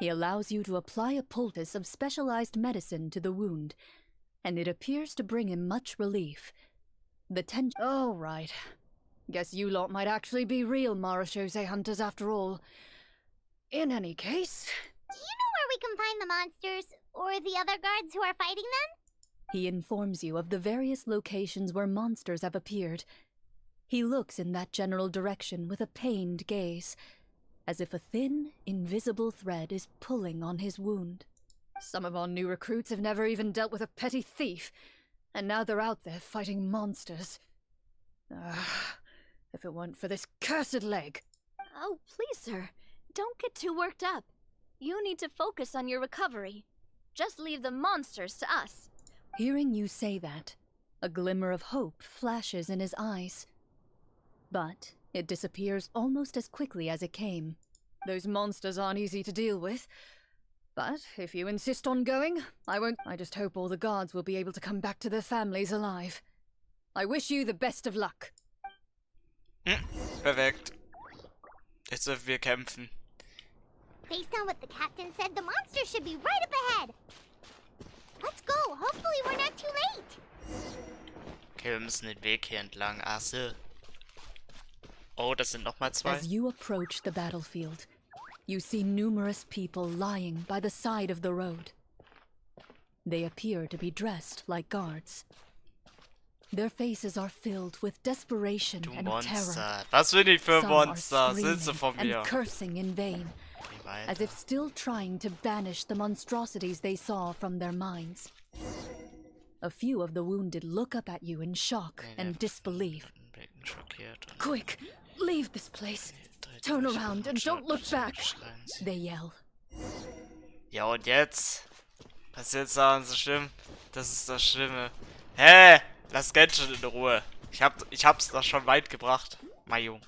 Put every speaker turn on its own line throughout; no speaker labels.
He allows you to apply a poultice of specialized medicine to the wound, and it appears to bring him much relief. The tension... Oh, right. Guess you lot might actually be real Marachose hunters after all. In any case...
Do you know where we can find the monsters, or the other guards who are fighting them?
He informs you of the various locations where monsters have appeared. He looks in that general direction with a pained gaze, as if a thin, invisible thread is pulling on his wound. Some of our new recruits have never even dealt with a petty thief, and now they're out there fighting monsters. If it weren't for this cursed leg.
Oh, please, sir. Don't get too worked up. You need to focus on your recovery. Just leave the monsters to us.
Hearing you say that, a glimmer of hope flashes in his eyes. But it disappears almost as quickly as it came. Those monsters aren't easy to deal with. But if you insist on going, I won't. I just hope all the guards will be able to come back to their families alive. I wish you the best of luck.
Perfekt. Jetzt dürfen wir kämpfen.
Based on what the captain said, the monsters should be right up ahead. Let's go. Hopefully we're not too late.
Okay, wir müssen den Weg hier entlang. Ach so. Oh, das sind nochmal zwei.
As you approach the battlefield, you see numerous people lying by the side of the road. They appear to be dressed like guards. Their faces are filled with desperation
Du
and
Monster.
terror.
Was bin ich für
Some are
Monster?
screaming
Sitze von mir.
and cursing in vain, as if still trying to banish the monstrosities they saw from their minds. A few of the wounded look up at you in shock and disbelief. Quick, leave this place. Turn around and don't look back, they yell.
Ja, und jetzt? Passiert Sachen so schlimm? Das ist das Schlimme. Hä? Lass Genshin in Ruhe. Ich hab's doch schon weit gebracht, mein Junge.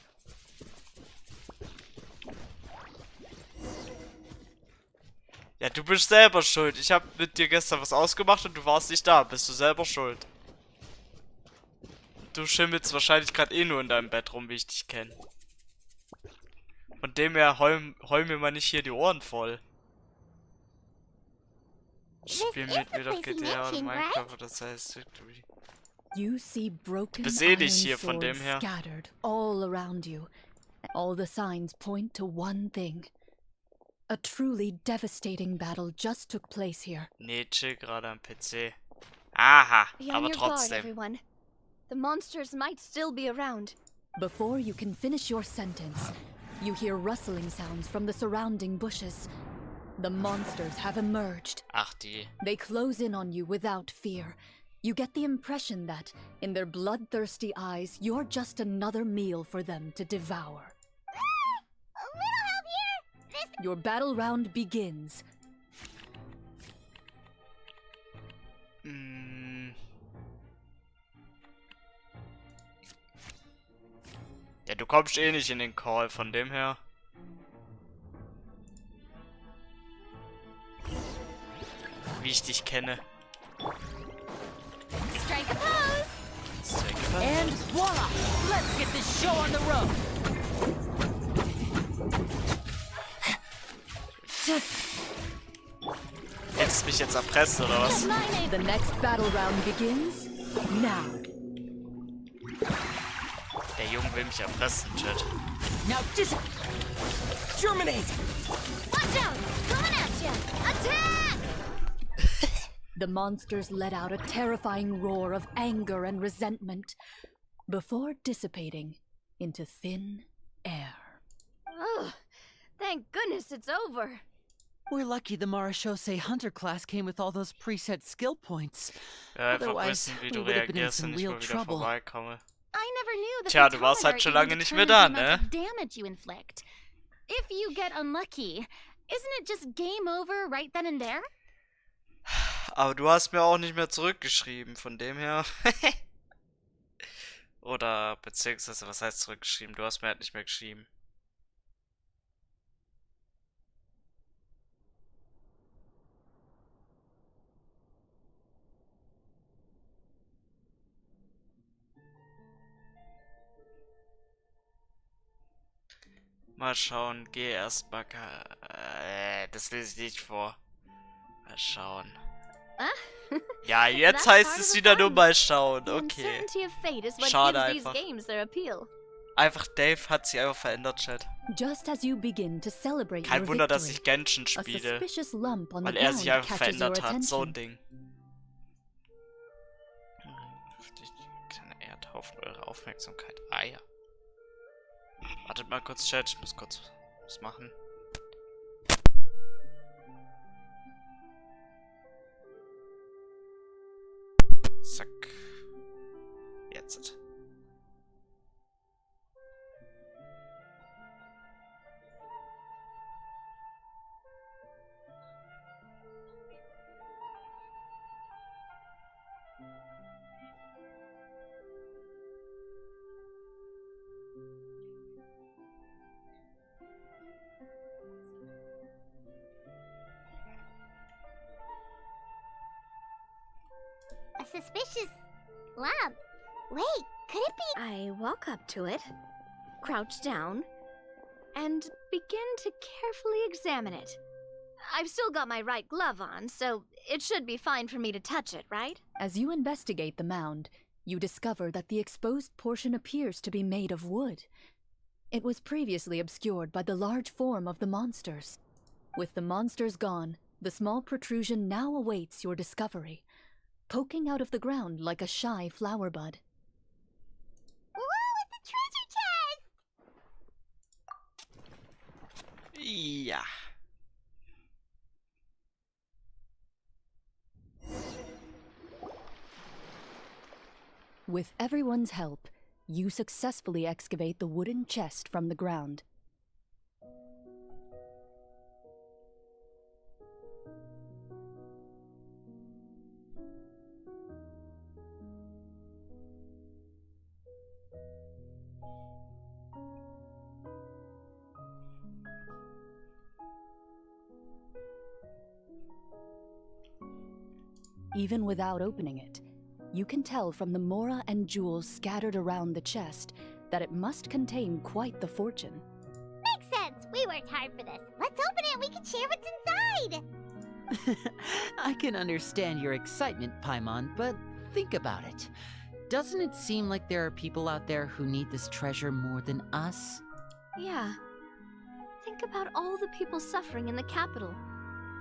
Ja, du bist selber schuld. Ich hab mit dir gestern was ausgemacht und du warst nicht da. Bist du selber schuld. Du schimmelst wahrscheinlich gerade eh nur in deinem Bett rum, wie ich dich kenne. Von dem her heul mir mal nicht hier die Ohren voll. Spiel mit mir doch GTA oder Minecraft, das heißt Victory.
You see broken
Beseh
iron
dich hier von dem
swords
her.
scattered all around you. All the signs point to one thing. A truly devastating battle just took place here.
Nee, chill gerade am PC. Aha,
Be on
aber
your guard,
trotzdem.
everyone. The monsters might still be around.
Before you can finish your sentence, you hear rustling sounds from the surrounding bushes. The monsters have emerged.
Ach die.
They close in on you without fear. You get the impression that, in their bloodthirsty eyes, you're just another meal for them to devour.
A little help here.
Your battle round begins.
Ja, du kommst eh nicht in den Call, von dem her. Wie ich dich kenne.
Strike a pose!
Strike a pose.
And voila! Let's get this show on the road!
Willst du mich jetzt erpressen, oder was?
The next battle round begins now.
Der Junge will mich erpressen, Chat.
Now just germinate!
Watch out! Coming at you! Attack!
The monsters let out a terrifying roar of anger and resentment before dissipating into thin air.
Oh, thank goodness it's over.
We're lucky the Marachose Hunter class came with all those preset skill points.
Ja, einfach
Otherwise,
wissen, wie du
we would have been in
reagierst, wenn
some
ich
real
mal wieder
trouble.
vorbeikomme.
I never knew that
Tja,
the
du warst halt
Tollers
schon
are
lange
even
nicht mehr
determined
da,
the amount
ne?
of damage you inflict. If you get unlucky, isn't it just game over right then and there?
Aber du hast mir auch nicht mehr zurückgeschrieben, von dem her. Oder, beziehungsweise, was heißt zurückgeschrieben? Du hast mir halt nicht mehr geschrieben. Mal schauen, geh erstmal. das lese ich nicht vor. Mal schauen.
Ah,
Ja, jetzt
that's
heißt
part
es
of the
wieder nur
fun.
mal schauen.
The
Okay.
uncertainty of fate is what
Schade
gives these
einfach.
games their appeal.
Einfach Dave hat sich einfach verändert, Chat.
Just as you begin to celebrate
Kein
your
Wunder, dass
victory,
ich Genshin
a
spiele.
suspicious lump on the
Weil er sich
ground
einfach
catches your
verändert hat. So ein
attention.
Ding. Kleiner Erdhaufen, eure Aufmerksamkeit. Ah ja. Wartet mal kurz, Chat. Ich muss kurz was machen. Zack. Jetzt.
A suspicious lump. Wait, could it be?
I walk up to it, crouch down, and begin to carefully examine it. I've still got my right glove on, so it should be fine for me to touch it, right?
As you investigate the mound, you discover that the exposed portion appears to be made of wood. It was previously obscured by the large form of the monsters. With the monsters gone, the small protrusion now awaits your discovery, poking out of the ground like a shy flower bud.
Whoa, it's a treasure chest!
Ja.
With everyone's help, you successfully excavate the wooden chest from the ground. Even without opening it, you can tell from the mora and jewels scattered around the chest that it must contain quite the fortune.
Makes sense. We worked hard for this. Let's open it and we can share what's inside.
I can understand your excitement, Paimon, but think about it. Doesn't it seem like there are people out there who need this treasure more than us?
Yeah. Think about all the people suffering in the capital.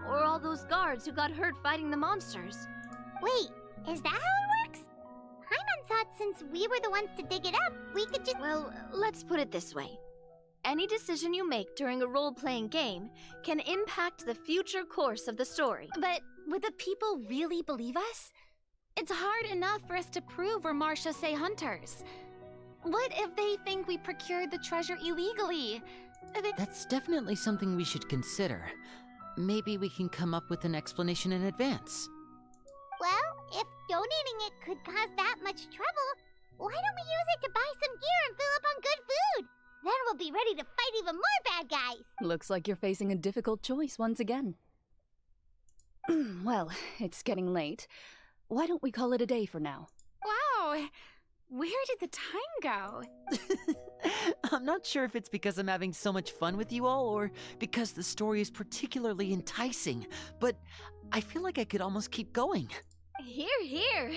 Or all those guards who got hurt fighting the monsters.
Wait, is that how it works? Paimon thought since we were the ones to dig it up, we could just.
Well, let's put it this way. Any decision you make during a role-playing game can impact the future course of the story.
But would the people really believe us? It's hard enough for us to prove we're Marche hunters. What if they think we procured the treasure illegally?
That's definitely something we should consider. Maybe we can come up with an explanation in advance.
Well, if donating it could cause that much trouble, why don't we use it to buy some gear and fill up on good food? Then we'll be ready to fight even more bad guys.
Looks like you're facing a difficult choice once again. Well, it's getting late. Why don't we call it a day for now?
Wow, where did the time go?
I'm not sure if it's because I'm having so much fun with you all or because the story is particularly enticing, but I feel like I could almost keep going.
Here, here.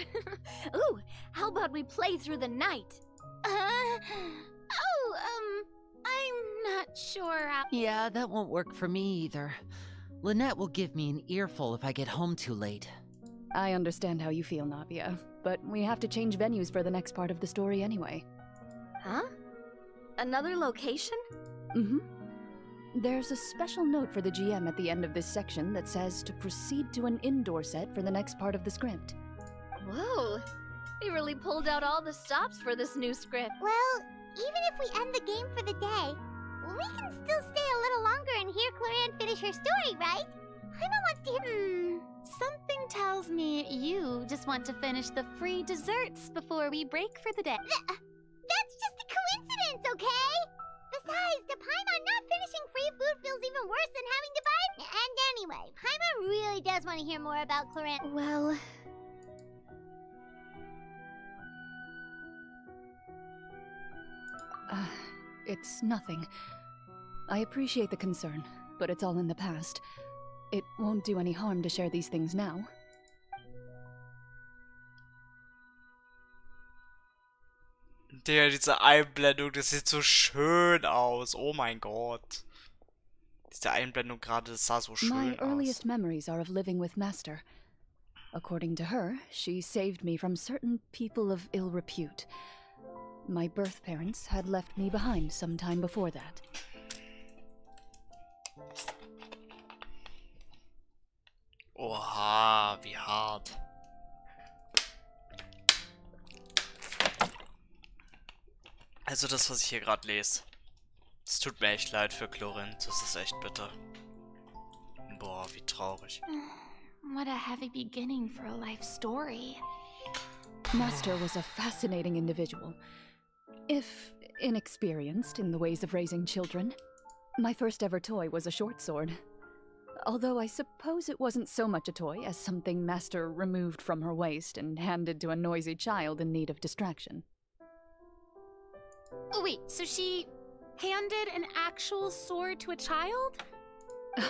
Ooh, how about we play through the night?
I'm not sure.
Yeah, that won't work for me either. Lynette will give me an earful if I get home too late.
I understand how you feel, Navia, but we have to change venues for the next part of the story anyway.
Huh? Another location?
Mm-hmm. There's a special note for the GM at the end of this section that says to proceed to an indoor set for the next part of the script.
Whoa, they really pulled out all the stops for this new script.
Well, even if we end the game for the day, we can still stay a little longer and hear Clarion finish her story, right? Paimon wants to hear.
Something tells me you just want to finish the free desserts before we break for the day.
That's just a coincidence, okay? Besides, to Paimon, not finishing free food feels even worse than having to buy it. And anyway, Paimon really does want to hear more about Clarion.
Well,
It's nothing. I appreciate the concern, but it's all in the past. It won't do any harm to share these things now.
Digga, diese Einblendung, das sieht so schön aus. Oh mein Gott. Diese Einblendung gerade, das sah so
My
schön aus.
earliest memories are of living with Master. According to her, she saved me from certain people of ill repute. My birth parents had left me behind some time before that.
Oha, wie hart. Also das, was ich hier gerade lese. Es tut mir echt leid für Chlorint. Das ist echt bitter. Boah, wie traurig.
What a heavy beginning for a life story.
Master was a fascinating individual. If inexperienced in the ways of raising children. My first ever toy was a short sword. Although I suppose it wasn't so much a toy as something Master removed from her waist and handed to a noisy child in need of distraction.
Oh, wait, so she handed an actual sword to a child?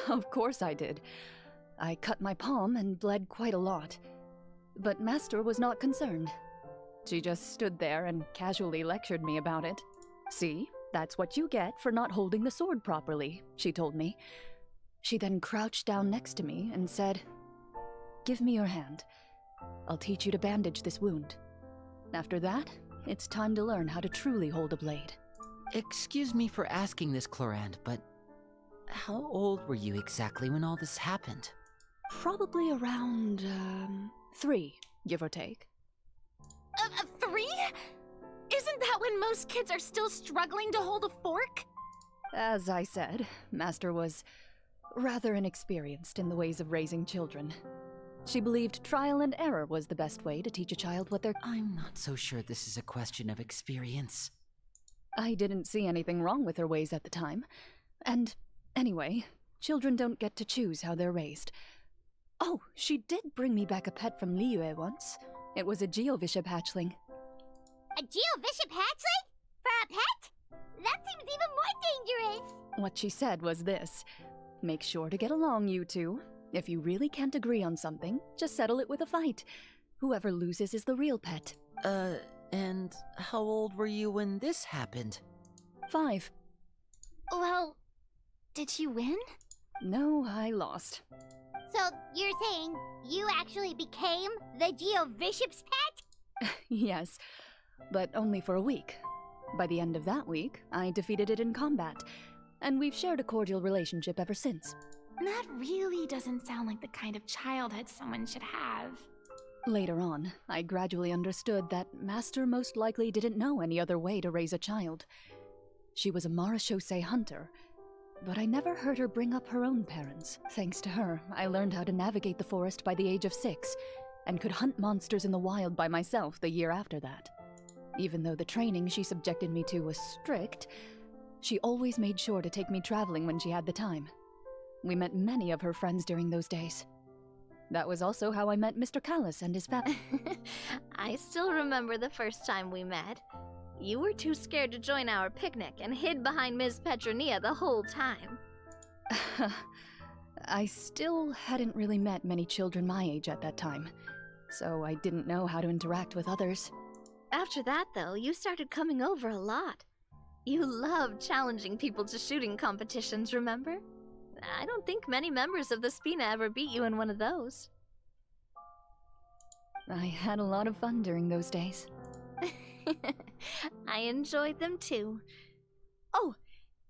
Of course I did. I cut my palm and bled quite a lot. But Master was not concerned. She just stood there and casually lectured me about it. See, that's what you get for not holding the sword properly, she told me. She then crouched down next to me and said, "Give me your hand. I'll teach you to bandage this wound. After that, it's time to learn how to truly hold a blade."
Excuse me for asking this, Chlorand, but how old were you exactly when all this happened?
Probably around, 3, give or take.
3? Isn't that when most kids are still struggling to hold a fork?
As I said, Master was rather inexperienced in the ways of raising children. She believed trial and error was the best way to teach a child what they're...
I'm not so sure this is a question of experience.
I didn't see anything wrong with her ways at the time. And anyway, children don't get to choose how they're raised. Oh, she did bring me back a pet from Liyue once. It was a Geovishap hatchling.
A Geovishap hatchling? For a pet? That seems even more dangerous.
What she said was this: make sure to get along, you two. If you really can't agree on something, just settle it with a fight. Whoever loses is the real pet.
And how old were you when this happened?
5.
Well, did you win?
No, I lost.
So you're saying you actually became the Geovishap's pet?
Yes, but only for a week. By the end of that week, I defeated it in combat, and we've shared a cordial relationship ever since.
That really doesn't sound like the kind of childhood someone should have.
Later on, I gradually understood that Master most likely didn't know any other way to raise a child. She was a Marashosei hunter, but I never heard her bring up her own parents. Thanks to her, I learned how to navigate the forest by the age of 6, and could hunt monsters in the wild by myself the year after that. Even though the training she subjected me to was strict, she always made sure to take me traveling when she had the time. We met many of her friends during those days. That was also how I met Mr. Callis and his family.
I still remember the first time we met. You were too scared to join our picnic and hid behind Ms. Petronia the whole time.
I still hadn't really met many children my age at that time, so I didn't know how to interact with others.
After that, though, you started coming over a lot. You loved challenging people to shooting competitions, remember? I don't think many members of the Spina ever beat you in one of those.
I had a lot of fun during those days.
I enjoyed them too. Oh,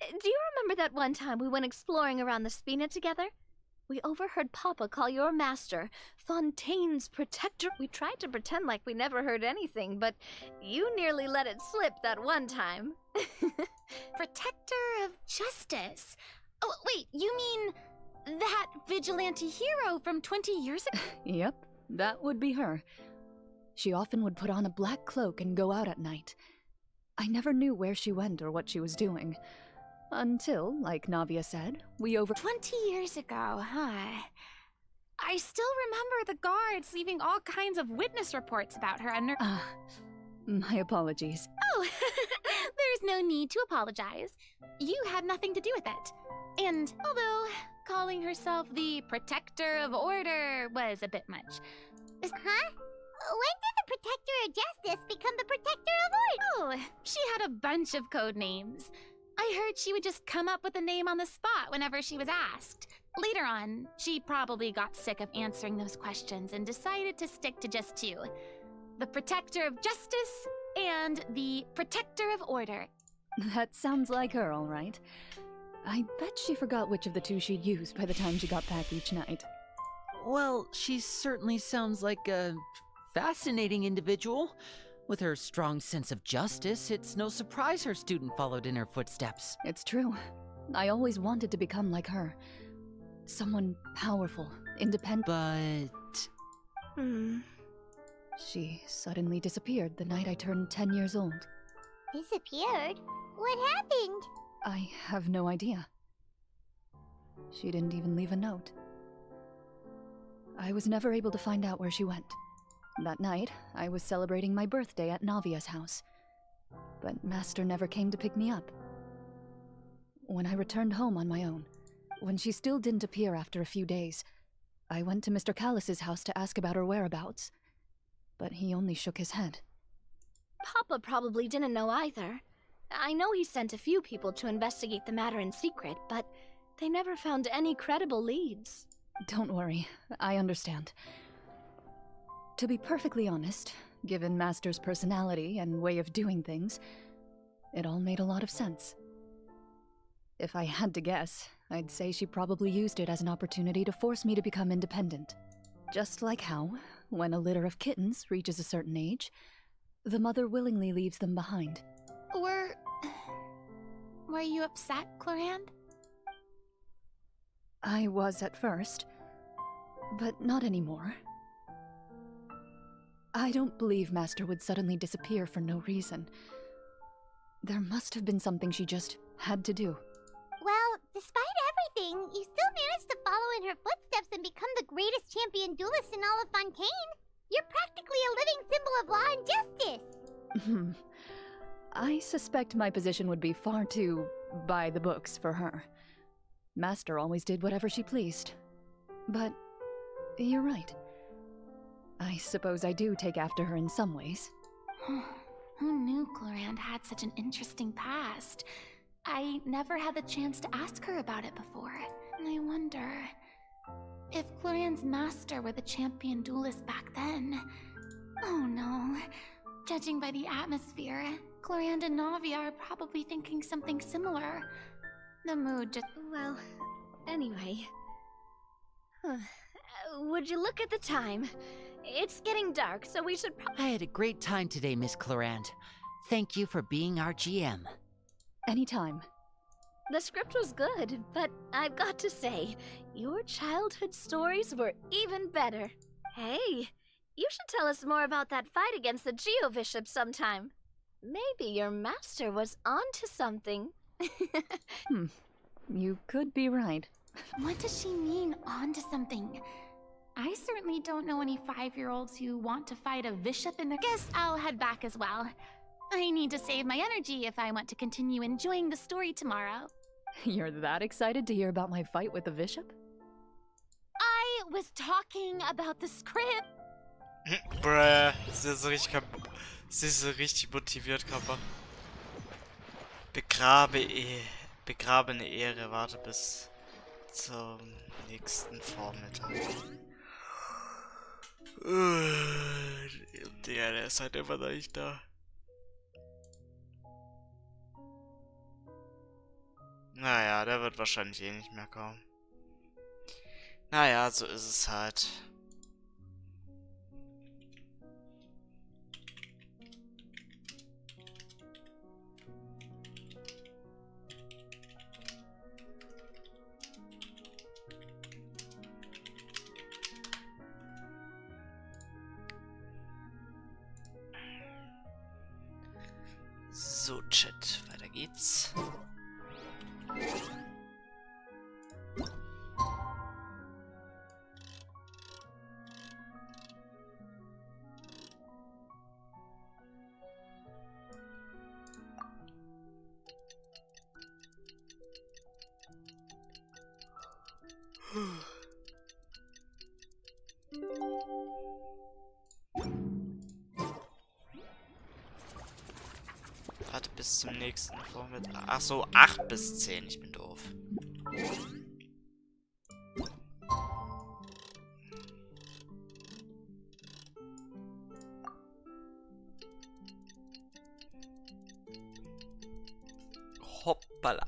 do you remember that one time we went exploring around the Spina together? We overheard Papa call your master Fontaine's protector. We tried to pretend like we never heard anything, but you nearly let it slip that one time.
Protector of justice. Oh, wait, you mean that vigilante hero from 20 years ago?
Yep, that would be her. She often would put on a black cloak and go out at night. I never knew where she went or what she was doing. Until, like Navia said,
20 years ago, huh? I still remember the guards leaving all kinds of witness reports about her and her...
my apologies.
Oh, there's no need to apologize. You had nothing to do with it. And although calling herself the protector of order was a bit much.
Huh? When did the protector of justice become the protector of order?
Oh, she had a bunch of code names. I heard she would just come up with a name on the spot whenever she was asked. Later on, she probably got sick of answering those questions and decided to stick to just two. The protector of justice and the protector of order.
That sounds like her, all right. I bet she forgot which of the two she'd used by the time she got back each night.
Well, she certainly sounds like a fascinating individual. With her strong sense of justice, it's no surprise her student followed in her footsteps.
It's true. I always wanted to become like her. Someone powerful, independent.
But
She suddenly disappeared the night I turned 10 years old.
Disappeared? What happened?
I have no idea. She didn't even leave a note. I was never able to find out where she went. That night, I was celebrating my birthday at Navia's house, but Master never came to pick me up. When I returned home on my own, when she still didn't appear after a few days, I went to Mr. Callus's house to ask about her whereabouts, but he only shook his head.
Papa probably didn't know either. I know he sent a few people to investigate the matter in secret, but they never found any credible leads.
Don't worry, I understand. To be perfectly honest, given Master's personality and way of doing things, it all made a lot of sense. If I had to guess, I'd say she probably used it as an opportunity to force me to become independent. Just like how, when a litter of kittens reaches a certain age, the mother willingly leaves them behind.
Were you upset, Clorand?
I was at first, but not anymore. I don't believe Master would suddenly disappear for no reason. There must have been something she just had to do.
Well, despite everything, you still managed to follow in her footsteps and become the greatest champion duelist in all of Fontaine. You're practically a living symbol of law and justice.
I suspect my position would be far too by the books for her. Master always did whatever she pleased. But you're right. I suppose I do take after her in some ways.
Who knew Clorand had such an interesting past? I never had the chance to ask her about it before. And I wonder if Clorand's master were the champion duelist back then. Oh no. Judging by the atmosphere, Clorand and Navia are probably thinking something similar. The mood just...
Well, anyway. Would you look at the time? It's getting dark, so we should
I had a great time today, Miss Clorand. Thank you for being our GM.
Anytime.
The script was good, but I've got to say, your childhood stories were even better. Hey, you should tell us more about that fight against the Geo-Bishop sometime. Maybe your master was onto something.
You could be right.
What does she mean, onto something? I certainly don't know any 5-year-olds who want to fight a bishop in their... Guess I'll head back as well. I need to save my energy if I want to continue enjoying the story tomorrow.
You're that excited to hear about my fight with the bishop?
I was talking about the script.
Bruh, sie ist so richtig motiviert, Kappa. Begrabene Ehre, warte bis zum nächsten Vormittag. Der ist halt immer noch nicht da. Naja, der wird wahrscheinlich eh nicht mehr kommen. Naja, so ist es halt. So, Chat, weiter geht's. Bis zum nächsten Vormittag. Ach so, 8 bis 10. Ich bin doof. Hoppala.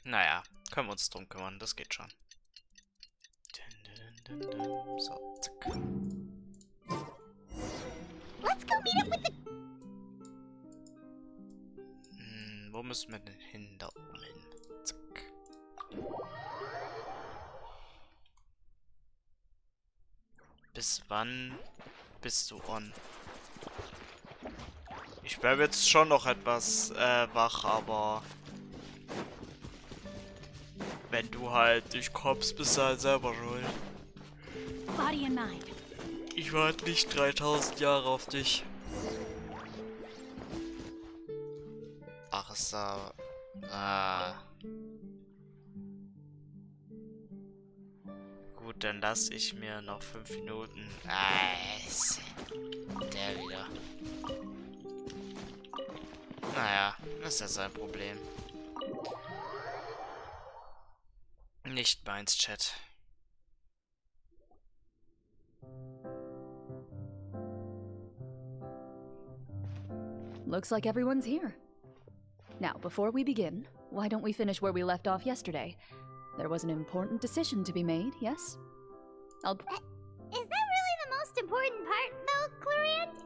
Naja, können wir uns drum kümmern. Das geht schon. So, zack.
Let's go meet up with the...
Wo müssen wir denn hin? Da oben hin. Zack. Bis wann bist du on? Ich bleibe jetzt schon noch etwas wach, aber wenn du halt nicht kommst, bist du halt selber schuld.
Body and mind.
Ich warte nicht 3000 Jahre auf dich. Ach, ist da... Gut, dann lasse ich mir noch 5 Minuten... Der wieder. Naja, ist ja sein Problem. Nicht meins, Chat.
Looks like everyone's here. Now, before we begin, why don't we finish where we left off yesterday? There was an important decision to be made, yes?
Is that really the most important part, though, Clorand?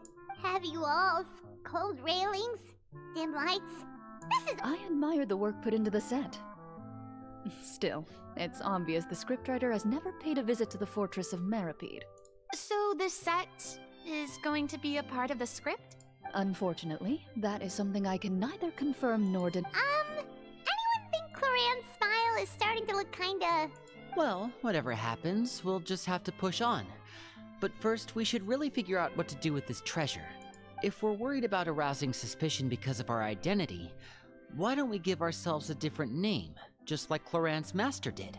Have you all's cold railings, dim lights? This is...
I admire the work put into the set. Still, it's obvious the scriptwriter has never paid a visit to the fortress of Meripede.
So the set is going to be a part of the script?
Unfortunately, that is something I can neither confirm nor deny.
Anyone think Clorand's smile is starting to look kinda...
Well, whatever happens, we'll just have to push on. But first, we should really figure out what to do with this treasure. If we're worried about arousing suspicion because of our identity, why don't we give ourselves a different name, just like Clorand's master did?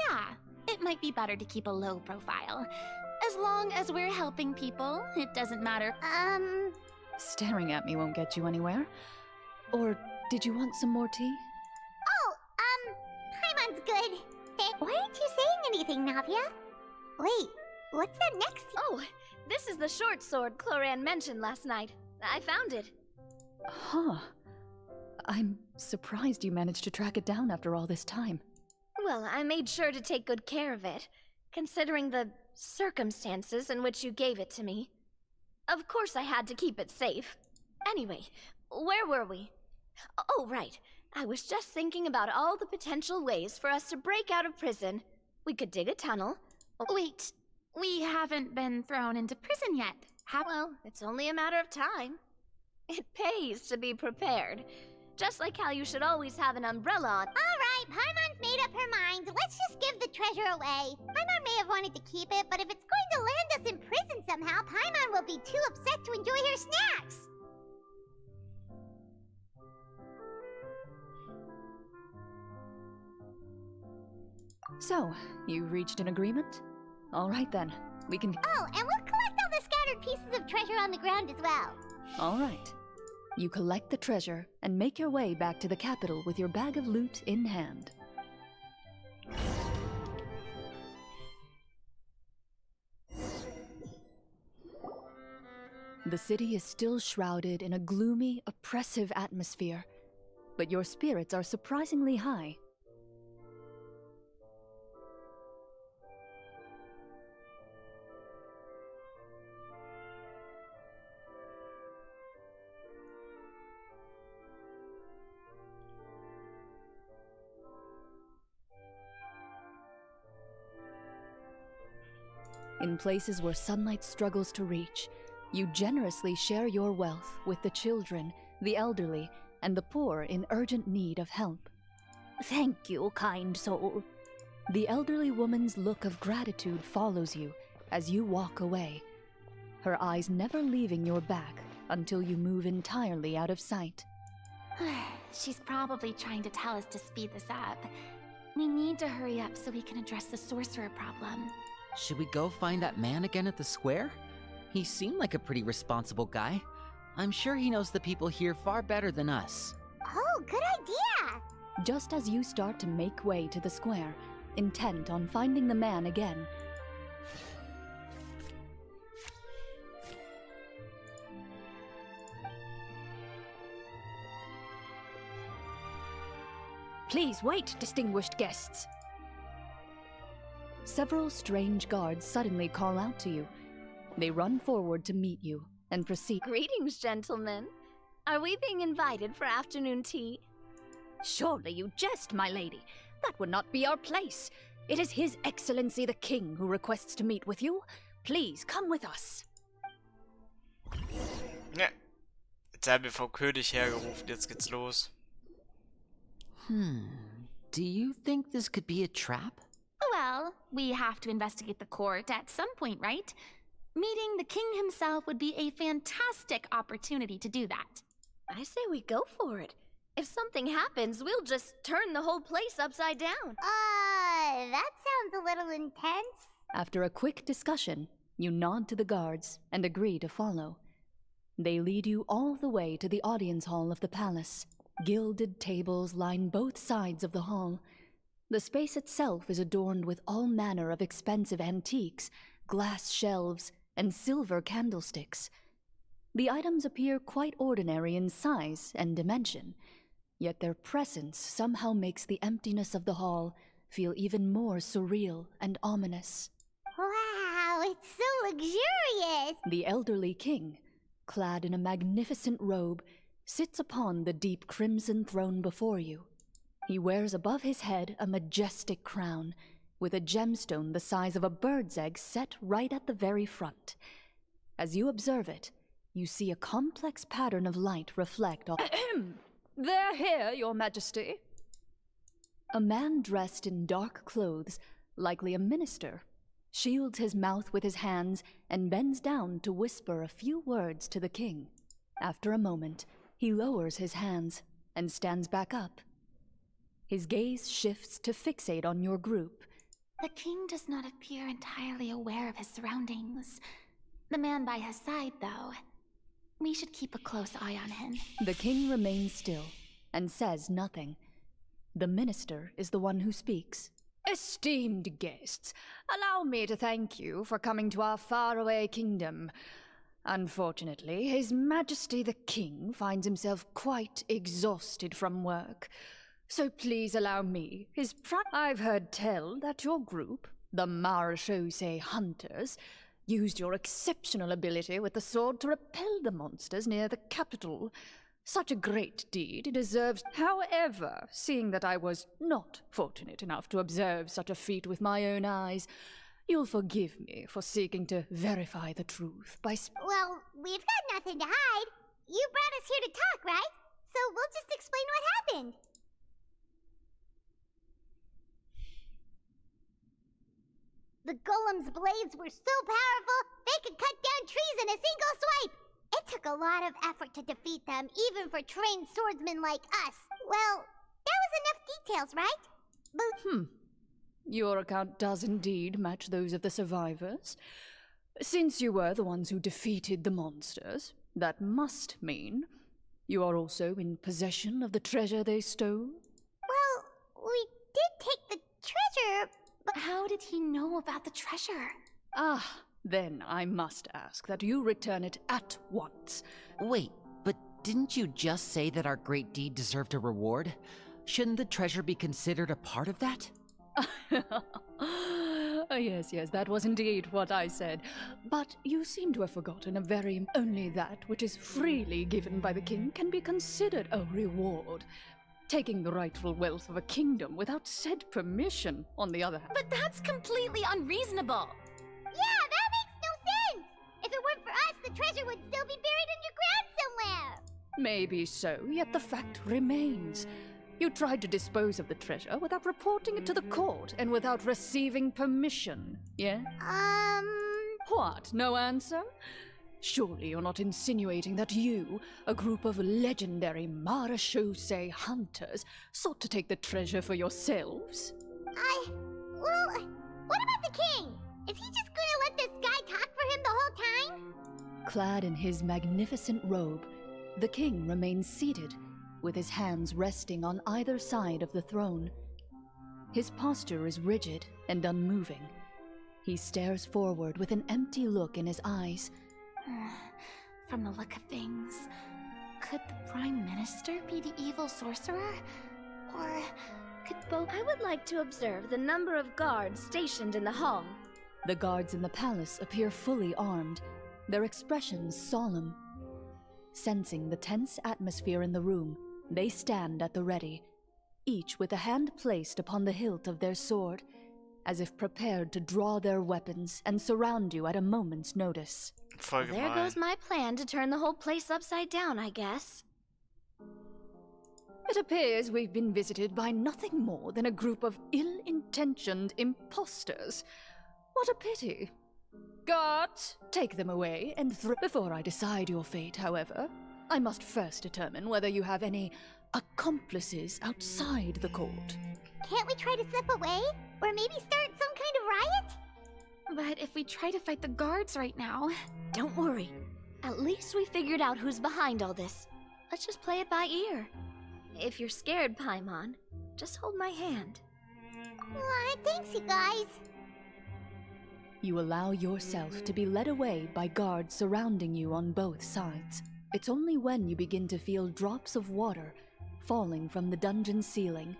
Yeah, it might be better to keep a low profile. As long as we're helping people, it doesn't matter.
Staring at me won't get you anywhere. Or did you want some more tea?
Paimon's good. Why aren't you saying anything, Navia? Wait, what's that next?
Oh, this is the short sword Clorand mentioned last night. I found it.
Huh. I'm surprised you managed to track it down after all this time.
Well, I made sure to take good care of it, considering the circumstances in which you gave it to me. Of course I had to keep it safe. Anyway, where were we? Oh, right. I was just thinking about all the potential ways for us to break out of prison. We could dig a tunnel.
Wait, we haven't been thrown into prison yet, have we?
Well, it's only a matter of time. It pays to be prepared. Just like how you should always have an umbrella on.
Alright, Paimon's made up her mind. Let's just give the treasure away. Paimon may have wanted to keep it, but if it's going to land us in prison somehow, Paimon will be too upset to enjoy her snacks.
So, you reached an agreement? All right then, we can...
Oh, and we'll collect all the scattered pieces of treasure on the ground as well.
All right. You collect the treasure and make your way back to the capital with your bag of loot in hand. The city is still shrouded in a gloomy, oppressive atmosphere, but your spirits are surprisingly high. In places where sunlight struggles to reach, you generously share your wealth with the children, the elderly, and the poor in urgent need of help. Thank you, kind soul. The elderly woman's look of gratitude follows you as you walk away, her eyes never leaving your back until you move entirely out of sight.
She's probably trying to tell us to speed this up. We need to hurry up so we can address the sorcerer problem.
Should we go find that man again at the square? He seemed like a pretty responsible guy. I'm sure he knows the people here far better than us.
Oh, good idea!
Just as you start to make way to the square, intent on finding the man again, please wait, distinguished guests. Several strange guards suddenly call out to you. They run forward to meet you and proceed.
Greetings, gentlemen. Are we being invited for afternoon tea?
Surely you jest, my lady. That would not be our place. It is His Excellency the King who requests to meet with you. Please come with us.
Ja. Jetzt haben wir vom König hergerufen, jetzt geht's los.
Do you think this could be a trap?
Well, we have to investigate the court at some point, right? Meeting the king himself would be a fantastic opportunity to do that.
I say we go for it. If something happens, we'll just turn the whole place upside down.
That sounds a little intense.
After a quick discussion, you nod to the guards and agree to follow. They lead you all the way to the audience hall of the palace. Gilded tables line both sides of the hall. The space itself is adorned with all manner of expensive antiques, glass shelves, and silver candlesticks. The items appear quite ordinary in size and dimension, yet their presence somehow makes the emptiness of the hall feel even more surreal and ominous.
Wow, it's so luxurious!
The elderly king, clad in a magnificent robe, sits upon the deep crimson throne before you. He wears above his head a majestic crown, with a gemstone the size of a bird's egg set right at the very front. As you observe it, you see a complex pattern of light reflect off. They're here, Your Majesty. A man dressed in dark clothes, likely a minister, shields his mouth with his hands and bends down to whisper a few words to the king. After a moment, he lowers his hands and stands back up. His gaze shifts to fixate on your group.
The king does not appear entirely aware of his surroundings. The man by his side, though. We should keep a close eye on him.
The king remains still and says nothing. The minister is the one who speaks. Esteemed guests, allow me to thank you for coming to our faraway kingdom. Unfortunately, His Majesty the King finds himself quite exhausted from work. So please allow me, I've heard tell that your group, the Marechaussee Hunters, used your exceptional ability with the sword to repel the monsters near the capital. Such a great deed deserves. However, seeing that I was not fortunate enough to observe such a feat with my own eyes, you'll forgive me for seeking to verify the truth by
Well, we've got nothing to hide. You brought us here to talk, right? So we'll just explain what happened. The golem's blades were so powerful, they could cut down trees in a single swipe. It took a lot of effort to defeat them, even for trained swordsmen like us. Well, there was enough details, right? But
Your account does indeed match those of the survivors. Since you were the ones who defeated the monsters, that must mean you are also in possession of the treasure they stole?
well, we did take the treasure, but
How did he know about the treasure?
Ah, then I must ask that you return it at once.
Wait, but didn't you just say that our great deed deserved a reward? Shouldn't the treasure be considered a part of that?
Yes, that was indeed what I said. But you seem to have forgotten only that which is freely given by the king can be considered a reward. Taking the rightful wealth of a kingdom without said permission, on the other hand.
But that's completely unreasonable.
yeah, that makes no sense! If it weren't for us, the treasure would still be buried underground somewhere!
Maybe so, yet the fact remains. You tried to dispose of the treasure without reporting it to the court and without receiving permission, yeah? What, no answer? Surely you're not insinuating that you, a group of legendary Marechaussee hunters, sought to take the treasure for yourselves?
Well, what about the king? Is he just gonna let this guy talk for him the whole time?
Clad in his magnificent robe, the king remains seated, with his hands resting on either side of the throne. His posture is rigid and unmoving. He stares forward with an empty look in his eyes.
From the look of things, could the Prime Minister be the evil sorcerer? Or could both?
I would like to observe the number of guards stationed in the hall.
The guards in the palace appear fully armed, their expressions solemn. Sensing the tense atmosphere in the room, they stand at the ready, each with a hand placed upon the hilt of their sword, as if prepared to draw their weapons and surround you at a moment's notice.
Voll
There
gemein.
goes my plan to turn the whole place upside down, I guess.
It appears we've been visited by nothing more than a group of ill-intentioned imposters. What a pity. Guards, take them away and before I decide your fate, however, I must first determine whether you have any accomplices outside the court.
Can't we try to slip away? Or maybe start some kind of riot?
But if we try to fight the guards right now...
Don't worry. At least we figured out who's behind all this. Let's just play it by ear. If you're scared, Paimon, just hold my hand.
Thanks, you guys.
You allow yourself to be led away by guards surrounding you on both sides. It's only when you begin to feel drops of water falling from the dungeon ceiling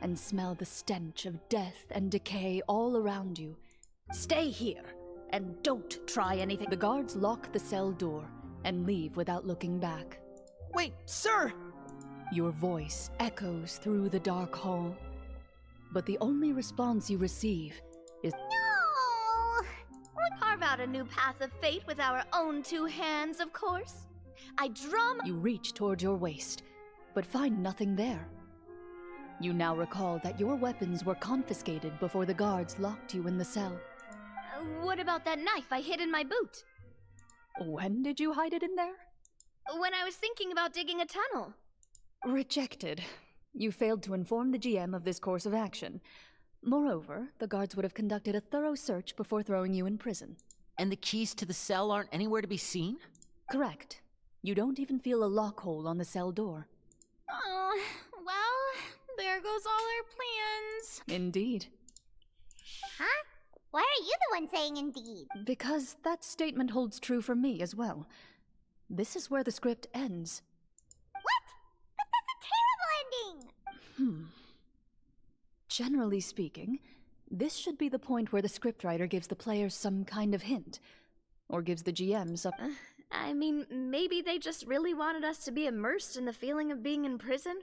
and smell the stench of death and decay all around you. Stay here and don't try anything. The guards lock the cell door and leave without looking back.
Wait, sir!
Your voice echoes through the dark hall, but the only response you receive is
No!
We carve out a new path of fate with our own two hands, of course. I draw my...
you reach toward your waist, but find nothing there. You now recall that your weapons were confiscated before the guards locked you in the cell.
What about that knife I hid in my boot?
When did you hide it in there?
When I was thinking about digging a tunnel.
Rejected. You failed to inform the GM of this course of action. Moreover, the guards would have conducted a thorough search before throwing you in prison.
And the keys to the cell aren't anywhere to be seen?
Correct. You don't even feel a lock hole on the cell door.
Oh, well, there goes all our plans.
Indeed.
Huh? Why are you the one saying indeed?
Because that statement holds true for me as well. This is where the script ends.
What? But that's a terrible ending!
Generally speaking, this should be the point where the scriptwriter gives the players some kind of hint, or gives the GM some...
I mean, maybe they just really wanted us to be immersed in the feeling of being in prison?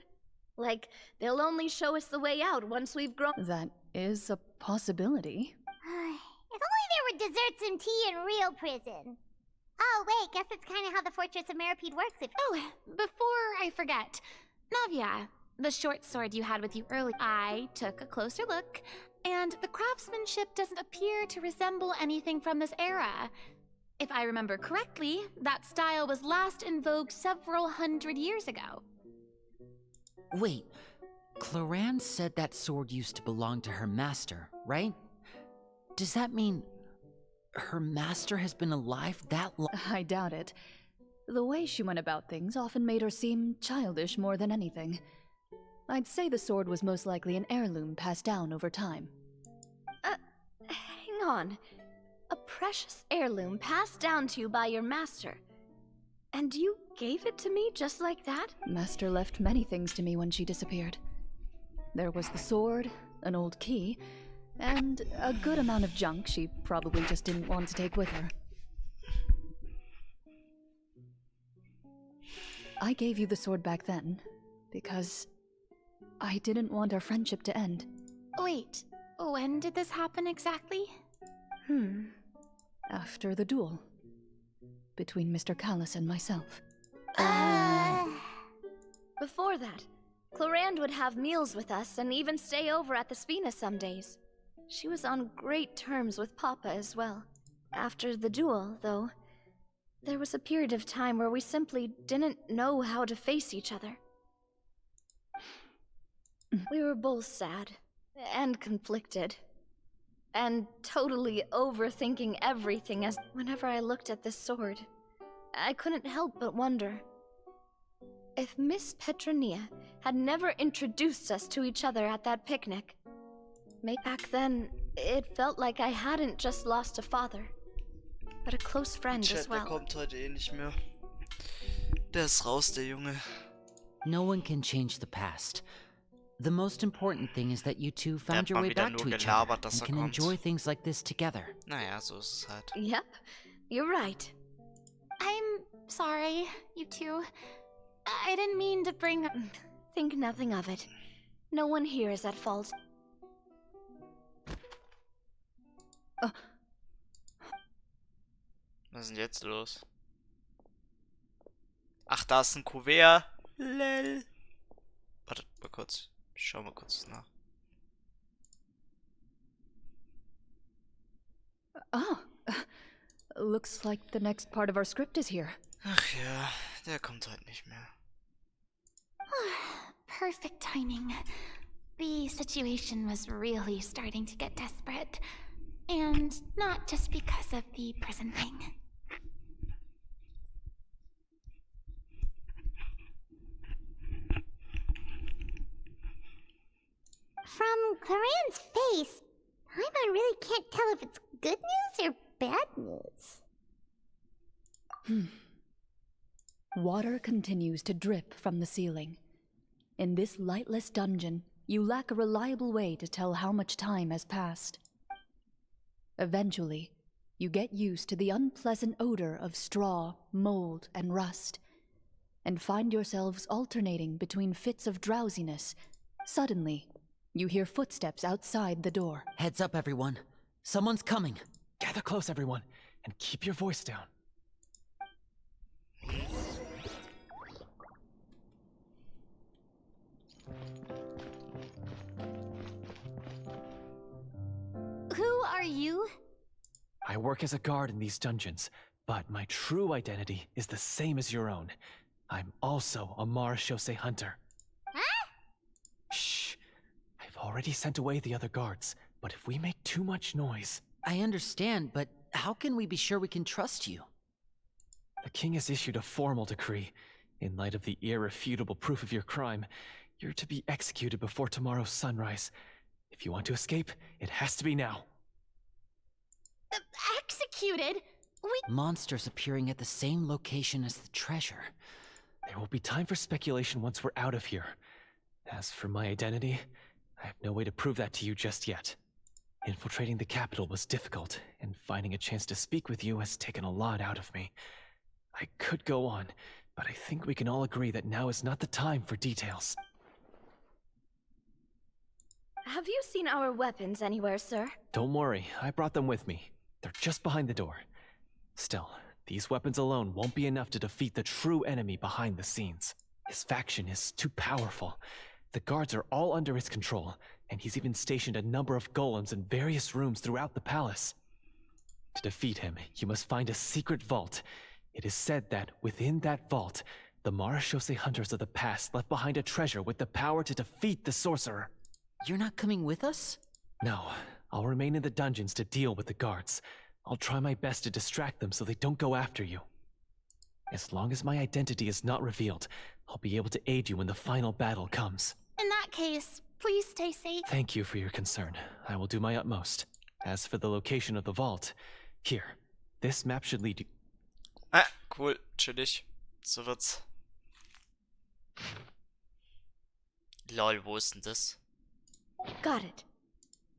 Like, they'll only show us the way out once we've grown...
That is a possibility.
If only there were desserts and tea in real prison. Oh, wait, guess it's kind of how the Fortress of Meripede works if...
Oh, before I forget, Navia, the short sword you had with you earlier, I took a closer look, and the craftsmanship doesn't appear to resemble anything from this era. If I remember correctly, that style was last in vogue several hundred years ago.
Wait, Cloran said that sword used to belong to her master, right? Does that mean her master has been alive that long?
I doubt it. The way she went about things often made her seem childish more than anything. I'd say the sword was most likely an heirloom passed down over time.
Hang on. A precious heirloom passed down to you by your master. And you gave it to me just like that?
Master left many things to me when she disappeared. There was the sword, an old key, and a good amount of junk she probably just didn't want to take with her. I gave you the sword back then, because I didn't want our friendship to end.
Wait, when did this happen exactly?
After the duel. Between Mr. Callis and myself.
Before that, Clorand would have meals with us and even stay over at the Spina some days. She was on great terms with Papa as well. After the duel, though, there was a period of time where we simply didn't know how to face each other. We were both sad and conflicted and totally overthinking everything as whenever I looked at this sword, I couldn't help but wonder. If Miss Petronia had never introduced us to each other at that picnic, back then, it felt like I hadn't just lost a father, but a close friend as
Chat, der
well.
kommt heute eh nicht mehr. Der ist raus, der Junge.
No one can change the past. The most important thing is that you two
Der
found
hat
your
mal
way
wieder
back
nur
to each
gelabert,
other
dass
and
er
can
kommt.
enjoy things like this together.
Naja, so ist es halt.
Yep, you're right.
I'm sorry, you two. I didn't mean to bring.
Think nothing of it. No one here is at fault.
Was ist denn jetzt los? Ach, da ist ein Kuvert. Lel. Wartet mal kurz. Ich schau mal kurz nach.
Oh, looks like the next part of our script is here.
Ach ja, der kommt heute nicht mehr.
Perfect timing. The situation was really starting to get desperate. And not just because of the prison thing.
From Claren's face, Paimon really can't tell if it's good news or bad news.
Water continues to drip from the ceiling. In this lightless dungeon, you lack a reliable way to tell how much time has passed. Eventually, you get used to the unpleasant odor of straw, mold, and rust, and find yourselves alternating between fits of drowsiness. Suddenly, you hear footsteps outside the door.
Heads up, everyone. Someone's coming.
Gather close, everyone, and keep your voice down.
Who are you?
I work as a guard in these dungeons, but my true identity is the same as your own. I'm also a Marashose hunter.
Huh?
Shh. I've already sent away the other guards, but if we make too much noise...
I understand, but how can we be sure we can trust you?
The king has issued a formal decree. In light of the irrefutable proof of your crime, you're to be executed before tomorrow's sunrise. If you want to escape, it has to be now.
Executed?
Monsters appearing at the same location as the treasure.
There will be time for speculation once we're out of here. As for my identity, I have no way to prove that to you just yet. Infiltrating the capital was difficult, and finding a chance to speak with you has taken a lot out of me. I could go on, but I think we can all agree that now is not the time for details.
Have you seen our weapons anywhere, sir?
Don't worry, I brought them with me. They're just behind the door. Still, these weapons alone won't be enough to defeat the true enemy behind the scenes. His faction is too powerful. The guards are all under his control, and he's even stationed a number of golems in various rooms throughout the palace. To defeat him, you must find a secret vault. It is said that within that vault, the Marashose hunters of the past left behind a treasure with the power to defeat the sorcerer.
You're not coming with us?
No, I'll remain in the dungeons to deal with the guards. I'll try my best to distract them so they don't go after you. As long as my identity is not revealed, I'll be able to aid you when the final battle comes.
In that case, please stay safe.
Thank you for your concern. I will do my utmost. As for the location of the vault, here, this map should lead you...
Ah, cool, chillig. So wird's. Lol, wo ist denn das?
Got it.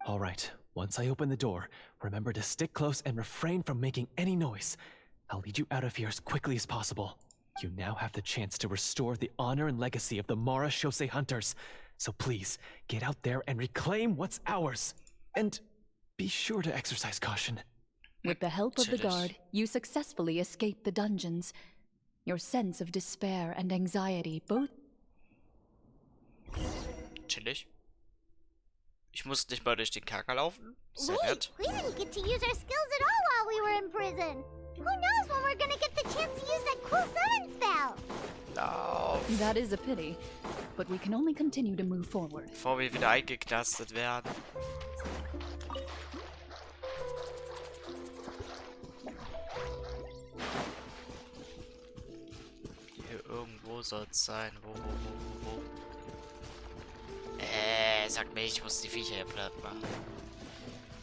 All right, once I open the door, remember to stick close and refrain from making any noise. I'll lead you out of here as quickly as possible. You now have the chance to restore the honor and legacy of the Marashose hunters. So please, get out there and reclaim what's ours. And be sure to exercise caution.
With the help of the
Chillig.
guard, you successfully escape the dungeons. Your sense of despair and anxiety both...
Chillig. Ich muss nicht mal durch den Kerker laufen. Sehr
Wait,
nett.
we didn't get to use our skills at all while we were in prison. Who knows when we're gonna get the chance to use that cool summon spell?
Lauf.
That is a pity, but we can only continue to move forward.
Bevor wir wieder eingeknastet werden. soll es sein? Wo? Sag mir, ich muss die Viecher hier platt machen.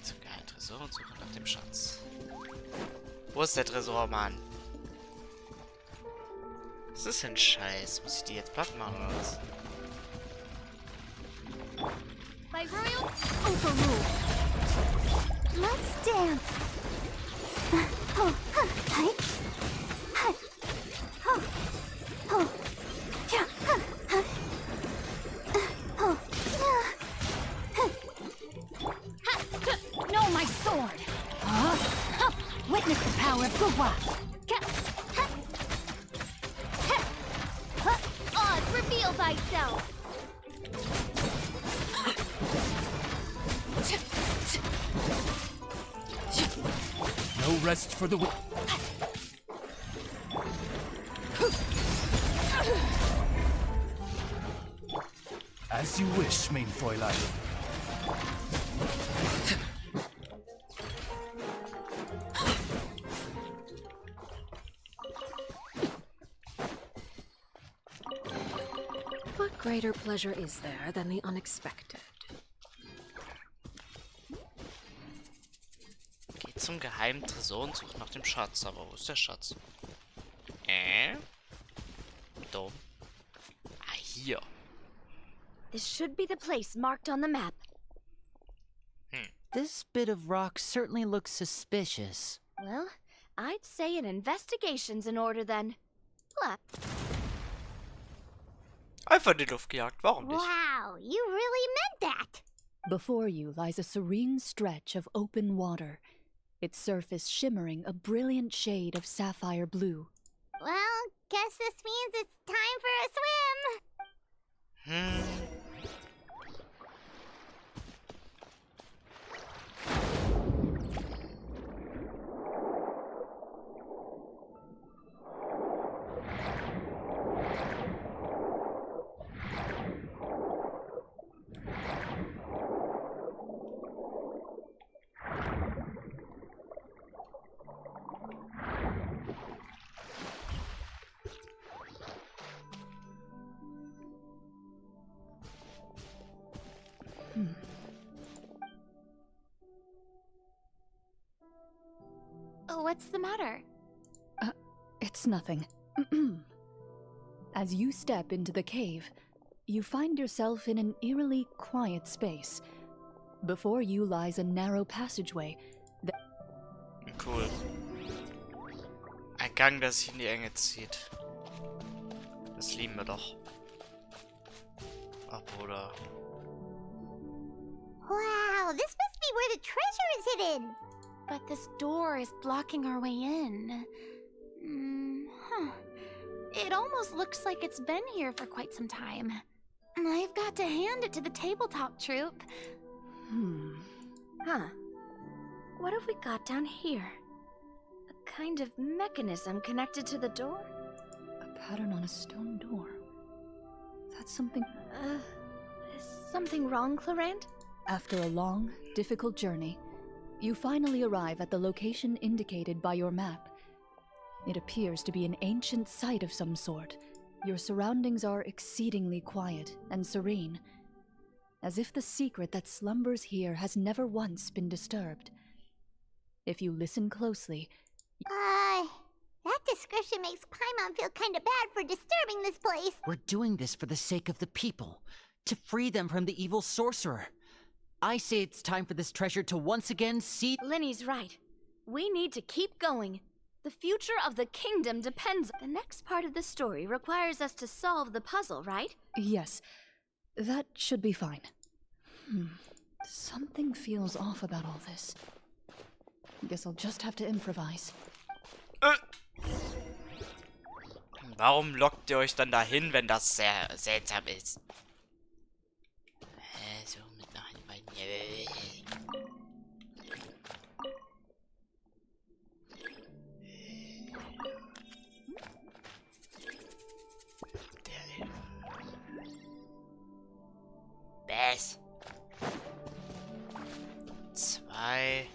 Zum geheimen Tresor und suche nach dem Schatz. Wo ist der Tresor, Mann? Was ist denn Scheiß? Muss ich die jetzt platt machen oder was?
By royal overrule.
Let's dance. Oh, hi. Hi. Oh. Oh. Yeah. Oh.
No, my sword! Huh? Huh. Witness the power of Gugwa!
Oz, reveal thyself.
No rest for the wicked. As you wish, mein Fräulein.
What greater pleasure is there than the unexpected?
Geht zum geheimen Tresor und sucht nach dem Schatz. Aber wo ist der Schatz? Dumm. Ah, hier.
This should be the place marked on the map.
This bit of rock certainly looks suspicious.
Well, I'd say an investigation's in order then. Plap.
Einfach in die Luft gejagt. Warum nicht?
Wow, you really meant that.
Before you lies a serene stretch of open water, its surface shimmering a brilliant shade of sapphire blue.
Well, guess this means it's time for a swim.
Oh, what's the matter?
It's nothing. As you step into the cave, you find yourself in an eerily quiet space. Before you lies a narrow passageway.
Cool. Ein Gang, der sich in die Enge zieht. Das lieben wir doch. Ach, Bruder.
Wow, this must be where the treasure is hidden.
But this door is blocking our way in. It almost looks like it's been here for quite some time. I've got to hand it to the tabletop troupe.
Huh. What have we got down here? A kind of mechanism connected to the door?
A pattern on a stone door. That's something.
Is something wrong, Clarant?
After a long, difficult journey, you finally arrive at the location indicated by your map. It appears to be an ancient site of some sort. Your surroundings are exceedingly quiet and serene, as if the secret that slumbers here has never once been disturbed. If you listen closely...
That description makes Paimon feel kinda bad for disturbing this place.
We're doing this for the sake of the people, to free them from the evil sorcerer. I say it's time for this treasure to once again see...
Linny's right. We need to keep going. The future of the kingdom depends... The next part of the story requires us to solve the puzzle, right?
Yes, that should be fine. Something feels off about all this. Guess I'll just have to improvise.
Warum lockt ihr euch dann dahin, wenn das sehr seltsam ist? So mit nach Bass. 2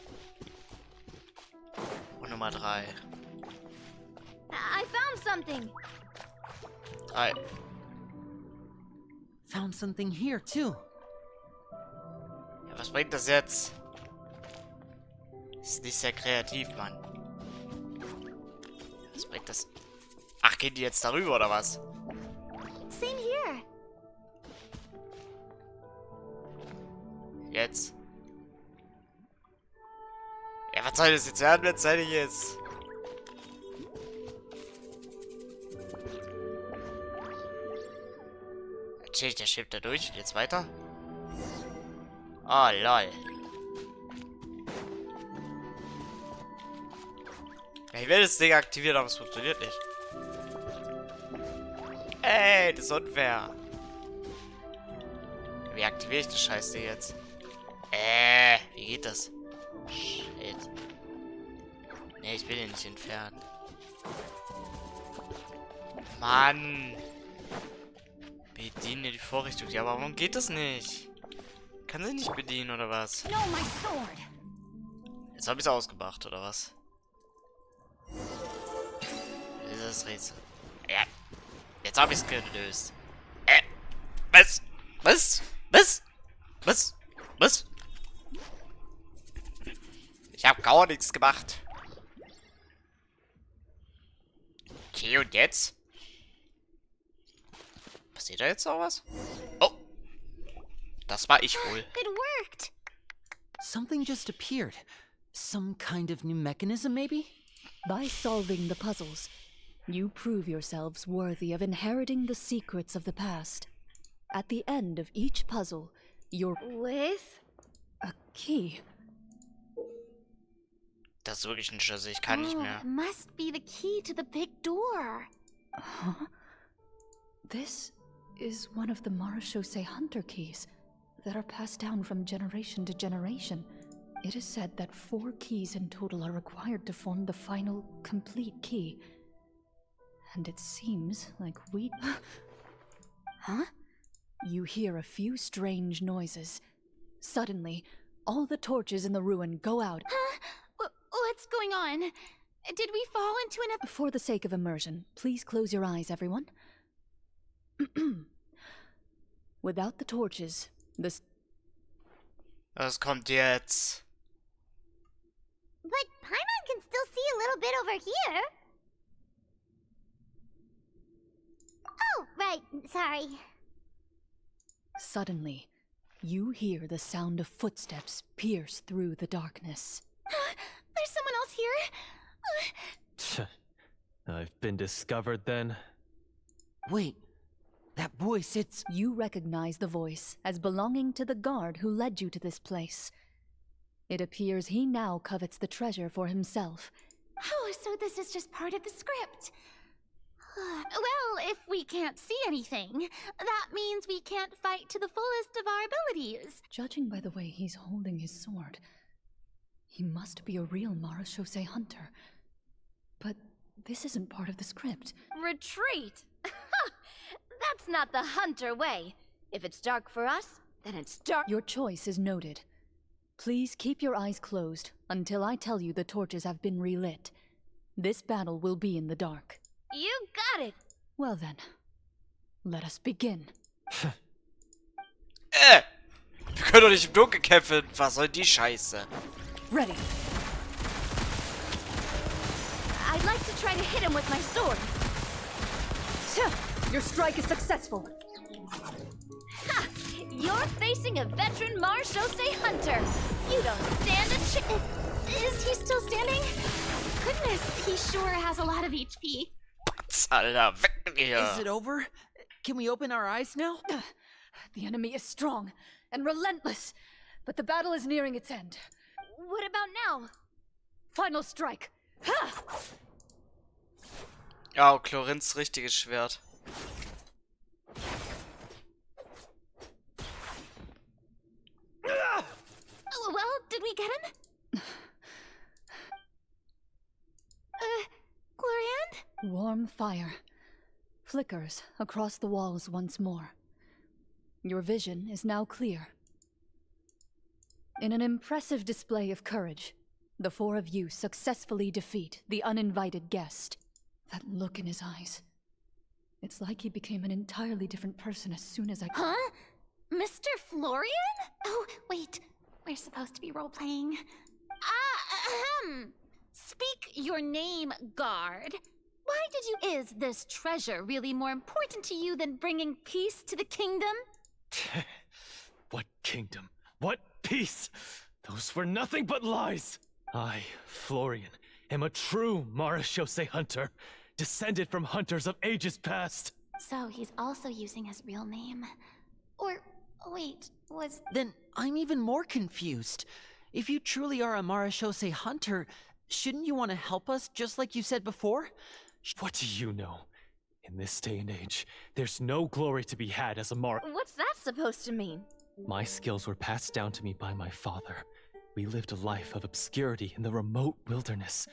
und Nummer 3.
I found something!
Hi.
Found something here too.
Ja, was bringt das jetzt? Ist nicht sehr kreativ, Mann. Was bringt das? Ach, gehen die jetzt darüber oder was?
Same here.
Jetzt. Ja, was soll das jetzt werden, wenn es fertig ist? Chill, der schiebt da durch. Und jetzt weiter. Ah, lol. Ja, ich will das Ding aktivieren, aber es funktioniert nicht. Ey, das ist unfair. Wie aktiviere ich das Scheißding jetzt? Wie geht das? Shit. Nee, ich will ihn nicht entfernen. Mann. Bediene die Vorrichtung. Ja, aber warum geht das nicht? Kann sie nicht bedienen, oder was?
No, my sword.
Jetzt habe ich es ausgemacht, oder was? Dieses Rätsel. Ja. Jetzt habe ich es gelöst. Was? Was? Was? Was? Was? Ich habe gar nichts gemacht. Okay, und jetzt? Passiert da jetzt noch was? Oh! Das war ich wohl.
It worked.
Something just appeared. Some kind of new mechanism, maybe?
By solving the puzzles, you prove yourselves worthy of inheriting the secrets of the past. At the end of each puzzle, you're
With?
a key.
Das ist wirklich ein Schlüssel. Ich kann nicht mehr.
Must be the key to the big door.
Huh? This is one of the Marechaussee Hunter keys that are passed down from generation to generation. It is said that 4 keys in total are required to form the final, complete key. And it seems like we... Huh? You hear a few strange noises. Suddenly, all the torches in the ruin go out.
Huh? What's going on? Did we fall into an...
For the sake of immersion, please close your eyes, everyone. Without the torches, this...
Was kommt jetzt?
But Paimon can still see a little bit over here. Oh, right. Sorry.
Suddenly, you hear the sound of footsteps pierce through the darkness.
There's someone else here.
I've been discovered then.
Wait, that voice, it's...
You recognize the voice as belonging to the guard who led you to this place. It appears he now covets the treasure for himself.
Oh, so this is just part of the script. Well, if we can't see anything, that means we can't fight to the fullest of our abilities.
Judging by the way he's holding his sword, he must be a real Marechaussee hunter. But this isn't part of the script.
Retreat. That's not the hunter way. If it's dark for us, then it's dark.
Your choice is noted. Please keep your eyes closed until I tell you the torches have been relit. This battle will be in the dark.
You got it.
Well then, let us begin.
Wir können doch nicht im Dunkeln kämpfen. Was soll die Scheiße?
Ready.
I'd like to try to hit him with my sword.
Your strike is successful.
Ha! You're facing a veteran Marechaussee hunter. You don't stand a chance.
Is he still standing? Goodness, he sure has a lot of HP.
Alter, weg mit mir.
Is it over? Can we open our eyes now?
The enemy is strong and relentless, but the battle is nearing its end.
What about now?
Final strike. Ha!
Ja, Chlorins richtiges Schwert.
Oh, well, did we get him? Glorian?
Warm fire flickers across the walls once more. Your vision is now clear. In an impressive display of courage, the 4 of you successfully defeat the uninvited guest. That look in his eyes. It's like he became an entirely different person as soon as I...
Huh? Mr. Florian? Oh, wait. We're supposed to be role-playing. Speak your name, guard. Why did you... Is this treasure really more important to you than bringing peace to the kingdom?
What kingdom? What peace? Those were nothing but lies! I, Florian, am a true Marashose hunter, descended from hunters of ages past.
So he's also using his real name. Or, wait, was...
Then I'm even more confused. If you truly are a Marashose hunter, shouldn't you want to help us just like you said before?
What do you know? In this day and age, there's no glory to be had as a
What's that supposed to mean?
My skills were passed down to me by my father. We lived a life of obscurity in the remote wilderness.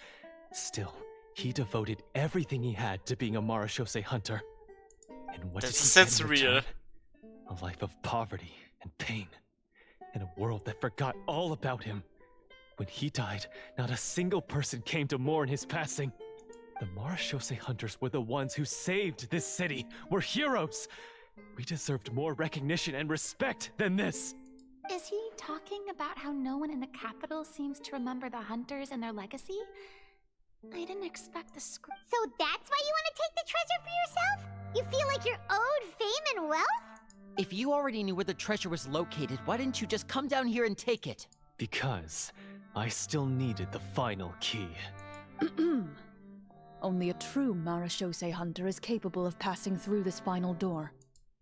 Still, he devoted everything he had to being a Marashose hunter. And what did he get in return? A life of poverty and pain. In a world that forgot all about him. When he died, not a single person came to mourn his passing. The Marashose hunters were the ones who saved this city. We're heroes. We deserved more recognition and respect than this.
Is he talking about how no one in the capital seems to remember the hunters and their legacy? I didn't expect the script.
So that's why you want to take the treasure for yourself? You feel like you're owed fame and wealth?
If you already knew where the treasure was located, why didn't you just come down here and take it?
Because I still needed the final key.
Only a true Marashose hunter is capable of passing through this final door.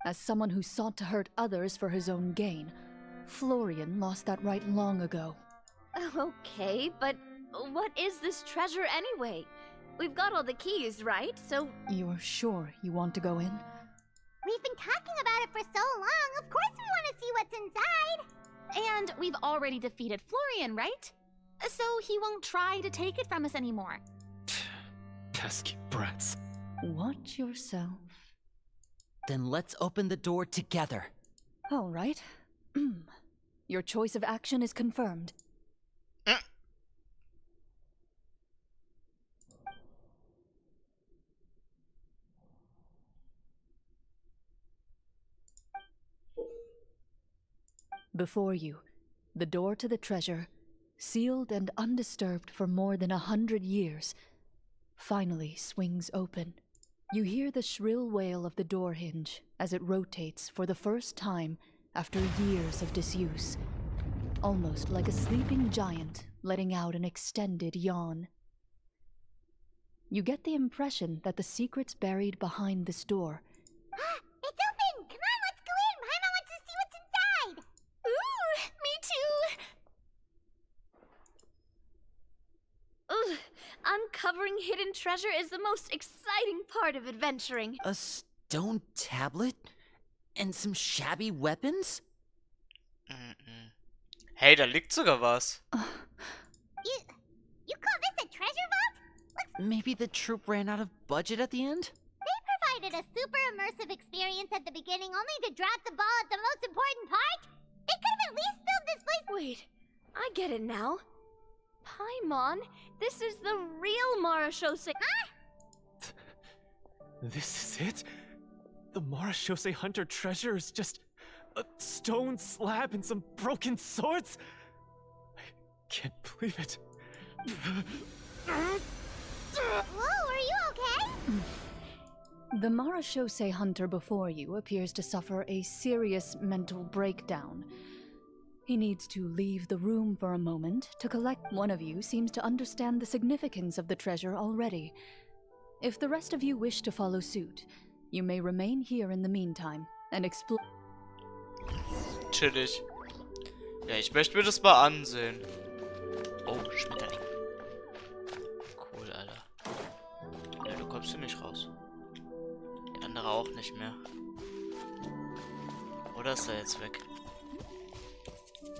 As someone who sought to hurt others for his own gain, Florian lost that right long ago.
Okay, but what is this treasure anyway? We've got all the keys, right? So...
You're sure you want to go in?
We've been talking about it for so long. Of course we want to see what's inside.
And we've already defeated Florian, right? So he won't try to take it from us anymore.
Pesky brats.
Watch yourself.
Then let's open the door together.
All right. Your choice of action is confirmed. Before you, the door to the treasure, sealed and undisturbed for more than 100 years, finally swings open. You hear the shrill wail of the door hinge as it rotates for the first time after years of disuse, almost like a sleeping giant letting out an extended yawn. You get the impression that the secrets buried behind this door.
It's open! Come on, let's go in! Paimon wants to see what's inside!
Ooh, me too!
Ugh, uncovering hidden treasure is the most exciting part of adventuring.
A stone tablet? And some shabby weapons?
Hey, da liegt sogar was.
You call this a treasure vault?
Maybe the troop ran out of budget at the end?
They provided a super immersive experience at the beginning only to drop the ball at the most important part? They could have at least filled this place.
Wait, I get it now. Paimon, this is the real Marashose.
Huh?
This is it? The Marashose hunter treasure is just a stone slab and some broken swords? I can't believe it.
Whoa, are you okay?
The Marashose hunter before you appears to suffer a serious mental breakdown. He needs to leave the room for a moment to collect. One of you seems to understand the significance of the treasure already. If the rest of you wish to follow suit, you may remain here in the meantime and explore.
Chillig. Ja, ich möchte mir das mal ansehen. Oh, Schmetterling. Cool, Alter. Ja, du kommst hier nicht raus. Der andere auch nicht mehr. Oder ist er jetzt weg?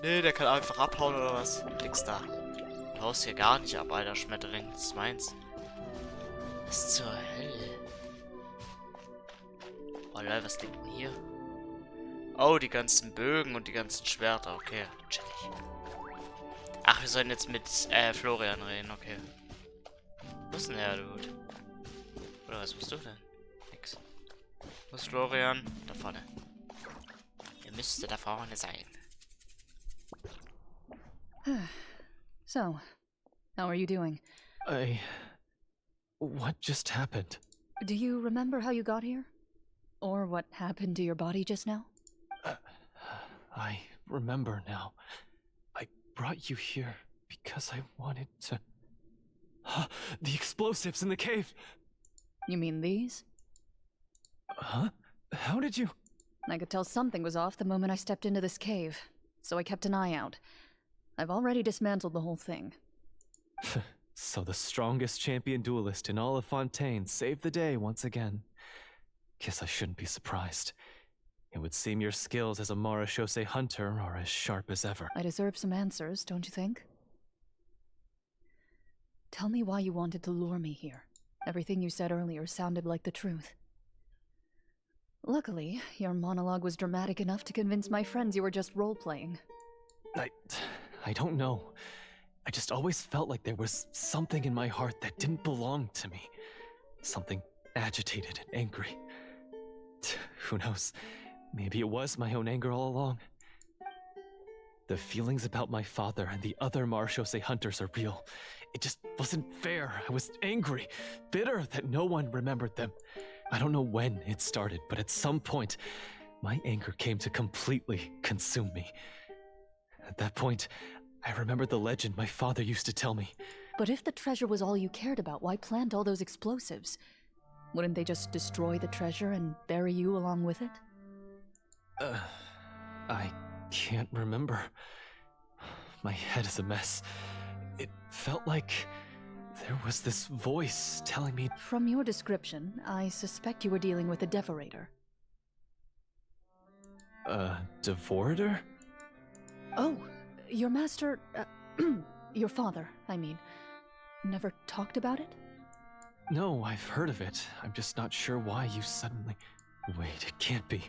Nee, der kann einfach abhauen oder was? Nix da. Du haust hier gar nicht ab, Alter, Schmetterling. Das ist meins. Was zur Hölle? Oh, lol, was liegt denn hier? Oh, die ganzen Bögen und die ganzen Schwerter. Okay, chillig. Ach, wir sollen jetzt mit Florian reden, okay. Wo ist denn der Dude? Oder was bist du denn? Nix. Wo ist Florian? Da vorne. Er müsste da vorne sein.
So, how are you doing?
What just happened?
Do you remember how you got here? Or what happened to your body just now?
I remember now. I brought you here because I wanted to... The explosives in the cave!
You mean these?
Huh? How did you...
I could tell something was off the moment I stepped into this cave, so I kept an eye out. I've already dismantled the whole thing.
So the strongest champion duelist in all of Fontaine saved the day once again. Guess I shouldn't be surprised. It would seem your skills as a Marechaussee hunter are as sharp as ever.
I deserve some answers, don't you think? Tell me why you wanted to lure me here. Everything you said earlier sounded like the truth. Luckily, your monologue was dramatic enough to convince my friends you were just role-playing.
I don't know. I just always felt like there was something in my heart that didn't belong to me. Something agitated and angry. Who knows? Maybe it was my own anger all along. The feelings about my father and the other Marechaussee hunters are real. It just wasn't fair. I was angry, bitter that no one remembered them. I don't know when it started, but at some point, my anger came to completely consume me. At that point, I remembered the legend my father used to tell me.
But if the treasure was all you cared about, why plant all those explosives? Wouldn't they just destroy the treasure and bury you along with it?
I can't remember. My head is a mess. It felt like there was this voice telling me...
From your description, I suspect you were dealing with a Devorator.
Devorator?
Oh, your master... your father, I mean. Never talked about it?
No, I've heard of it. I'm just not sure why you suddenly... Wait, it can't be.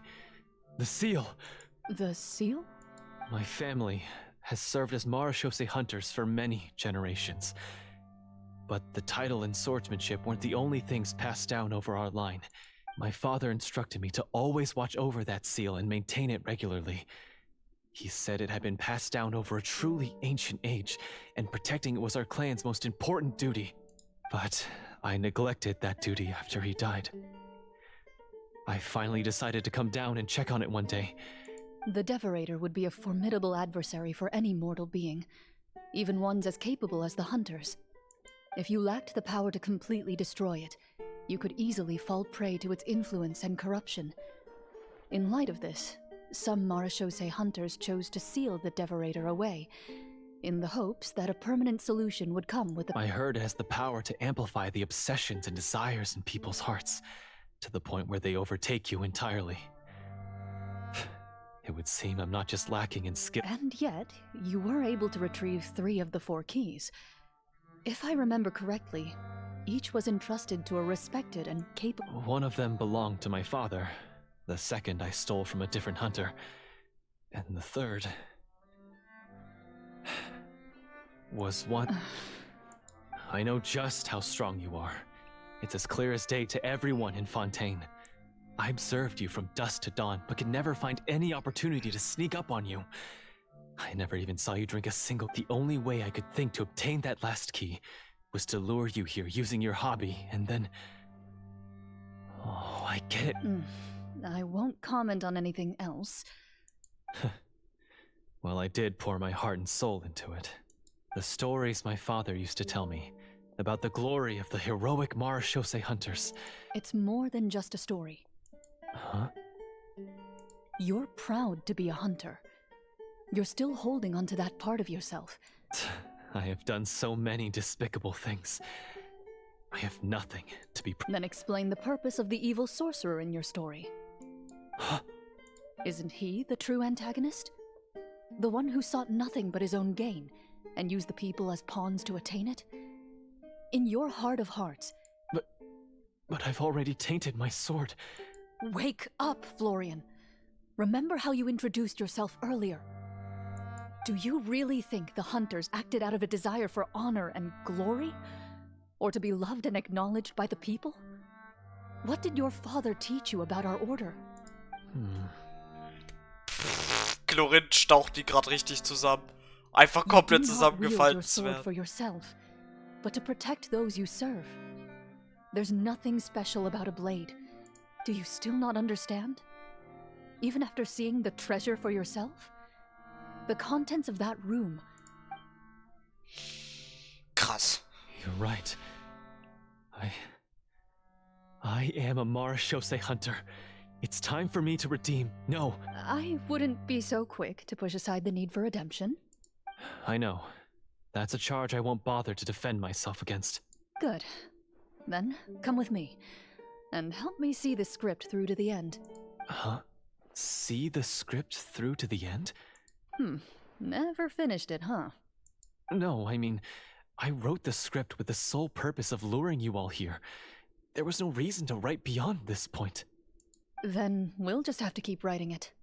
The seal!
The seal?
My family has served as Marechaussee hunters for many generations. But the title and swordsmanship weren't the only things passed down over our line. My father instructed me to always watch over that seal and maintain it regularly. He said it had been passed down over a truly ancient age, and protecting it was our clan's most important duty. But I neglected that duty after he died. I finally decided to come down and check on it one day.
The Devorator would be a formidable adversary for any mortal being, even ones as capable as the Hunters. If you lacked the power to completely destroy it, you could easily fall prey to its influence and corruption. In light of this, some Marechaussee hunters chose to seal the Devorator away, in the hopes that a permanent solution would come with the...
I heard it has the power to amplify the obsessions and desires in people's hearts, to the point where they overtake you entirely. It would seem I'm not just lacking in skill.
And yet, you were able to retrieve 3 of the 4 keys. If I remember correctly, each was entrusted to a respected and capable...
One of them belonged to my father. The second I stole from a different hunter. And the third... was one... I know just how strong you are. It's as clear as day to everyone in Fontaine. I observed you from dusk to dawn, but could never find any opportunity to sneak up on you. I never even saw you drink a single... The only way I could think to obtain that last key was to lure you here using your hobby, and then... Oh, I get it.
I won't comment on anything else.
Well, I did pour my heart and soul into it. The stories my father used to tell me about the glory of the heroic Marechaussee hunters.
It's more than just a story.
Huh?
You're proud to be a hunter. You're still holding onto that part of yourself.
I have done so many despicable things. I have nothing to be
Then explain the purpose of the evil sorcerer in your story. Isn't he the true antagonist? The one who sought nothing but his own gain, and used the people as pawns to attain it? In your heart of hearts...
But I've already tainted my sword.
Wake up, Florian. Remember how you introduced yourself earlier. Do you really think the hunters acted out of a desire for honor and glory? Or to be loved and acknowledged by the people? What did your father teach you about our order?
Chlorin staucht die gerade richtig zusammen. Einfach
You
komplett
do not wield your
zusammengefalten zu
sword
werden.
for yourself, but to protect those you serve. There's nothing special about a blade. Do you still not understand? Even after seeing the treasure for yourself? The contents of that room.
Krass.
You're right. I am a Marashose hunter. It's time for me to redeem. No,
I wouldn't be so quick to push aside the need for redemption.
I know. That's a charge I won't bother to defend myself against.
Good. Then, come with me. And help me see the script through to the end.
Huh? See the script through to the end?
Never finished it, huh?
No, I mean, I wrote the script with the sole purpose of luring you all here. There was no reason to write beyond this point.
Then we'll just have to keep writing it.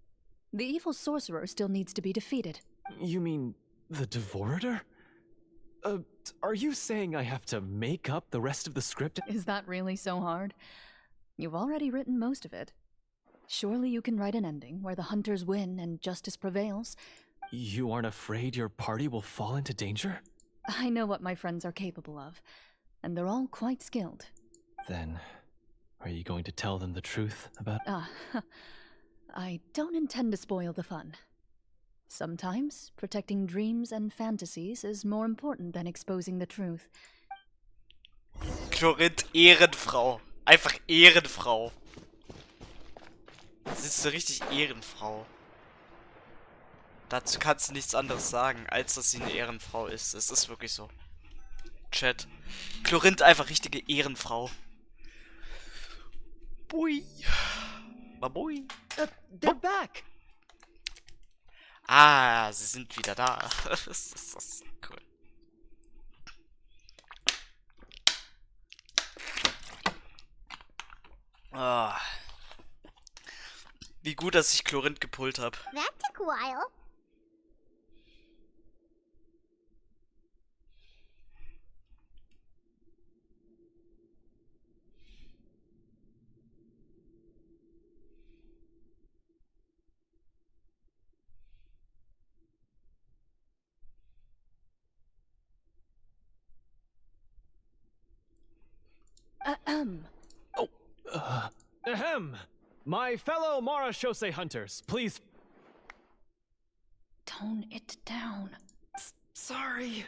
The evil sorcerer still needs to be defeated.
You mean the Devorator? Are you saying I have to make up the rest of the script?
Is that really so hard? You've already written most of it. Surely you can write an ending where the hunters win and justice prevails.
You aren't afraid your party will fall into danger?
I know what my friends are capable of, and they're all quite skilled.
Then, are you going to tell them the truth about...
I don't intend to spoil the fun. Sometimes, protecting dreams and fantasies is more important than exposing the truth.
Chlorin, Ehrenfrau. Einfach Ehrenfrau. Das ist so richtig Ehrenfrau. Dazu kannst du nichts anderes sagen, als dass sie eine Ehrenfrau ist. Es ist wirklich so. Chat. Chlorin, einfach richtige Ehrenfrau. Bui. Babui.
They're back!
Ah, sie sind wieder da. Das ist cool. Ah. Wie gut, dass ich Chlorin gepult habe.
That took a while.
Ahem! My fellow Marashose hunters, please...
Tone it down.
Sorry.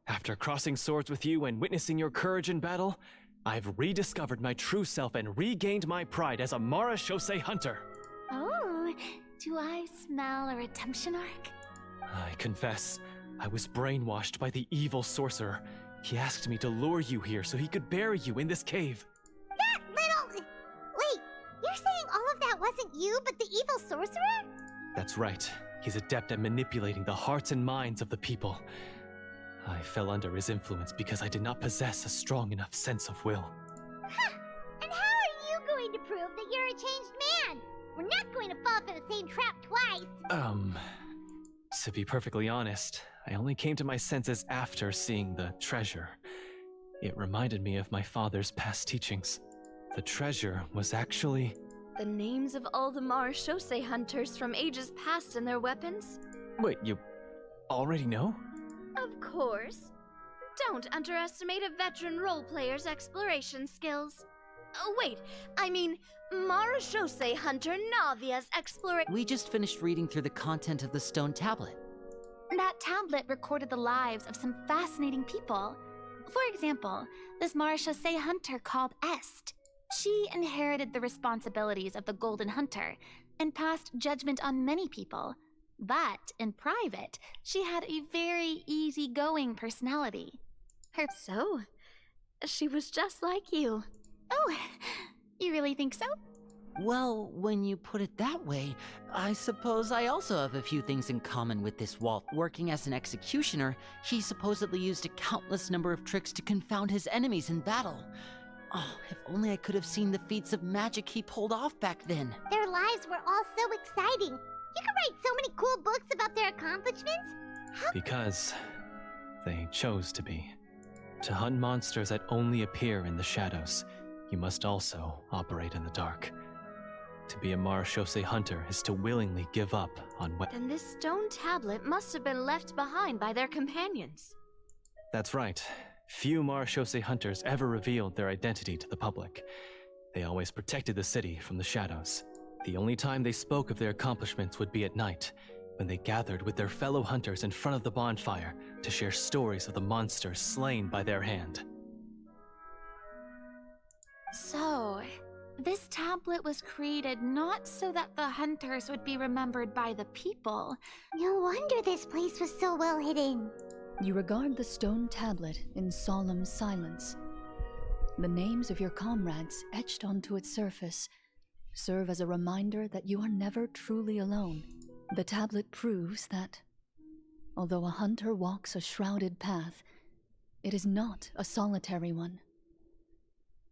After crossing swords with you and witnessing your courage in battle, I've rediscovered my true self and regained my pride as a Marashose hunter.
Oh, do I smell a redemption arc?
I confess, I was brainwashed by the evil sorcerer. He asked me to lure you here so he could bury you in this cave.
That little... Wait, you're saying all of that wasn't you, but the evil sorcerer?
That's right. He's adept at manipulating the hearts and minds of the people. I fell under his influence because I did not possess a strong enough sense of will.
Huh! And how are you going to prove that you're a changed man? We're not going to fall for the same trap twice.
To be perfectly honest, I only came to my senses after seeing the treasure. It reminded me of my father's past teachings. The treasure was actually...
The names of all the Marashose hunters from ages past and their weapons?
Wait, you already know?
Of course. Don't underestimate a veteran role player's exploration skills. Oh, wait, I mean, Marashose hunter Navia's exploration.
We just finished reading through the content of the stone tablet.
That tablet recorded the lives of some fascinating people. For example, this Marashose hunter called Est. She inherited the responsibilities of the Golden Hunter and passed judgment on many people. But in private, she had a very easygoing personality.
So, she was just like you.
Oh, you really think so?
Well, when you put it that way, I suppose I also have a few things in common with this Walt. Working as an executioner, he supposedly used a countless number of tricks to confound his enemies in battle. Oh, if only I could have seen the feats of magic he pulled off back then.
Their lives were all so exciting. You could write so many cool books about their accomplishments.
Because they chose to be. To hunt monsters that only appear in the shadows. you must also operate in the dark. To be a Marechaussee hunter is to willingly give up on what.
Then this stone tablet must have been left behind by their companions.
That's right. Few Marechaussee hunters ever revealed their identity to the public. They always protected the city from the shadows. The only time they spoke of their accomplishments would be at night, when they gathered with their fellow hunters in front of the bonfire to share stories of the monsters slain by their hand.
So, this tablet was created not so that the hunters would be remembered by the people.
No wonder this place was so well hidden.
You regard the stone tablet in solemn silence. The names of your comrades etched onto its surface serve as a reminder that you are never truly alone. The tablet proves that, although a hunter walks a shrouded path, it is not a solitary one.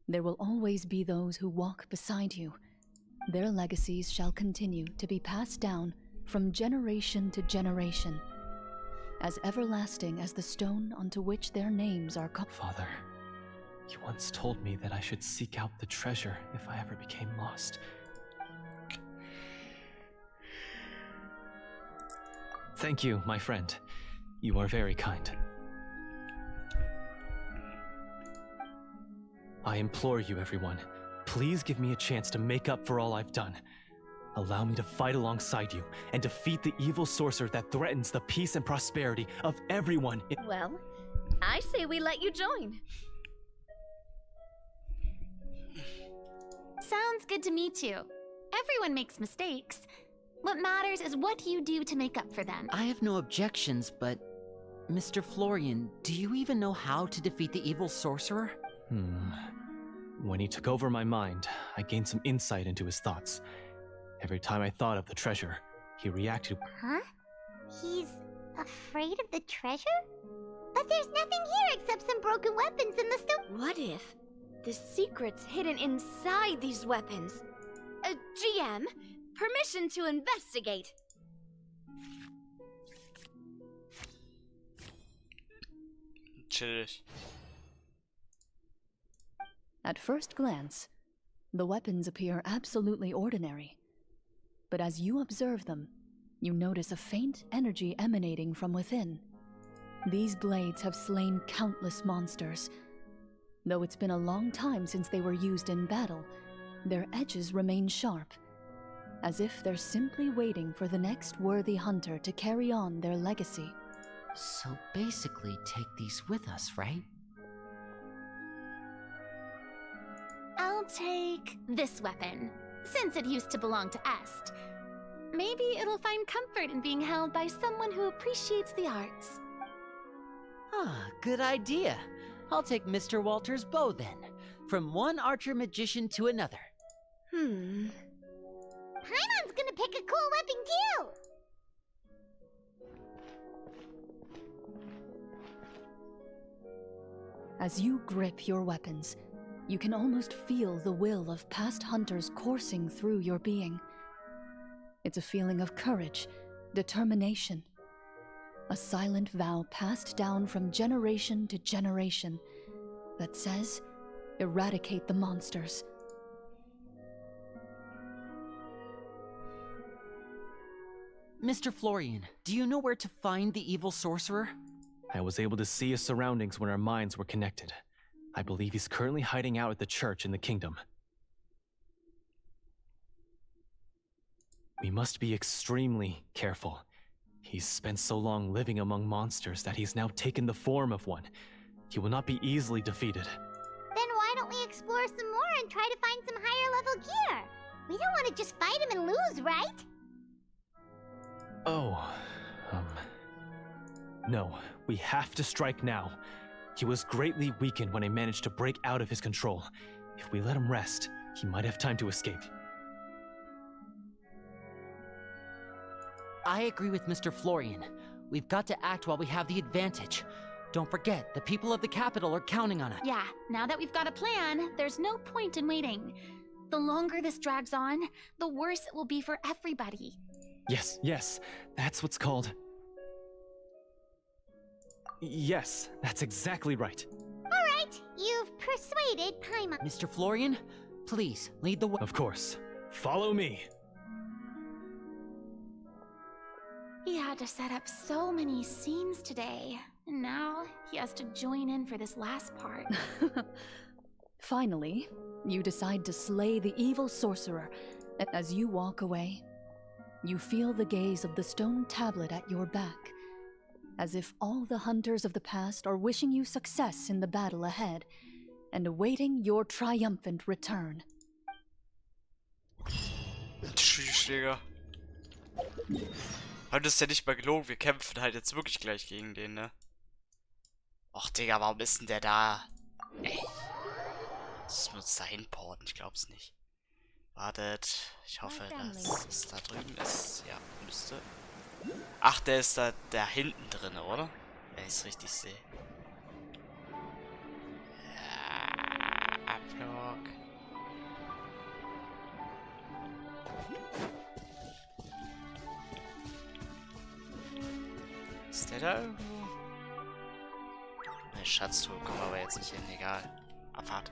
There will always be those who walk beside you. Their legacies shall continue to be passed down from generation to generation, as everlasting as the stone onto which their names are carved.
Father, you once told me that I should seek out the treasure if I ever became lost. Thank you, my friend. You are very kind. I implore you, everyone, please give me a chance to make up for all I've done. Allow me to fight alongside you and defeat the evil sorcerer that threatens the peace and prosperity of everyone.
Well, I say we let you join.
Sounds good to me too. Everyone makes mistakes. What matters is what you do to make up for them.
I have no objections, but Mr. Florian, do you even know how to defeat the evil sorcerer?
When he took over my mind, I gained some insight into his thoughts. Every time I thought of the treasure, he reacted.
Huh? He's afraid of the treasure? But there's nothing here except some broken weapons in the stone.
What if the secret's hidden inside these weapons? GM, permission to investigate.
Chillig.
At first glance, the weapons appear absolutely ordinary. But as you observe them, you notice a faint energy emanating from within. These blades have slain countless monsters. Though it's been a long time since they were used in battle, their edges remain sharp, as if they're simply waiting for the next worthy hunter to carry on their legacy.
So basically, take these with us, right?
I'll take this weapon, since it used to belong to Est. Maybe it'll find comfort in being held by someone who appreciates the arts.
Ah, good idea. I'll take Mr. Walter's bow then, from one archer magician to another.
Paimon's gonna pick a cool weapon too!
As you grip your weapons, you can almost feel the will of past hunters coursing through your being. It's a feeling of courage, determination. A silent vow passed down from generation to generation that says, eradicate the monsters.
Mr. Florian, do you know where to find the evil sorcerer?
I was able to see his surroundings when our minds were connected. I believe he's currently hiding out at the church in the kingdom. We must be extremely careful. He's spent so long living among monsters that he's now taken the form of one. He will not be easily defeated.
Then why don't we explore some more and try to find some higher level gear? We don't want to just fight him and lose, right?
No, we have to strike now. He was greatly weakened when I managed to break out of his control. If we let him rest, he might have time to escape.
I agree with Mr. Florian. We've got to act while we have the advantage. Don't forget, the people of the capital are counting on us.
Yeah, now that we've got a plan, there's no point in waiting. The longer this drags on, the worse it will be for everybody.
Yes, that's what's called... Yes, that's exactly right.
Alright, it. You've persuaded Paimon.
Mr. Florian, please lead the way.
Of course. Follow me.
He had to set up so many scenes today, and now he has to join in for this last part.
Finally, you decide to slay the evil sorcerer. As you walk away, you feel the gaze of the stone tablet at your back, as if all the hunters of the past are wishing you success in the battle ahead and awaiting your triumphant return.
Tschüss, Digga. Heute ist ja nicht mal gelogen, wir kämpfen halt jetzt wirklich gleich gegen den, ne? Och, Digga, warum ist denn der da? Ey. Das muss uns da hinporten, ich glaub's nicht. Wartet, ich hoffe, dass es da drüben ist. Ja, müsste. Ach, der ist da hinten drin, oder? Wenn ich es richtig sehe. Ja, Abflug. Ist der da irgendwo? Ne, Schatztruhe kommen aber jetzt nicht hin, egal. Abfahrt.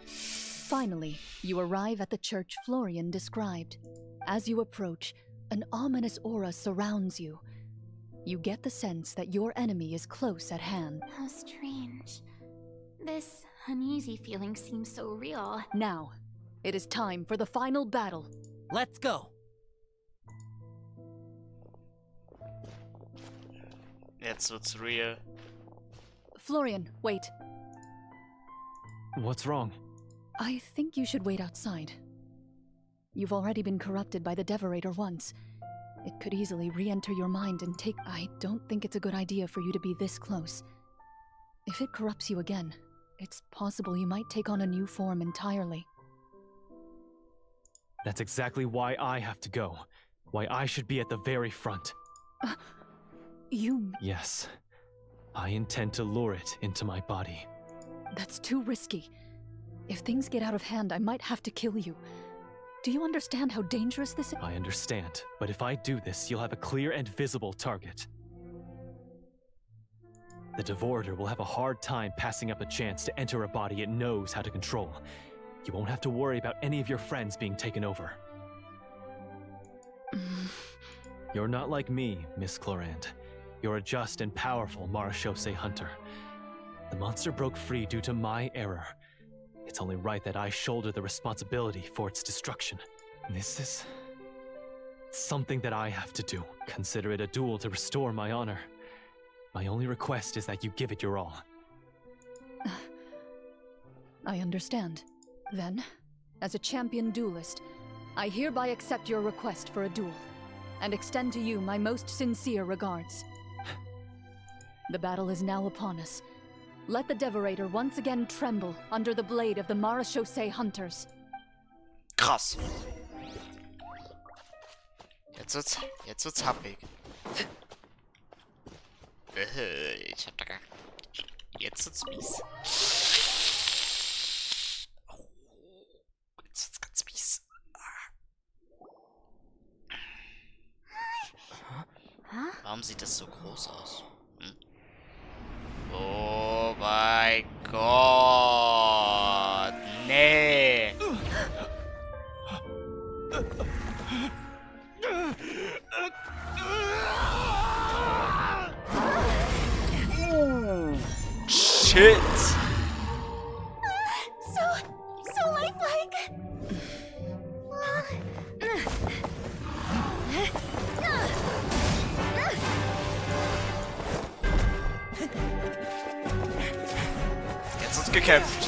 Finally, you arrive at the church Florian described. As you approach, an ominous aura surrounds you. You get the sense that your enemy is close at hand.
How strange. This uneasy feeling seems so real.
Now, it is time for the final battle.
Let's go.
Jetzt wird's real.
Florian, wait.
What's wrong?
I think you should wait outside. You've already been corrupted by the Devorator once. It could easily re-enter your mind and take... I don't think it's a good idea for you to be this close. If it corrupts you again, it's possible you might take on a new form entirely.
That's exactly why I have to go. Why I should be at the very front.
You...
Yes. I intend to lure it into my body.
That's too risky. If things get out of hand, I might have to kill you. Do you understand how dangerous this is?
I understand, but if I do this, you'll have a clear and visible target. The Devorator will have a hard time passing up a chance to enter a body it knows how to control. You won't have to worry about any of your friends being taken over. You're not like me, Miss Clorand. You're a just and powerful Marechaussee hunter. The monster broke free due to my error. It's only right that I shoulder the responsibility for its destruction. This is... something that I have to do. Consider it a duel to restore my honor. My only request is that you give it your all.
I understand. Then, as a champion duelist, I hereby accept your request for a duel, and extend to you my most sincere regards. The battle is now upon us. Let the Devorator once again tremble under the blade of the Marechaussee hunters.
Krass. Jetzt wird's happig. Ich hab da gar... Jetzt wird's mies. Oh, jetzt wird's ganz mies. Warum sieht das so groß aus? Oh mein Gott. Nee. Shit.
So lifelike.
Jetzt wird's gekämpft.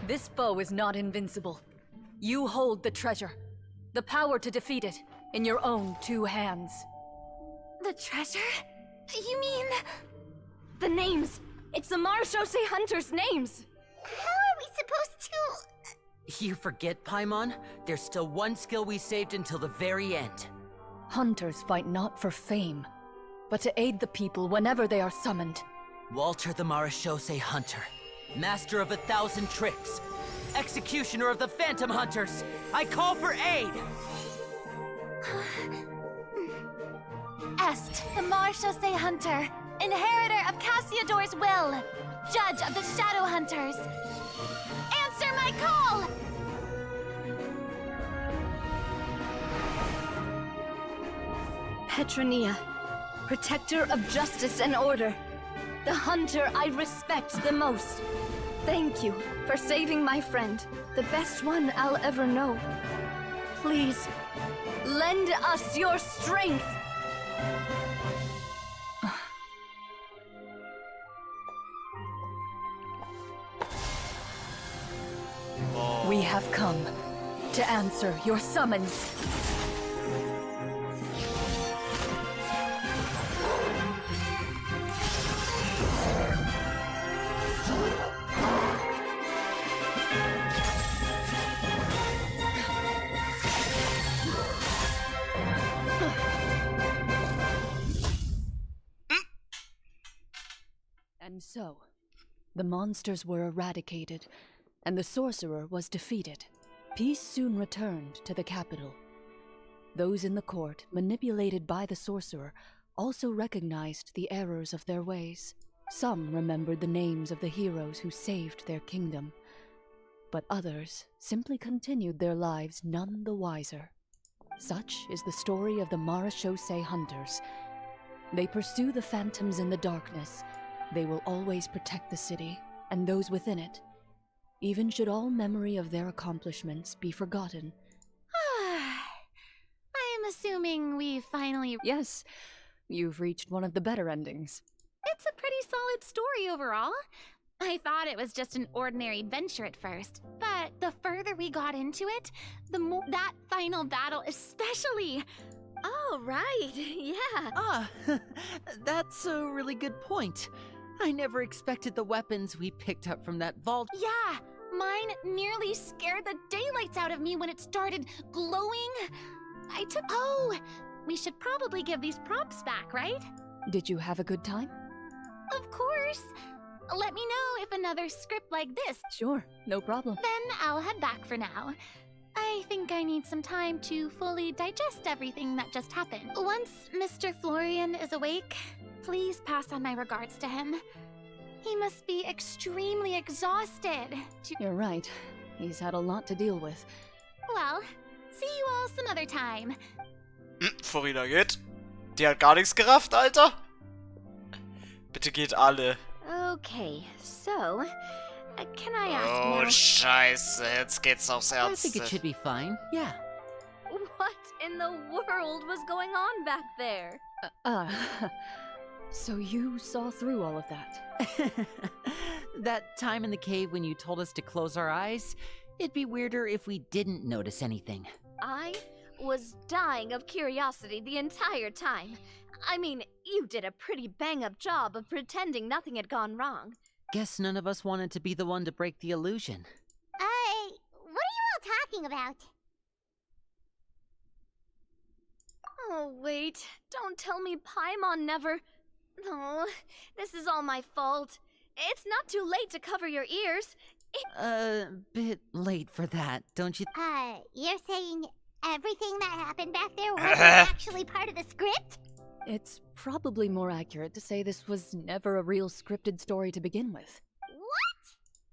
This foe is not invincible. You hold the treasure. The power to defeat it in your own two hands.
The treasure? You mean... The names! It's the Marechaussee hunters' names!
How are we supposed to...
You forget, Paimon? There's still one skill we saved until the very end.
Hunters fight not for fame, but to aid the people whenever they are summoned.
Walter the Marechaussee Hunter, master of 1,000 tricks, executioner of the Phantom Hunters, I call for aid!
Est, the Marechaussee Hunter, inheritor of Cassiodor's will, judge of the Shadow Hunters. Answer my call!
Petronia, protector of justice and order. The hunter I respect the most. Thank you for saving my friend, the best one I'll ever know. Please, lend us your strength!
We have come to answer your summons. And so, the monsters were eradicated, and the sorcerer was defeated. Peace soon returned to the capital. Those in the court, manipulated by the sorcerer, also recognized the errors of their ways. Some remembered the names of the heroes who saved their kingdom, but others simply continued their lives none the wiser. Such is the story of the Marechaussee Hunters. They pursue the phantoms in the darkness. They will always protect the city, and those within it, even should all memory of their accomplishments be forgotten.
I am assuming we finally...
Yes, you've reached one of the better endings.
It's a pretty solid story overall. I thought it was just an ordinary adventure at first, but the further we got into it, the more... That final battle especially...
Oh, right, yeah.
That's a really good point. I never expected the weapons we picked up from that vault.
Yeah, mine nearly scared the daylights out of me when it started glowing. Oh, we should probably give these props back, right?
Did you have a good time?
Of course. Let me know if another script like this.
Sure, no problem.
Then I'll head back for now. I think I need some time to fully digest everything that just happened. Once Mr. Florian is awake, please pass on my regards to him. He must be extremely exhausted to...
You're right. He's had a lot to deal with.
Well, see you all some other time.
Vorina geht. Die hat gar nichts gerafft, Alter. Bitte geht alle.
Okay, so... can I ask
Oh,
now...
scheiße. Jetzt geht's aufs
I think it
Ernste.
should be fine, yeah.
What in the world was going on back there?
So you saw through all of that?
That time in the cave when you told us to close our eyes, it'd be weirder if we didn't notice anything.
I was dying of curiosity the entire time. I mean, you did a pretty bang-up job of pretending nothing had gone wrong.
Guess none of us wanted to be the one to break the illusion.
What are you all talking about?
Oh, wait. Don't tell me Paimon never... Oh, this is all my fault. It's not too late to cover your ears.
Bit late for that, don't you?
You're saying everything that happened back there wasn't actually part of the script?
It's probably more accurate to say this was never a real scripted story to begin with.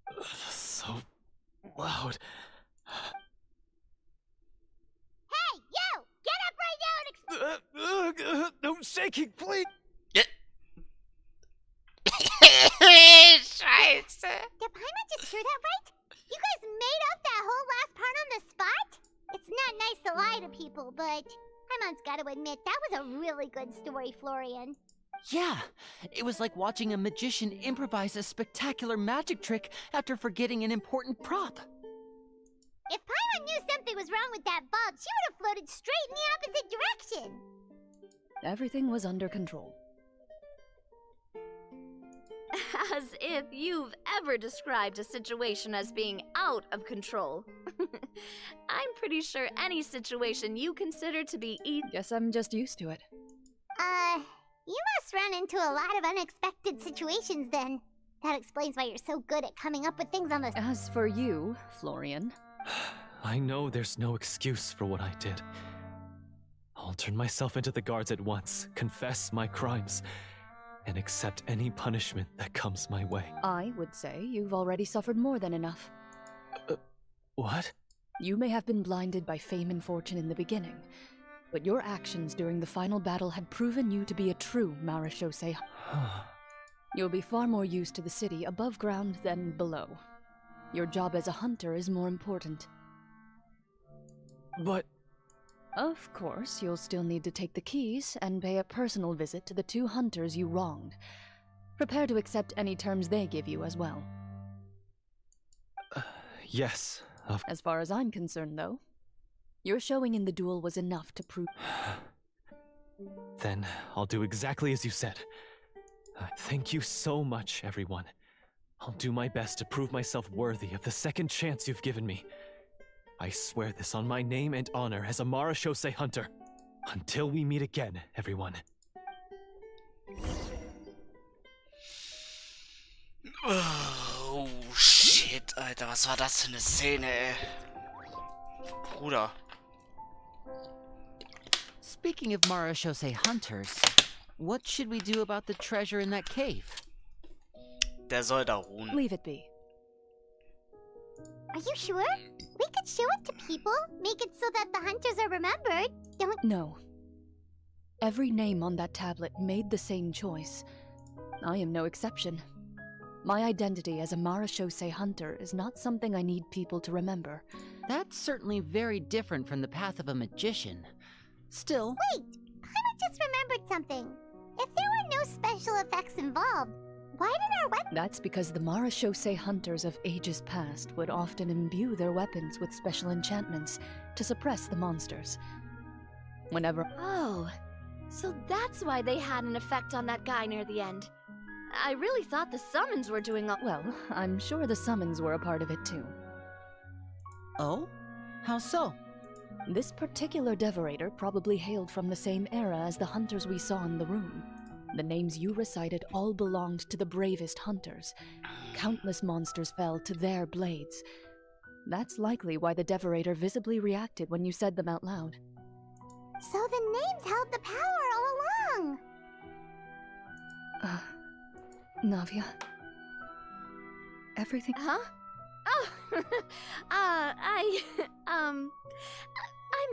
What?
So loud.
Hey, you! Get up right now and
No shaking, please!
Scheiße.
Did Paimon just hear that right? You guys made up that whole last part on the spot? It's not nice to lie to people, but Paimon's gotta admit, that was a really good story, Florian.
Yeah, it was like watching a magician improvise a spectacular magic trick after forgetting an important prop.
If Paimon knew something was wrong with that bulb, she would have floated straight in the opposite direction.
Everything was under control.
As if you've ever described a situation as being out of control. I'm pretty sure any situation you consider to be
Guess I'm just used to it.
You must run into a lot of unexpected situations then. That explains why you're so good at coming up with things on the...
As for you, Florian,
I know there's no excuse for what I did. I'll turn myself into the guards at once, confess my crimes, and accept any punishment that comes my way.
I would say you've already suffered more than enough.
What?
You may have been blinded by fame and fortune in the beginning, but your actions during the final battle had proven you to be a true Marechaussee. You'll be far more used to the city above ground than below. Your job as a hunter is more important.
But...
Of course, you'll still need to take the keys and pay a personal visit to the 2 hunters you wronged. Prepare to accept any terms they give you as well.
Yes,
As far as I'm concerned, though, your showing in the duel was enough to prove...
Then I'll do exactly as you said. Thank you so much, everyone. I'll do my best to prove myself worthy of the second chance you've given me. I swear this on my name and honor as a Marechaussee hunter. Until we meet again, everyone.
Oh, shit, Alter, was war das für eine Szene, ey? Bruder.
Speaking of Marechaussee hunters, what should we do about the treasure in that cave?
Der soll da ruhen.
Leave it be.
Are you sure? We could show it to people, make it so that the hunters are remembered. Don't...
No. Every name on that tablet made the same choice. I am no exception. My identity as a Marechaussee hunter is not something I need people to remember.
That's certainly very different from the path of a magician. Still...
Wait! I just remembered something. If there were no special effects involved, why did our weapons...
That's because the Marechaussee hunters of ages past would often imbue their weapons with special enchantments to suppress the monsters. Whenever...
Oh, so that's why they had an effect on that guy near the end. I really thought the summons were doing all...
Well, I'm sure the summons were a part of it too.
Oh? How so?
This particular devorator probably hailed from the same era as the hunters we saw in the room. The names you recited all belonged to the bravest hunters. Countless monsters fell to their blades. That's likely why the devorator visibly reacted when you said them out loud.
So the names held the power all along!
Navia? Everything...
Huh? Oh, I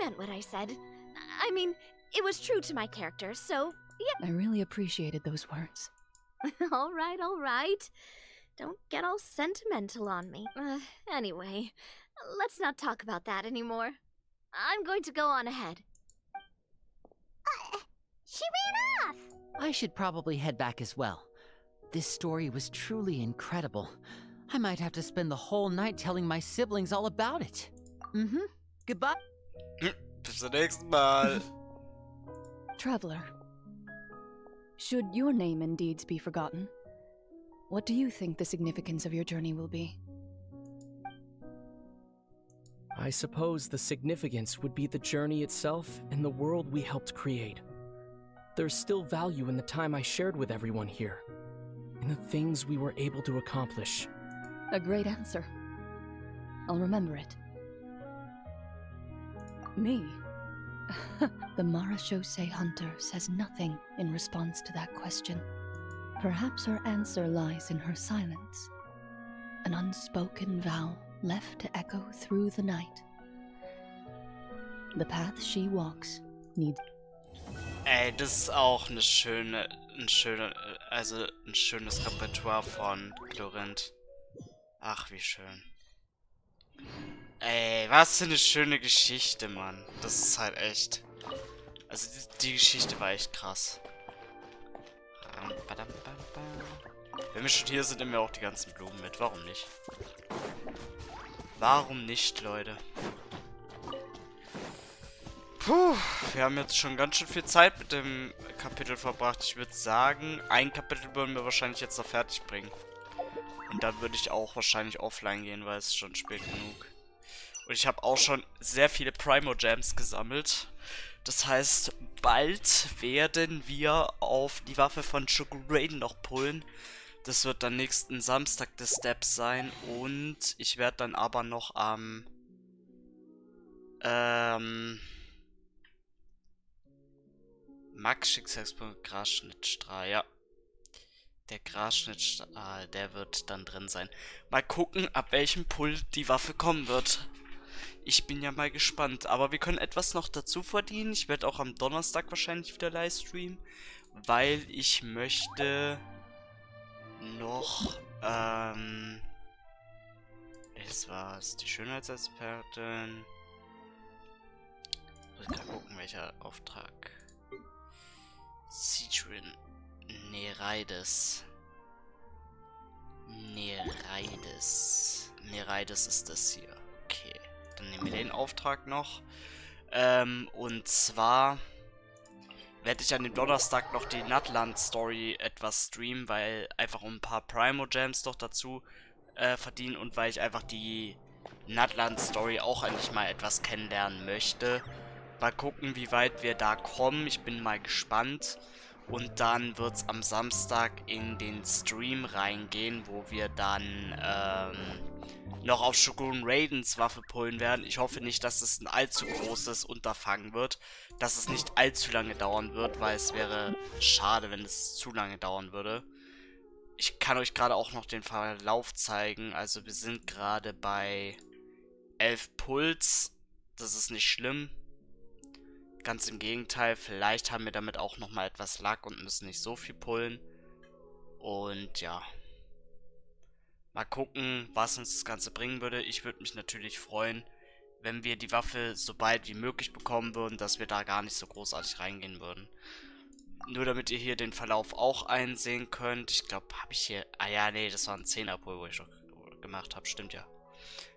meant what I said. I mean, it was true to my character, so, yeah.
I really appreciated those words.
All right. Don't get all sentimental on me. Anyway, let's not talk about that anymore. I'm going to go on ahead.
She ran off!
I should probably head back as well. This story was truly incredible. I might have to spend the whole night telling my siblings all about it. Goodbye.
Bis zum nächsten Mal.
Traveler, should your name and deeds be forgotten, what do you think the significance of your journey will be?
I suppose the significance would be the journey itself and the world we helped create. There's still value in the time I shared with everyone here, in the things we were able to accomplish.
A great answer. I'll remember it. Me? The Marechaussee hunter says nothing in response to that question. Perhaps her answer lies in her silence. An unspoken vow left to echo through the night. The path she walks needs...
Ey, das ist auch ein schönes Repertoire von Laurent. Ach, wie schön. Ey, was für eine schöne Geschichte, Mann. Das ist halt echt... Also, die Geschichte war echt krass. Wenn wir schon hier sind, nehmen wir auch die ganzen Blumen mit. Warum nicht? Warum nicht, Leute? Puh, wir haben jetzt schon ganz schön viel Zeit mit dem Kapitel verbracht. Ich würde sagen, ein Kapitel würden wir wahrscheinlich jetzt noch fertig bringen. Und dann würde ich auch wahrscheinlich offline gehen, weil es ist schon spät genug. Und ich habe auch schon sehr viele Primo-Gems gesammelt. Das heißt, bald werden wir auf die Waffe von Shogun Raiden noch pullen. Das wird dann nächsten Samstag der Step sein. Und ich werde dann aber noch am... Max Schicksalspunkt Grasschnittstrahl, ja. Der Grasschnittstrahl, der wird dann drin sein. Mal gucken, ab welchem Pull die Waffe kommen wird. Ich bin ja mal gespannt. Aber wir können etwas noch dazu verdienen. Ich werde auch am Donnerstag wahrscheinlich wieder livestreamen. Weil ich möchte noch, das war's. Die Schönheitsexpertin. Ich muss gerade gucken, welcher Auftrag. Citrin. Nereides. Nereides ist das hier. Okay. Dann nehmen wir den Auftrag noch. Und zwar werde ich an dem Donnerstag noch die Natland-Story etwas streamen, weil einfach um ein paar Primo-Gems noch dazu verdienen und weil ich einfach die Natland-Story auch endlich mal etwas kennenlernen möchte. Mal gucken, wie weit wir da kommen. Ich bin mal gespannt. Und dann wird es am Samstag in den Stream reingehen, wo wir dann noch auf Shogun Raidens Waffe pullen werden. Ich hoffe nicht, dass es ein allzu großes Unterfangen wird. Dass es nicht allzu lange dauern wird, weil es wäre schade, wenn es zu lange dauern würde. Ich kann euch gerade auch noch den Verlauf zeigen. Also wir sind gerade bei 11 Puls. Das ist nicht schlimm. Ganz im Gegenteil, vielleicht haben wir damit auch nochmal etwas Luck und müssen nicht so viel pullen. Und ja. Mal gucken, was uns das Ganze bringen würde. Ich würde mich natürlich freuen, wenn wir die Waffe so bald wie möglich bekommen würden, dass wir da gar nicht so großartig reingehen würden. Nur damit ihr hier den Verlauf auch einsehen könnt. Ich glaube, habe ich hier... Ah ja, nee, das war ein 10er-Pull, wo ich doch gemacht habe. Stimmt ja.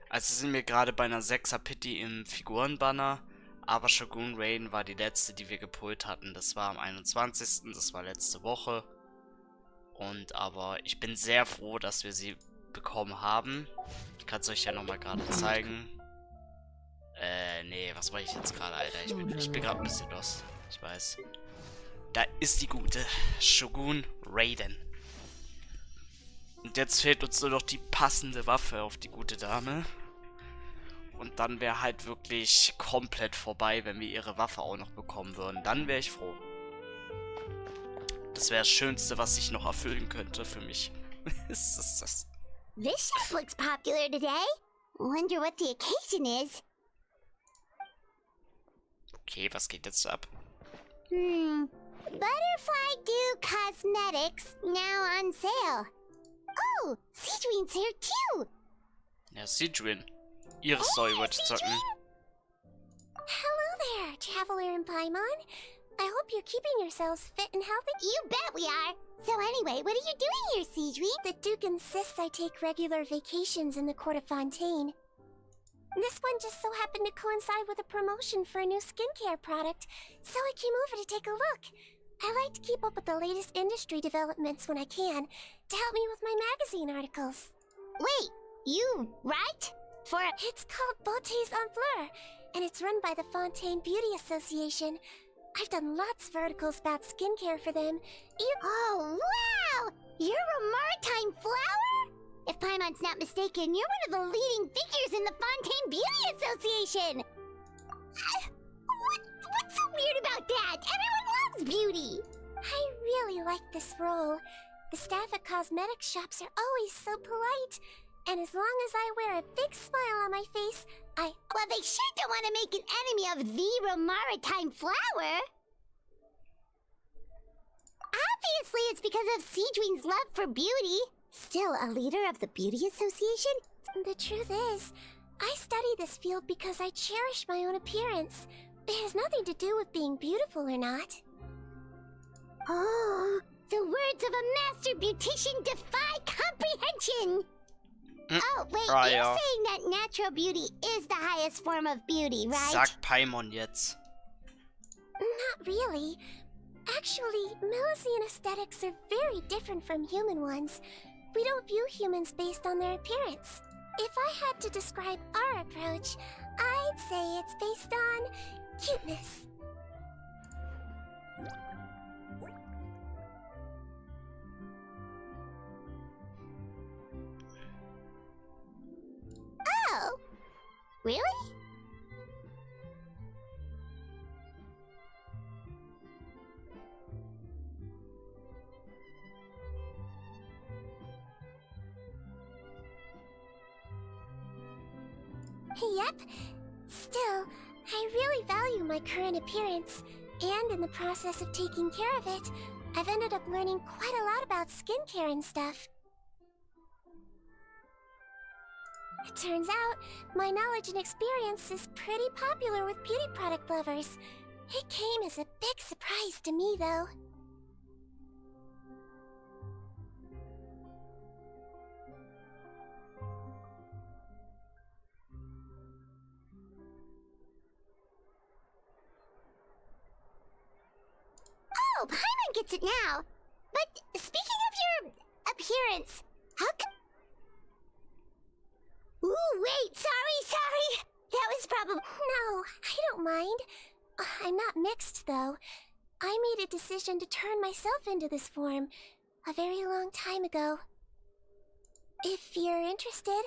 Also sind wir gerade bei einer 6er Pity im Figurenbanner. Aber Shogun Raiden war die letzte, die wir gepullt hatten. Das war am 21. Das war letzte Woche. Und aber ich bin sehr froh, dass wir sie bekommen haben. Ich kann es euch ja nochmal gerade zeigen. Nee, was war ich jetzt gerade, Alter? Ich bin gerade ein bisschen lost. Ich weiß. Da ist die gute Shogun Raiden. Und jetzt fehlt uns nur noch die passende Waffe auf die gute Dame. Und dann wäre halt wirklich komplett vorbei, wenn wir ihre Waffe auch noch bekommen würden. Dann wäre ich froh. Das wäre das Schönste, was ich noch erfüllen könnte für mich.
This shop looks popular today. Wonder what the occasion is.
Okay, was geht jetzt ab?
Butterfly Dew Cosmetics now on sale. Oh, Citrin's here too.
Ja, Citrin. Ihre Story wollte ich zocken.
Hello there, Traveler and Paimon. I hope you're keeping yourselves fit and healthy. You bet we are. So anyway, what are you doing here, Citrin? The Duke insists I take regular vacations in the court of Fontaine. This one just so happened to coincide with a promotion for a new skincare product, so I came over to take a look. I like to keep up with the latest industry developments when I can, to help me with my magazine articles. Wait, you write? It's called Beautés en Fleur, and it's run by the Fontaine Beauty Association. I've done lots of articles about skincare for them. Oh, wow! You're a maritime flower? If Paimon's not mistaken, you're one of the leading figures in the Fontaine Beauty Association! What's so weird about that? Everyone loves beauty! I really like this role. The staff at cosmetic shops are always so polite. And as long as I wear a big smile on my face, Well, they sure don't want to make an enemy of the maritime flower! Obviously, it's because of Citrin's love for beauty. Still a leader of the Beauty Association? The truth is, I study this field because I cherish my own appearance. It has nothing to do with being beautiful or not. Oh, the words of a master beautician defy comprehension! Oh, wait, you're saying that natural beauty is the highest form of beauty, right?
Sag Paimon jetzt.
not really. Actually, Melosian aesthetics are very different from human ones. We don't view humans based on their appearance. If I had to describe our approach, I'd say it's based on cuteness. Oh, really? Yep. Still, I really value my current appearance, and in the process of taking care of it, I've ended up learning quite a lot about skincare and stuff. It turns out, my knowledge and experience is pretty popular with beauty product lovers. It came as a big surprise to me, though. Oh, Paimon gets it now. But speaking of your appearance, how come... Ooh, wait, sorry. That was probably... No, I don't mind. I'm not mixed, though. I made a decision to turn myself into this form a very long time ago. If you're interested,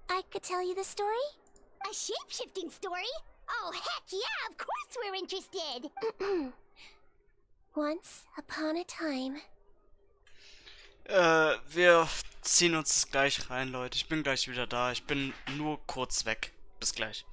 I could tell you the story. A shape-shifting story? Oh, heck yeah, of course we're interested! Once upon a time.
Wir ziehen uns das gleich rein, Leute. Ich bin gleich wieder da. Ich bin nur kurz weg. Bis gleich.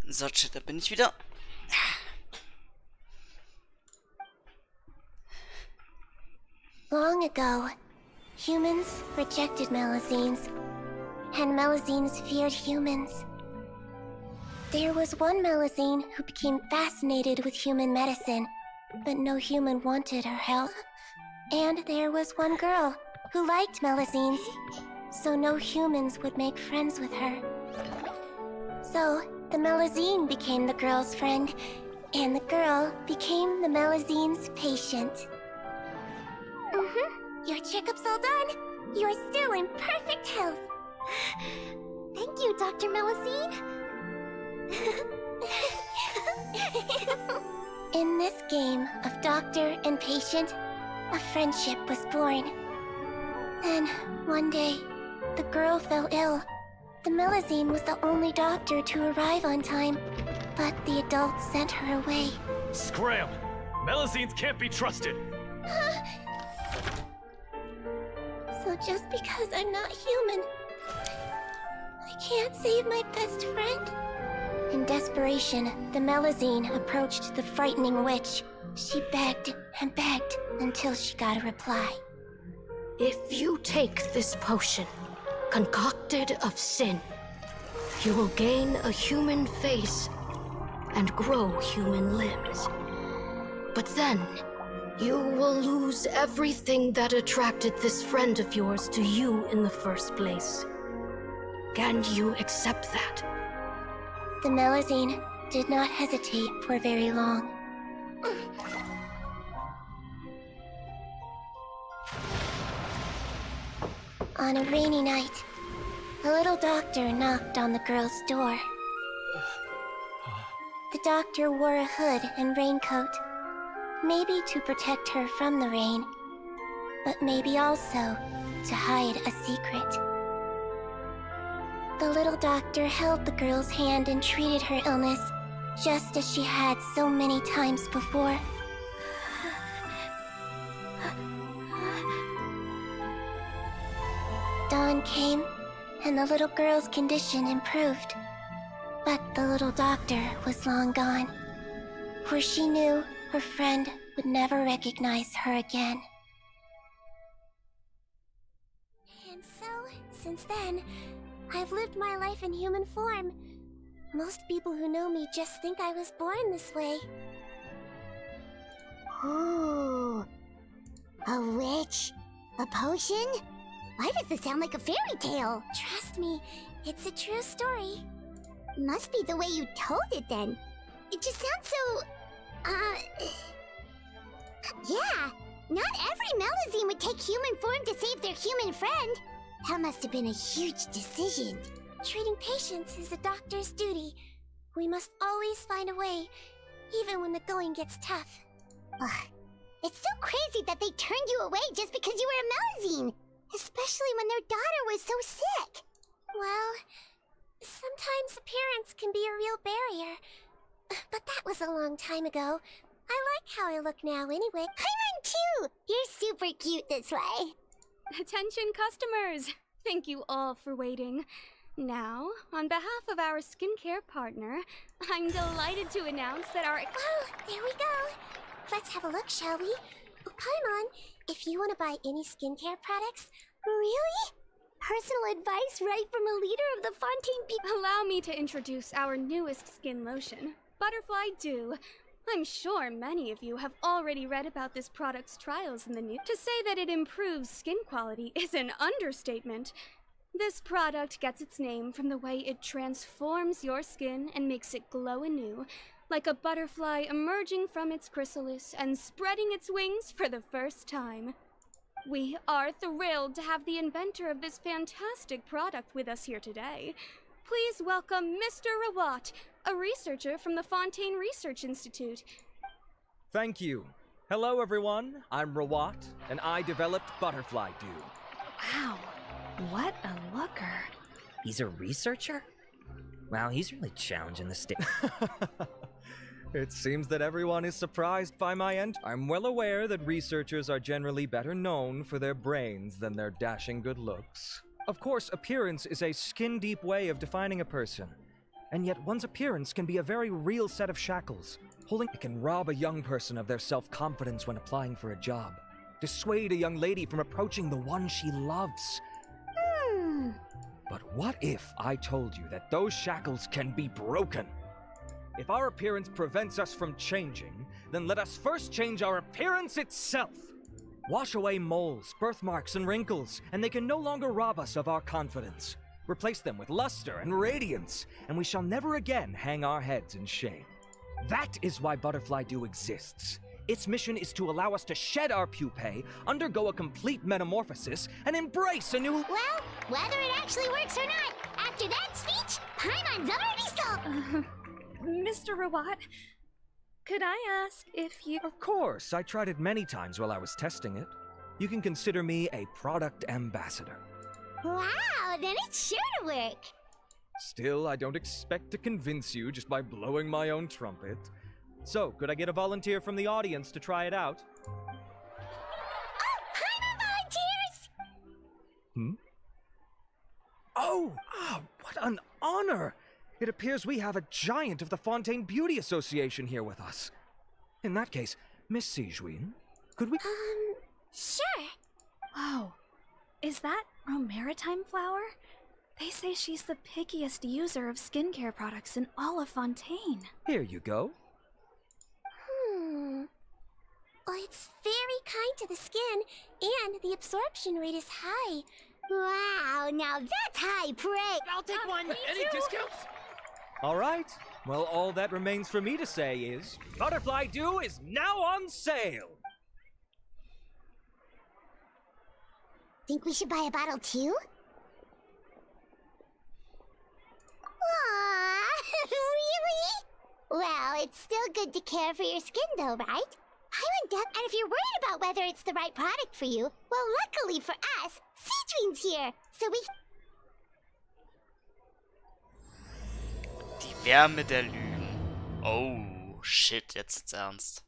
So, Chat, da bin ich wieder.
Long ago, humans rejected Melazines, and Melazines feared humans. There was one Melazine who became fascinated with human medicine, but no human wanted her help. And there was one girl who liked Melazines, so no humans would make friends with her. So, the Melazine became the girl's friend, and the girl became the Melazine's patient. Your checkup's all done. You're still in perfect health. Thank you, Dr. Melazine. In this game of doctor and patient, a friendship was born. Then, one day, the girl fell ill. The Melazine was the only doctor to arrive on time, but the adults sent her away.
Scram! Melazines can't be trusted!
So just because I'm not human, I can't save my best friend? In desperation, the Melazine approached the frightening witch. She begged and begged until she got a reply.
If you take this potion, concocted of sin, you will gain a human face and grow human limbs. But then, you will lose everything that attracted this friend of yours to you in the first place. Can you accept that?
The Melazine did not hesitate for very long. On a rainy night, a little doctor knocked on the girl's door. The doctor wore a hood and raincoat, maybe to protect her from the rain, but maybe also to hide a secret. The little doctor held the girl's hand and treated her illness, just as she had so many times before. Dawn came, and the little girl's condition improved. But the little doctor was long gone, for she knew her friend would never recognize her again. And so, since then, I've lived my life in human form. Most people who know me just think I was born this way. Ooh, a witch? A potion? Why does this sound like a fairy tale? Trust me, it's a true story. Must be the way you told it then. It just sounds so... Yeah, not every Melazine would take human form to save their human friend. That must have been a huge decision. Treating patients is a doctor's duty. We must always find a way, even when the going gets tough. Ugh. It's so crazy that they turned you away just because you were a Melazine. Especially when their daughter was so sick. Well, sometimes appearance can be a real barrier. But that was a long time ago. I like how I look now anyway. I'm too! You're super cute this way.
Attention customers! Thank you all for waiting. Now, on behalf of our skincare partner, I'm delighted to announce that our...
Oh, there we go. Let's have a look, shall we? Oh, Paimon, if you want to buy any skincare products... Really? Personal advice right from a leader of the Fontaine people?
Allow me to introduce our newest skin lotion, Butterfly Dew. I'm sure many of you have already read about this product's trials in the news. To say that it improves skin quality is an understatement. This product gets its name from the way it transforms your skin and makes it glow anew, like a butterfly emerging from its chrysalis and spreading its wings for the first time. We are thrilled to have the inventor of this fantastic product with us here today. Please welcome Mr. Rawat, a researcher from the Fontaine Research Institute.
Thank you. Hello, everyone. I'm Rawat, and I developed Butterfly Dew.
Wow, what a looker.
He's a researcher? Wow, he's really challenging the state.
It seems that everyone is surprised by my I'm well aware that researchers are generally better known for their brains than their dashing good looks. Of course, appearance is a skin-deep way of defining a person, and yet one's appearance can be a very real set of shackles. It can rob a young person of their self-confidence when applying for a job, dissuade a young lady from approaching the one she loves. But what if I told you that those shackles can be broken? If our appearance prevents us from changing, then let us first change our appearance itself. Wash away moles, birthmarks, and wrinkles, and they can no longer rob us of our confidence. Replace them with luster and radiance, and we shall never again hang our heads in shame. That is why Butterfly Dew exists. Its mission is to allow us to shed our pupae, undergo a complete metamorphosis, and embrace a new...
Well, whether it actually works or not, after that speech, Paimon's already sold.
Mr. Rawat, could I ask if you...
Of course, I tried it many times while I was testing it. You can consider me a product ambassador.
Wow, then it's sure to work.
Still, I don't expect to convince you just by blowing my own trumpet. So, could I get a volunteer from the audience to try it out?
Oh, Paimon volunteers!
Oh, what an honor! It appears we have a giant of the Fontaine Beauty Association here with us. In that case, Miss Sijuin, could we...
Sure.
Whoa. Is that Romaritime flower? They say she's the pickiest user of skincare products in all of Fontaine.
Here you go.
Well, it's very kind to the skin, and the absorption rate is high. Wow, now that's high praise.
I'll take one.
Any discounts?
All right. Well, all that remains for me to say is, Butterfly Dew is now on sale!
Think we should buy a bottle too? Aww, really? Well, it's still good to care for your skin though, right? And if you're worried about whether it's the right product for you, well, luckily for us, Sijuin's here, so we...
Die Wärme der Lügen. Oh, shit, jetzt ist ernst.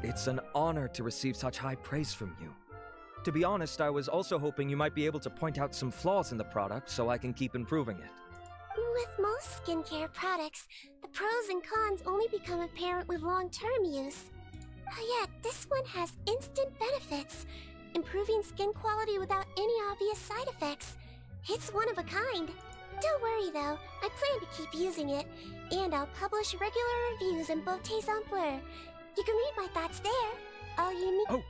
It's an honor to receive such high praise from you. To be honest, I was also hoping you might be able to point out some flaws in the product so I can keep improving it.
With most skincare products, the pros and cons only become apparent with long-term use. Yet, this one has instant benefits, improving skin quality without any obvious side effects. It's one of a kind. Don't worry though, I plan to keep using it, and I'll publish regular reviews in both Exemplar. You can read my thoughts there. All you need...
Oh,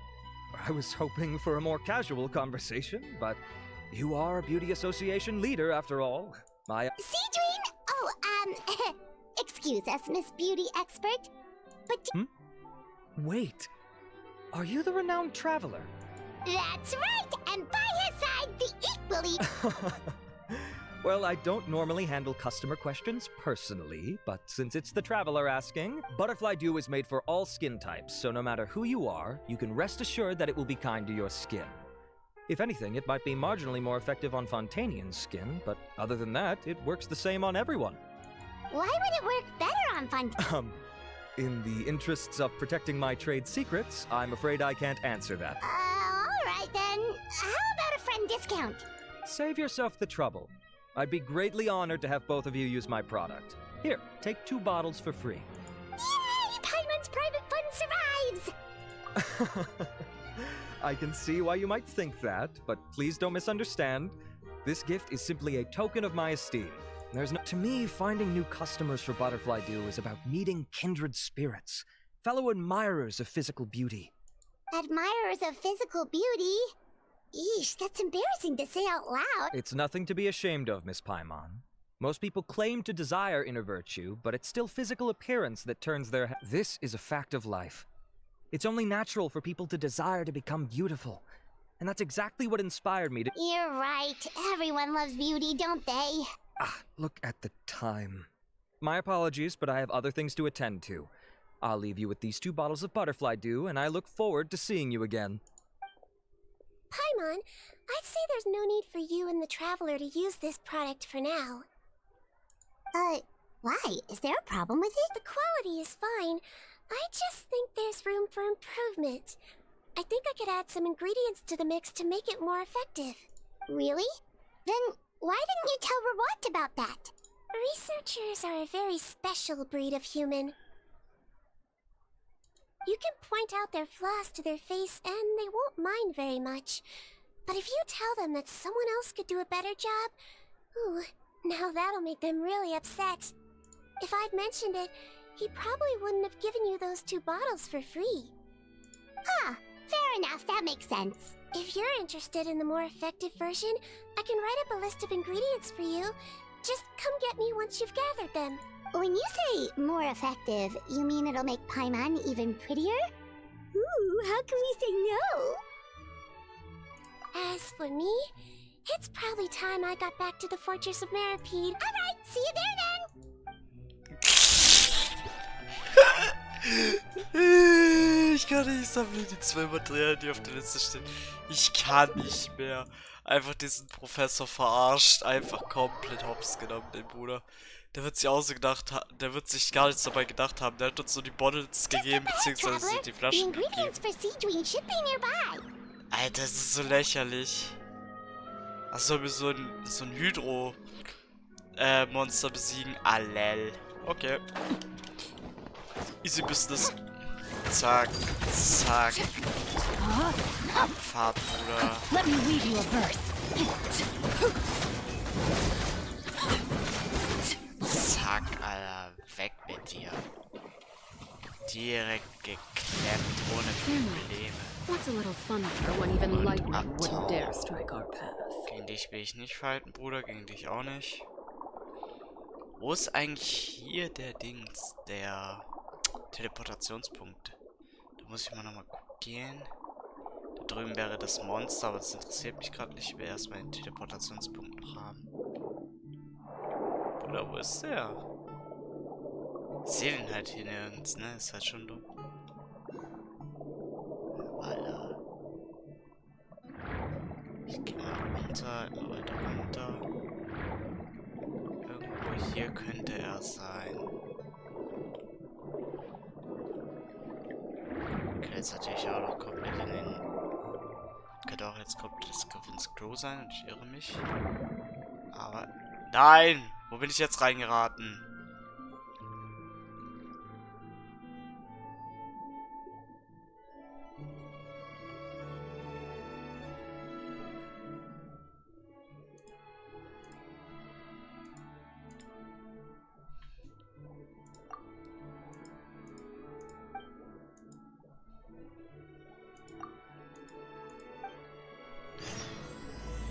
I was hoping for a more casual conversation, but you are a beauty association leader after all.
Sijuin? Oh, excuse us, Miss Beauty Expert, but...
Wait, are you the renowned traveler?
That's right, and by his side, the equally...
Well, I don't normally handle customer questions personally, but since it's the traveler asking, Butterfly Dew is made for all skin types, so no matter who you are, you can rest assured that it will be kind to your skin. If anything, it might be marginally more effective on Fontainian skin, but other than that, it works the same on everyone.
Why would it work better on Fontaine?
In the interests of protecting my trade secrets, I'm afraid I can't answer that.
Alright then. How about a friend discount?
Save yourself the trouble. I'd be greatly honored to have both of you use my product. Here, take 2 bottles for free.
Yay! Paimon's private fun survives!
I can see why you might think that, but please don't misunderstand. This gift is simply a token of my esteem. To me, finding new customers for Butterfly Dew is about meeting kindred spirits, fellow admirers of physical beauty.
Admirers of physical beauty? Eesh, that's embarrassing to say out loud.
It's nothing to be ashamed of, Miss Paimon. Most people claim to desire inner virtue, but it's still physical appearance that turns their head. This is a fact of life. It's only natural for people to desire to become beautiful. And that's exactly what inspired me to—
You're right. Everyone loves beauty, don't they?
Look at the time. My apologies, but I have other things to attend to. I'll leave you with these 2 bottles of Butterfly Dew, and I look forward to seeing you again.
Paimon, I'd say there's no need for you and the Traveler to use this product for now. Why? Is there a problem with it? The quality is fine. I just think there's room for improvement. I think I could add some ingredients to the mix to make it more effective. Really? Then why didn't you tell Rawat about that? Researchers are a very special breed of human. You can point out their flaws to their face and they won't mind very much. But if you tell them that someone else could do a better job, ooh, now that'll make them really upset. If I'd mentioned it, he probably wouldn't have given you those 2 bottles for free. Ah, fair enough, that makes sense. If you're interested in the more effective version, I can write up a list of ingredients for you. Just come get me once you've gathered them. When you say more effective, you mean it'll make Paimon even prettier? Ooh, how can we say no? As for me, it's probably time I got back to the Fortress of Meripede. Alright, see you there then!
Ich kann nicht sammeln, die 2 Materialien, die auf der Liste stehen. Ich kann nicht mehr. Einfach diesen Professor verarscht, einfach komplett hops genommen, den Bruder. Der wird sich auch so gedacht haben, der wird sich gar nichts dabei gedacht haben. Der hat uns so die Bottles gegeben, beziehungsweise die Flaschen gegeben. Alter, das ist so lächerlich. Ach, soll mir so ein Hydro Monster besiegen? Allel. Okay. Easy Business. Zack, zack. Abfahrt, Bruder.
Let me weave you a verse.
Zack, Alter. Weg mit dir. Direkt geklemmt, ohne Probleme.
What's a little fun here when even lightning wouldn't dare strike our path?
Gegen dich will ich nicht fighten, Bruder. Gegen dich auch nicht. Wo ist eigentlich hier der Dings? Der Teleportationspunkt. Da muss ich mal nochmal gucken. Da drüben wäre das Monster, aber das interessiert mich gerade nicht. Ich will erstmal den Teleportationspunkt noch haben. Oder wo ist der? Ich sehe den halt hier nirgends, ne? Ist halt schon dumm. Alter. Ich gehe mal runter, weiter runter. Irgendwo hier könnte er sein. Okay, jetzt natürlich auch noch komplett in den... Könnte auch jetzt komplett ins Klo sein und ich irre mich. Aber... Nein! Wo bin ich jetzt reingeraten?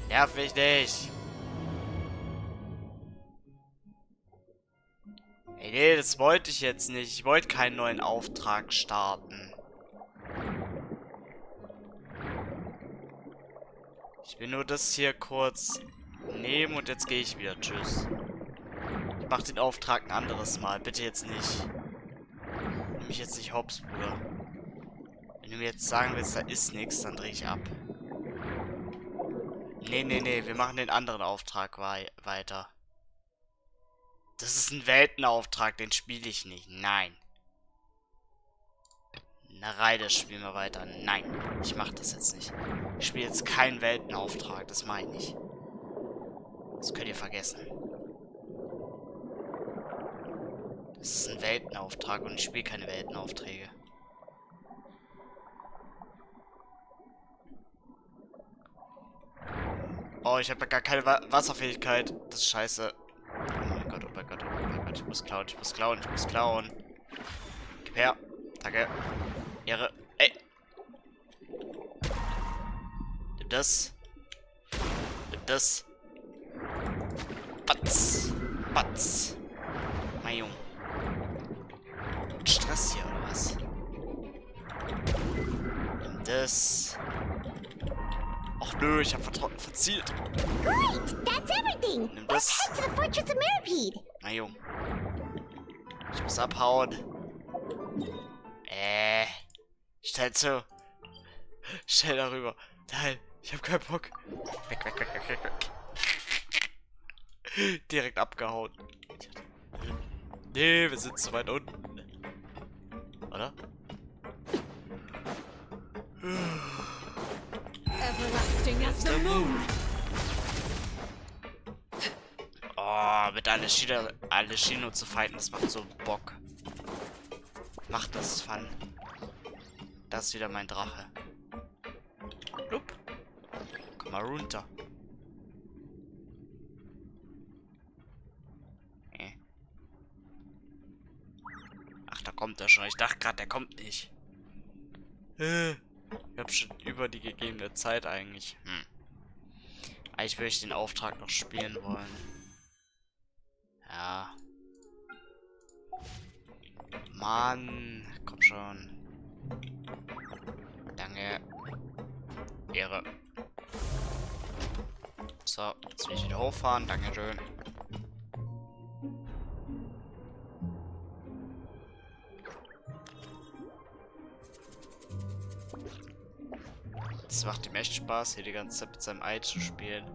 Nerv mich nicht! Ey, nee, das wollte ich jetzt nicht. Ich wollte keinen neuen Auftrag starten. Ich will nur das hier kurz nehmen und jetzt gehe ich wieder. Tschüss. Ich mach den Auftrag ein anderes Mal. Bitte jetzt nicht. Nimm mich jetzt nicht hops, Bruder. Wenn du mir jetzt sagen willst, da ist nichts, dann drehe ich ab. Nee, nee, nee. Wir machen den anderen Auftrag weiter. Das ist ein Weltenauftrag, den spiele ich nicht. Nein. Na, Reide spielen wir weiter. Nein, ich mache das jetzt nicht. Ich spiele jetzt keinen Weltenauftrag, das mache ich nicht. Das könnt ihr vergessen. Das ist ein Weltenauftrag und ich spiele keine Weltenaufträge. Oh, ich habe gar keine Wasserfähigkeit. Das ist scheiße. Oh mein Gott, oh mein Gott, oh mein Gott. Ich muss klauen, ich muss klauen, ich muss klauen. Gib her. Danke. Ehre. Ey. Nimm das. Nimm das. Batz. Batz. Mein Junge. Stress hier, oder was? Nimm das. Och nö, ich hab verzielt.
Great! That's everything!
Nimm
Let's
das.
head to the Fortress of Meripede!
Na Junge. Ich muss abhauen. Schnell darüber. Nein, Ich hab keinen Bock. Weg, weg, weg, weg, weg, weg. Direkt abgehauen. Nee, wir sind zu weit unten. Oder?
Everlasting as the moon.
Oh, mit Aleshino zu fighten, das macht so Bock. Macht das Fun. Das ist wieder mein Drache. Blub. Komm mal runter. Ach, da kommt er schon. Ich dachte gerade, der kommt nicht. Ich hab schon über die gegebene Zeit eigentlich. Eigentlich würde ich den Auftrag noch spielen wollen. Ja. Mann, komm schon. Danke. Ehre. So, jetzt will ich wieder hochfahren. Dankeschön. Das macht ihm echt Spaß, hier die ganze Zeit mit seinem Ei zu spielen.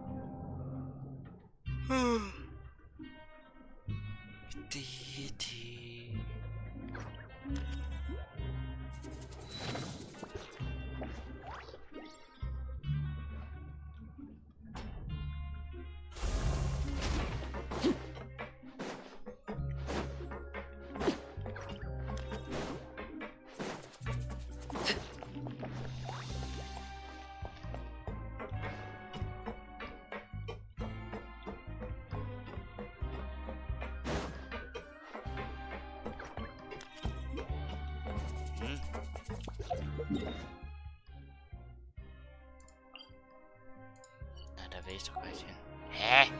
Na, da will ich doch gleich hin. Hä?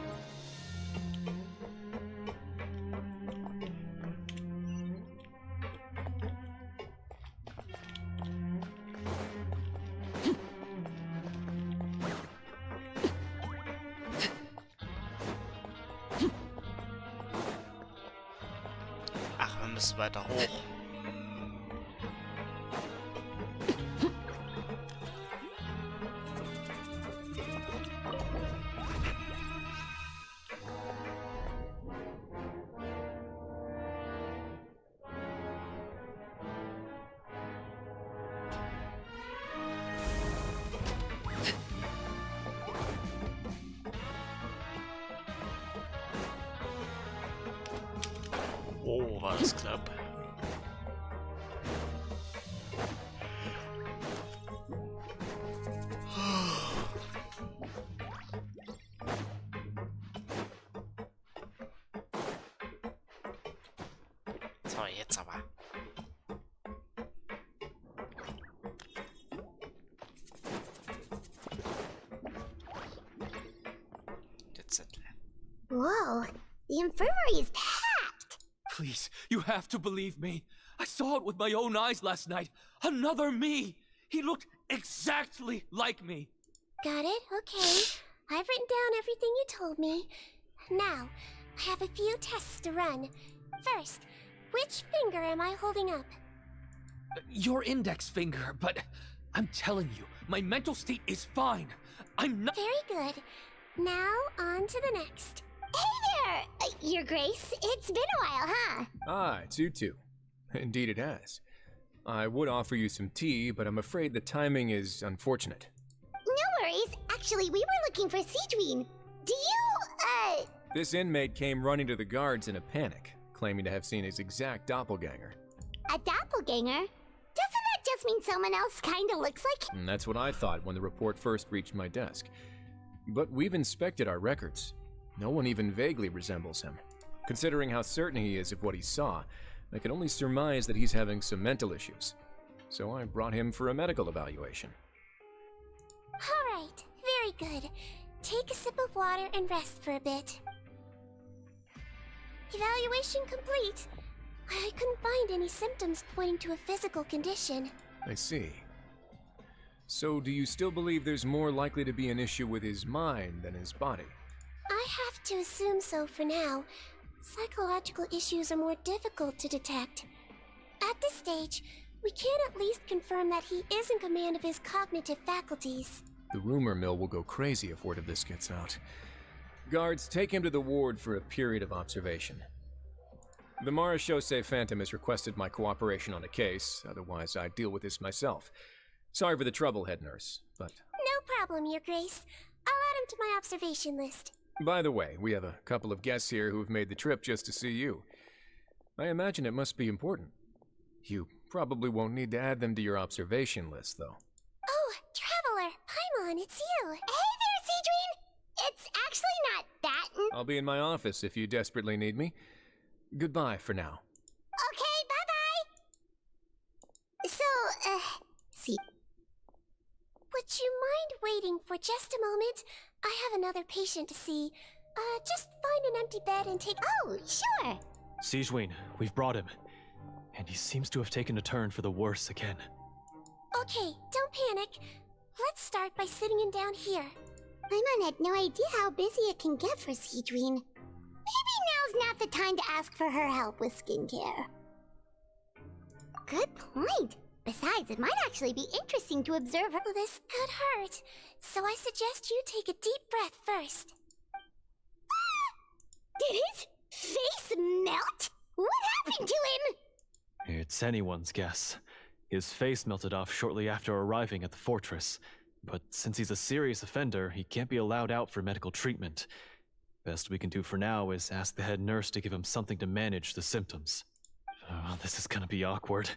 Ach, wir müssen weiter hoch. Oh, war das knapp. So, jetzt aber. Jetzt sind wir.
Whoa, the infirmary is packed.
Please, you have to believe me. I saw it with my own eyes last night. Another me. He looked exactly like me.
Got it? Okay. I've written down everything you told me. Now, I have a few tests to run. First, which finger am I holding up?
Your index finger, but I'm telling you, my mental state is fine. I'm not—
Very good. Now, on to the next. Hey there! Your Grace, it's been a while, huh?
Ah, it's you two. Indeed it has. I would offer you some tea, but I'm afraid the timing is unfortunate.
No worries. Actually, we were looking for Sijuin. Do you,
This inmate came running to the guards in a panic, claiming to have seen his exact doppelganger.
a doppelganger? Doesn't that just mean someone else kinda looks like him?
And that's what I thought when the report first reached my desk. But we've inspected our records. No one even vaguely resembles him. Considering how certain he is of what he saw, I can only surmise that he's having some mental issues. So I brought him for a medical evaluation.
Alright, very good. Take a sip of water and rest for a bit. Evaluation complete. I couldn't find any symptoms pointing to a physical condition.
I see. So do you still believe there's more likely to be an issue with his mind than his body?
I have to assume so for now. Psychological issues are more difficult to detect. At this stage, we can at least confirm that he is in command of his cognitive faculties.
The rumor mill will go crazy if word of this gets out. Guards, take him to the ward for a period of observation. The Marechaussee Phantom has requested my cooperation on a case, otherwise I'd deal with this myself. Sorry for the trouble, head nurse, but...
No problem, Your Grace. I'll add him to my observation list.
By the way, we have a couple of guests here who've made the trip just to see you. I imagine it must be important. You probably won't need to add them to your observation list, though.
Oh, Traveler, Paimon, it's you. Hey there, Cedrine! It's actually not that...
I'll be in my office if you desperately need me. Goodbye for now.
Okay, bye-bye! So, see... Would you mind waiting for just a moment? I have another patient to see. Just find an empty bed and take... Oh, sure!
Sigewinne, we've brought him. And he seems to have taken a turn for the worse again.
Okay, don't panic. Let's start by sitting him down here. Paimon had no idea how busy it can get for Cedrine. Maybe now's not the time to ask for her help with skincare. Good point. Besides, it might actually be interesting to observe her. This could hurt, so I suggest you take a deep breath first. Did his face melt? What happened to him?
It's anyone's guess. His face melted off shortly after arriving at the fortress. But since he's a serious offender, he can't be allowed out for medical treatment. Best we can do for now is ask the head nurse to give him something to manage the symptoms. Oh, this is gonna be awkward.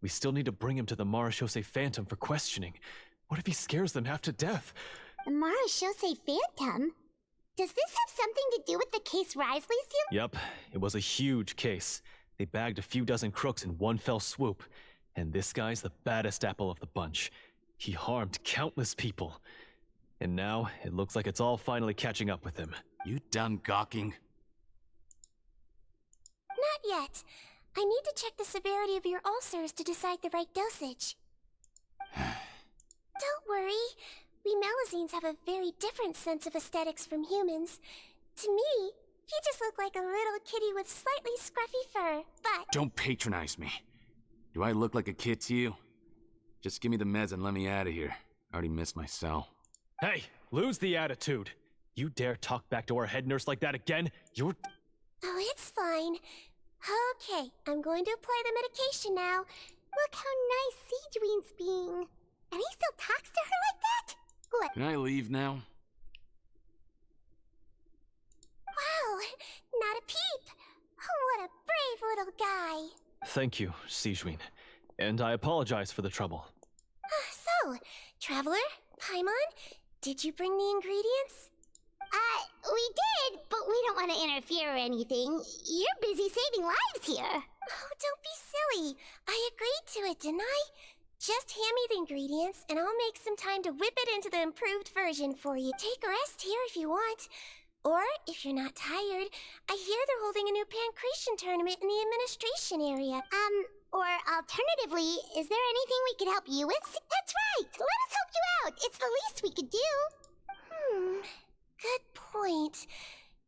We still need to bring him to the Marechaussee Phantom for questioning. What if he scares them half to death?
The Marechaussee Phantom? Does this have something to do with the case Risley sued?
Yep, it was a huge case. They bagged a few dozen crooks in one fell swoop. And this guy's the baddest apple of the bunch. He harmed countless people. And now, it looks like it's all finally catching up with him.
You done gawking?
Not yet. I need to check the severity of your ulcers to decide the right dosage. Don't worry. We Melusines have a very different sense of aesthetics from humans. To me, he just looked like a little kitty with slightly scruffy fur, but...
Don't patronize me. Do I look like a kid to you? Just give me the meds and let me out of here. I already missed my cell.
Hey, lose the attitude. You dare talk back to our head nurse like that again? You're...
Oh, it's fine. Okay, I'm going to apply the medication now. Look how nice Cedrine's being. And he still talks to her like that? What?
Can I leave now?
Wow, not a peep. Oh, what a brave little guy.
Thank you, Sigewinne. And I apologize for the trouble.
So, Traveler, Paimon, did you bring the ingredients? We did, but we don't want to interfere or anything. You're busy saving lives here. Oh, don't be silly. I agreed to it, didn't I? Just hand me the ingredients, and I'll make some time to whip it into the improved version for you. Take a rest here if you want. Or, if you're not tired, I hear they're holding a new pancreation tournament in the administration area. Or alternatively, is there anything we could help you with? That's right! Let us help you out! It's the least we could do! Good point.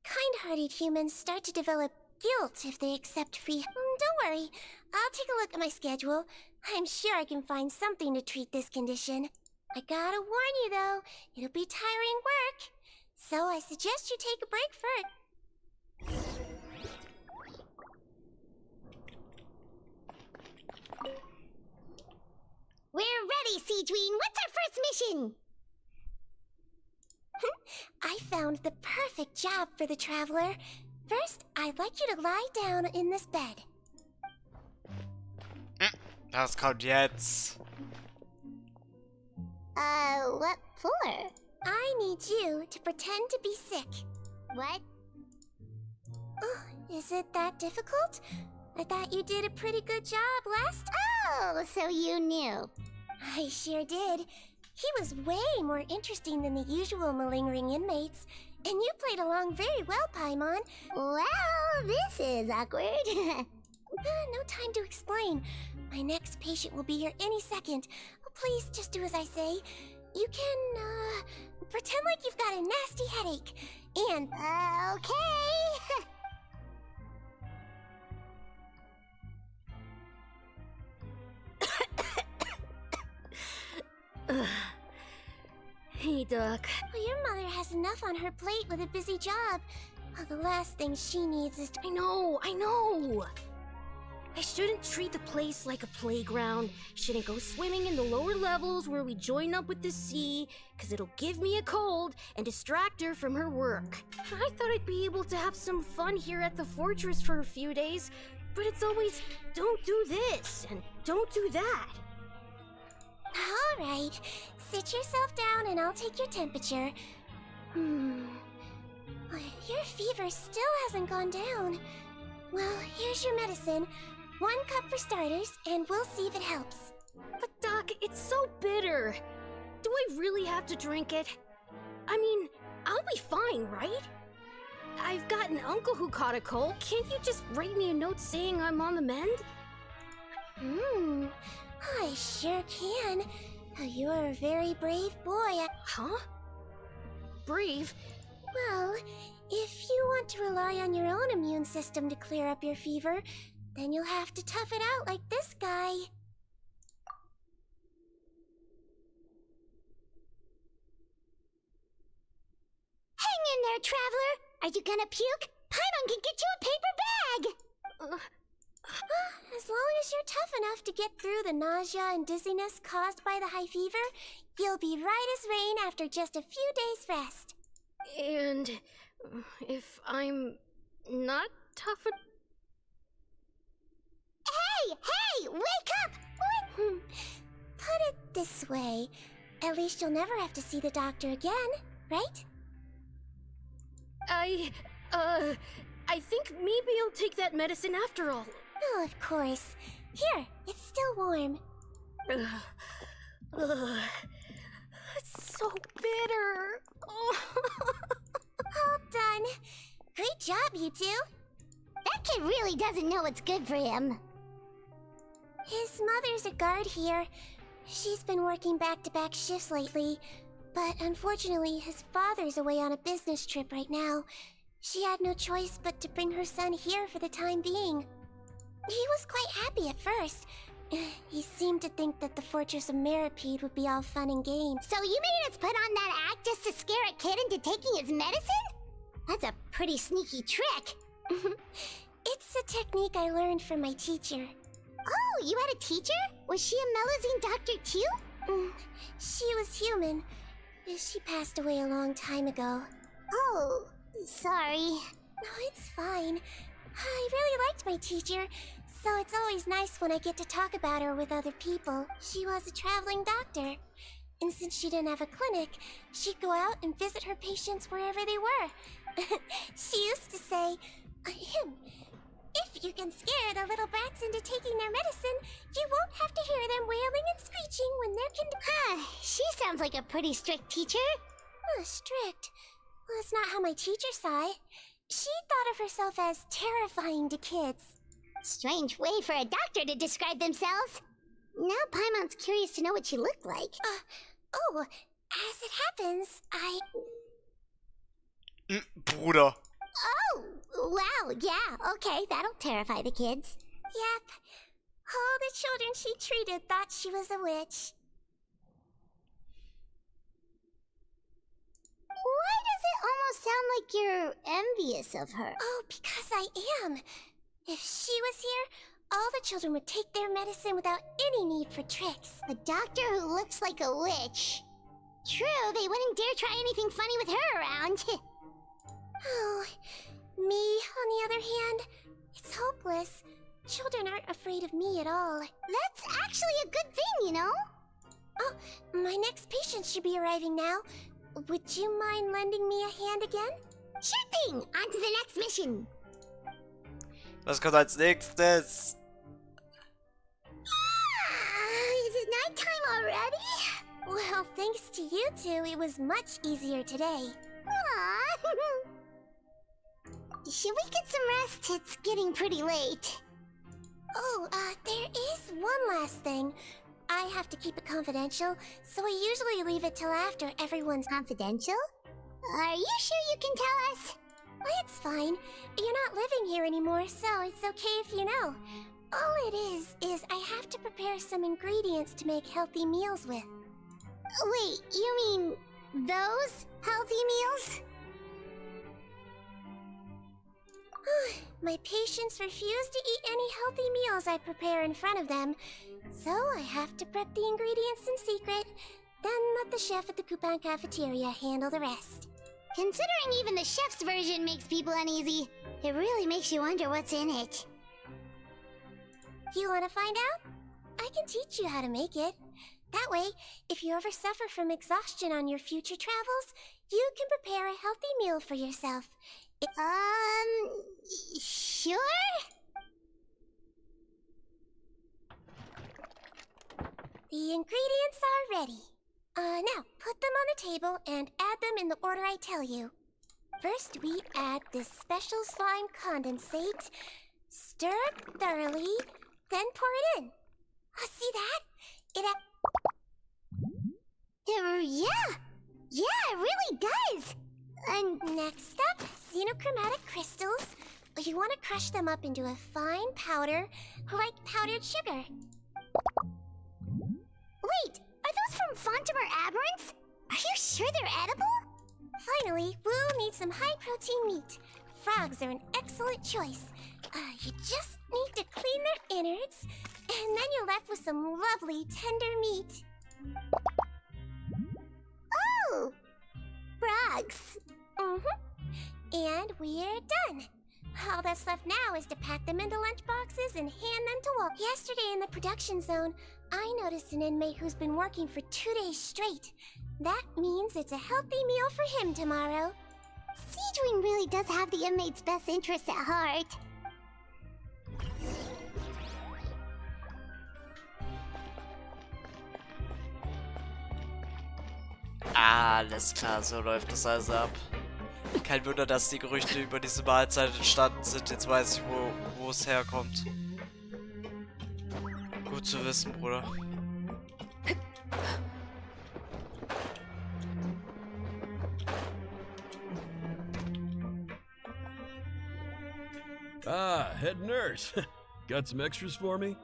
Kind-hearted humans start to develop guilt if they accept free... don't worry. I'll take a look at my schedule. I'm sure I can find something to treat this condition. I gotta warn you, though. It'll be tiring work. So I suggest you take a break first. We're ready, Cedrine. What's our first mission? I found the perfect job for the Traveler. First, I'd like you to lie down in this bed.
Das kommt jetzt.
What for? I need you to pretend to be sick. What? Oh, is it that difficult? I thought you did a pretty good job last... Oh, so you knew. I sure did. He was way more interesting than the usual malingering inmates. And you played along very well, Paimon. Well, this is awkward. No time to explain. My next patient will be here any second. Oh, please, just do as I say. You can, pretend like you've got a nasty headache. And, okay.
Duck.
Well, your mother has enough on her plate with a busy job. Well, the last thing she needs is to...
I know. I shouldn't treat the place like a playground. Shouldn't go swimming in the lower levels where we join up with the sea, because it'll give me a cold and distract her from her work. I thought I'd be able to have some fun here at the fortress for a few days, but it's always, don't do this and don't do that.
All right. Sit yourself down and I'll take your temperature. Your fever still hasn't gone down. Well, here's your medicine. 1 cup for starters, and we'll see if it helps.
But Doc, it's so bitter. Do I really have to drink it? I mean, I'll be fine, right? I've got an uncle who caught a cold. Can't you just write me a note saying I'm on the mend?
I sure can. You're a very brave boy.
Huh? Brave?
Well, if you want to rely on your own immune system to clear up your fever, then you'll have to tough it out like this guy. Hang in there, traveler! Are you gonna puke? Paimon can get you a paper bag! As long as you're tough enough to get through the nausea and dizziness caused by the high fever, you'll be right as rain after just a few days' rest.
And if I'm not tough enough...
Hey! Wake up! What? Put it this way. At least you'll never have to see the doctor again, right?
I think maybe I'll take that medicine after all.
Oh, of course. Here, it's still warm.
It's so bitter.
All done. Great job, you two. That kid really doesn't know what's good for him. His mother's a guard here. She's been working back-to-back shifts lately, but unfortunately his father's away on a business trip right now. She had no choice but to bring her son here for the time being. He was quite happy at first. He seemed to think that the Fortress of Meripede would be all fun and games. So you made us put on that act just to scare a kid into taking his medicine? That's a pretty sneaky trick. It's a technique I learned from my teacher. Oh, you had a teacher? Was she a Melusine doctor too? She was human. She passed away a long time ago. Oh, sorry. No, it's fine. I really liked my teacher, so it's always nice when I get to talk about her with other people. She was a traveling doctor, and since she didn't have a clinic, she'd go out and visit her patients wherever they were. She used to say, if you can scare the little brats into taking their medicine, you won't have to hear them wailing and screeching when they're She sounds like a pretty strict teacher. Strict? Well, that's not how my teacher saw it. She thought of herself as terrifying to kids. Strange way for a doctor to describe themselves. Now Paimon's curious to know what she looked like. As it happens,
Bruder.
Oh, wow, yeah, okay, that'll terrify the kids. Yep. All the children she treated thought she was a witch. Why does it almost sound like you're envious of her? Oh, because I am. If she was here, all the children would take their medicine without any need for tricks. A doctor who looks like a witch. True, they wouldn't dare try anything funny with her around. Oh, me, on the other hand, it's hopeless. Children aren't afraid of me at all. That's actually a good thing, you know? Oh, my next patient should be arriving now. Would you mind lending me a hand again? Sure thing! On to the next mission!
Was kommt als nächstes?
Is it nighttime already? Well, thanks to you two, it was much easier today. Aww. Should we get some rest? It's getting pretty late. Oh, there is one last thing. I have to keep it confidential, so I usually leave it till after everyone's confidential. Are you sure you can tell us? Well, it's fine. You're not living here anymore, so it's okay if you know. All it is I have to prepare some ingredients to make healthy meals with. Wait, you mean Those healthy meals? My patients refuse to eat any healthy meals I prepare in front of them, so I have to prep the ingredients in secret, then let the chef at the coupon cafeteria handle the rest. Considering even the chef's version makes people uneasy, it really makes you wonder what's in it. You want to find out? I can teach you how to make it. That way, if you ever suffer from exhaustion on your future travels, you can prepare a healthy meal for yourself. Sure? The ingredients are ready. Now, put them on the table and add them in the order I tell you. First, we add this special slime condensate, stir it thoroughly, then pour it in. See that? Yeah, it really does! And next up, xenochromatic crystals. You want to crush them up into a fine powder, like powdered sugar. Wait, are those from Fontimer Aberrants? Are you sure they're edible? Finally, we'll need some high-protein meat. Frogs are an excellent choice. You just need to clean their innards, and then you're left with some lovely, tender meat. Oh! Frogs. And we're done. All that's left now is to pack them into lunch boxes and hand them to Walt. Yesterday in the production zone, I noticed an inmate who's been working for 2 days straight. That means it's a healthy meal for him tomorrow. Siegewing really does have the inmate's best interests at heart.
Alles klar, so läuft das also ab. Kein Wunder, dass die Gerüchte über diese Mahlzeit entstanden sind. Jetzt weiß ich, wo es herkommt. Gut zu wissen, Bruder.
Ah, head nurse. Got some extras for me?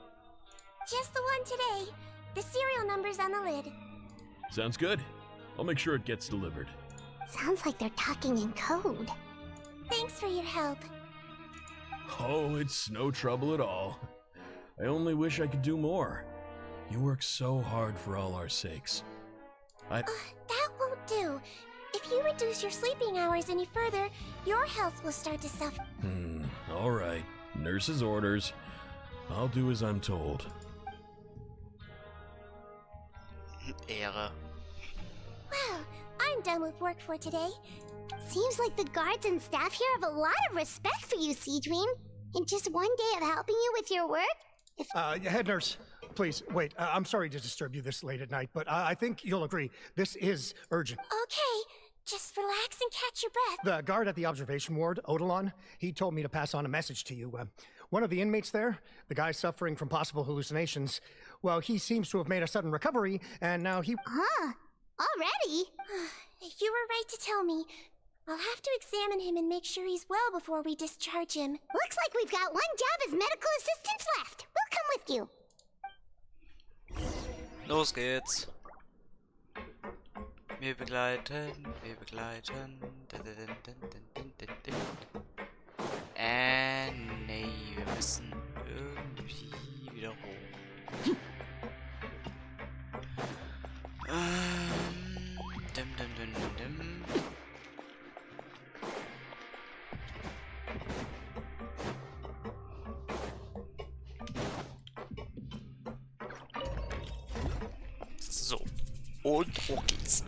Just the one today. The serial number's on the lid.
Sounds good. I'll make sure it gets delivered.
Sounds like they're talking in code. Thanks for your help.
Oh, it's no trouble at all. I only wish I could do more. You work so hard for all our sakes.
That won't do. If you reduce your sleeping hours any further, your health will start to suffer.
All right. Nurse's orders. I'll do as I'm told.
Ehre.
Well, I'm done with work for today. Seems like the guards and staff here have a lot of respect for you, Siegewing. In just one day of helping you with your work?
Head nurse, please, wait. I'm sorry to disturb you this late at night, but I think you'll agree. This is urgent.
Okay, just relax and catch your breath.
The guard at the observation ward, Odilon, he told me to pass on a message to you. One of the inmates there, the guy suffering from possible hallucinations, well, he seems to have made a sudden recovery, and now he...
Huh? Already? You were right to tell me. I'll have to examine him and make sure he's well before we discharge him. Looks like we've got one job as medical assistants left. We'll come with you.
Los geht's. Wir begleiten, wir begleiten. Nee, wir müssen irgendwie wieder hoch. Dim. So, und hoch geht's.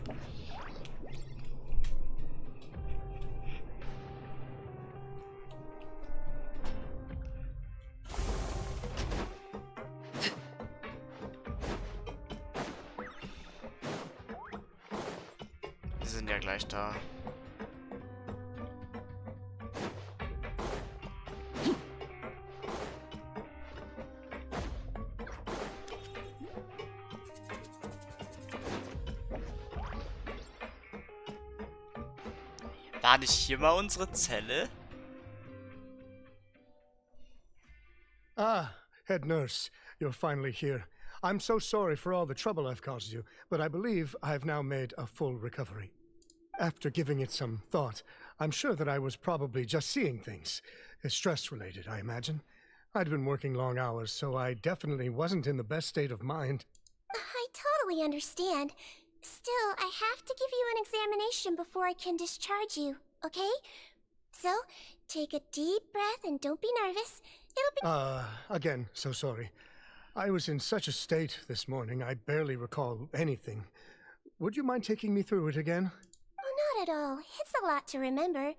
Wir sind ja gleich da. War nicht hier mal unsere Zelle?
Ah, head nurse, you're finally here. I'm so sorry for all the trouble I've caused you, but I believe I've now made a full recovery. After giving it some thought, I'm sure that I was probably just seeing things. Stress-related, I imagine. I'd been working long hours, so I definitely wasn't in the best state of mind.
I totally understand. Still, I have to give you an examination before I can discharge you, okay? So, take a deep breath and don't be nervous. It'll be—
Again, so sorry. I was in such a state this morning, I barely recall anything. Would you mind taking me through it again?
Oh, not at all. It's a lot to remember.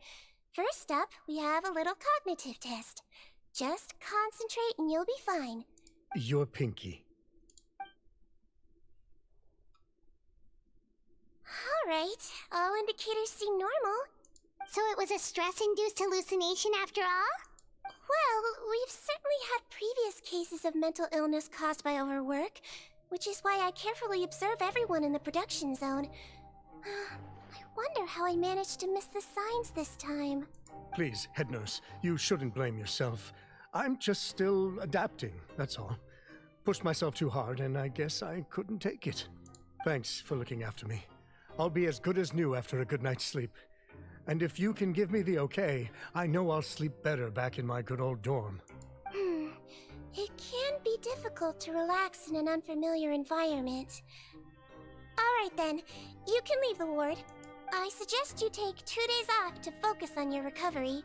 First up, we have a little cognitive test. Just concentrate and you'll be fine.
Your pinky.
Alright, all indicators seem normal.
So it was a stress-induced hallucination after all?
Well, we've certainly had previous cases of mental illness caused by overwork, which is why I carefully observe everyone in the production zone. I wonder how I managed to miss the signs this time.
Please, head nurse, you shouldn't blame yourself. I'm just still adapting, that's all. Pushed myself too hard, and I guess I couldn't take it. Thanks for looking after me. I'll be as good as new after a good night's sleep. And if you can give me the okay, I know I'll sleep better back in my good old dorm.
It can be difficult to relax in an unfamiliar environment. Alright then, you can leave the ward. I suggest you take 2 days off to focus on your recovery.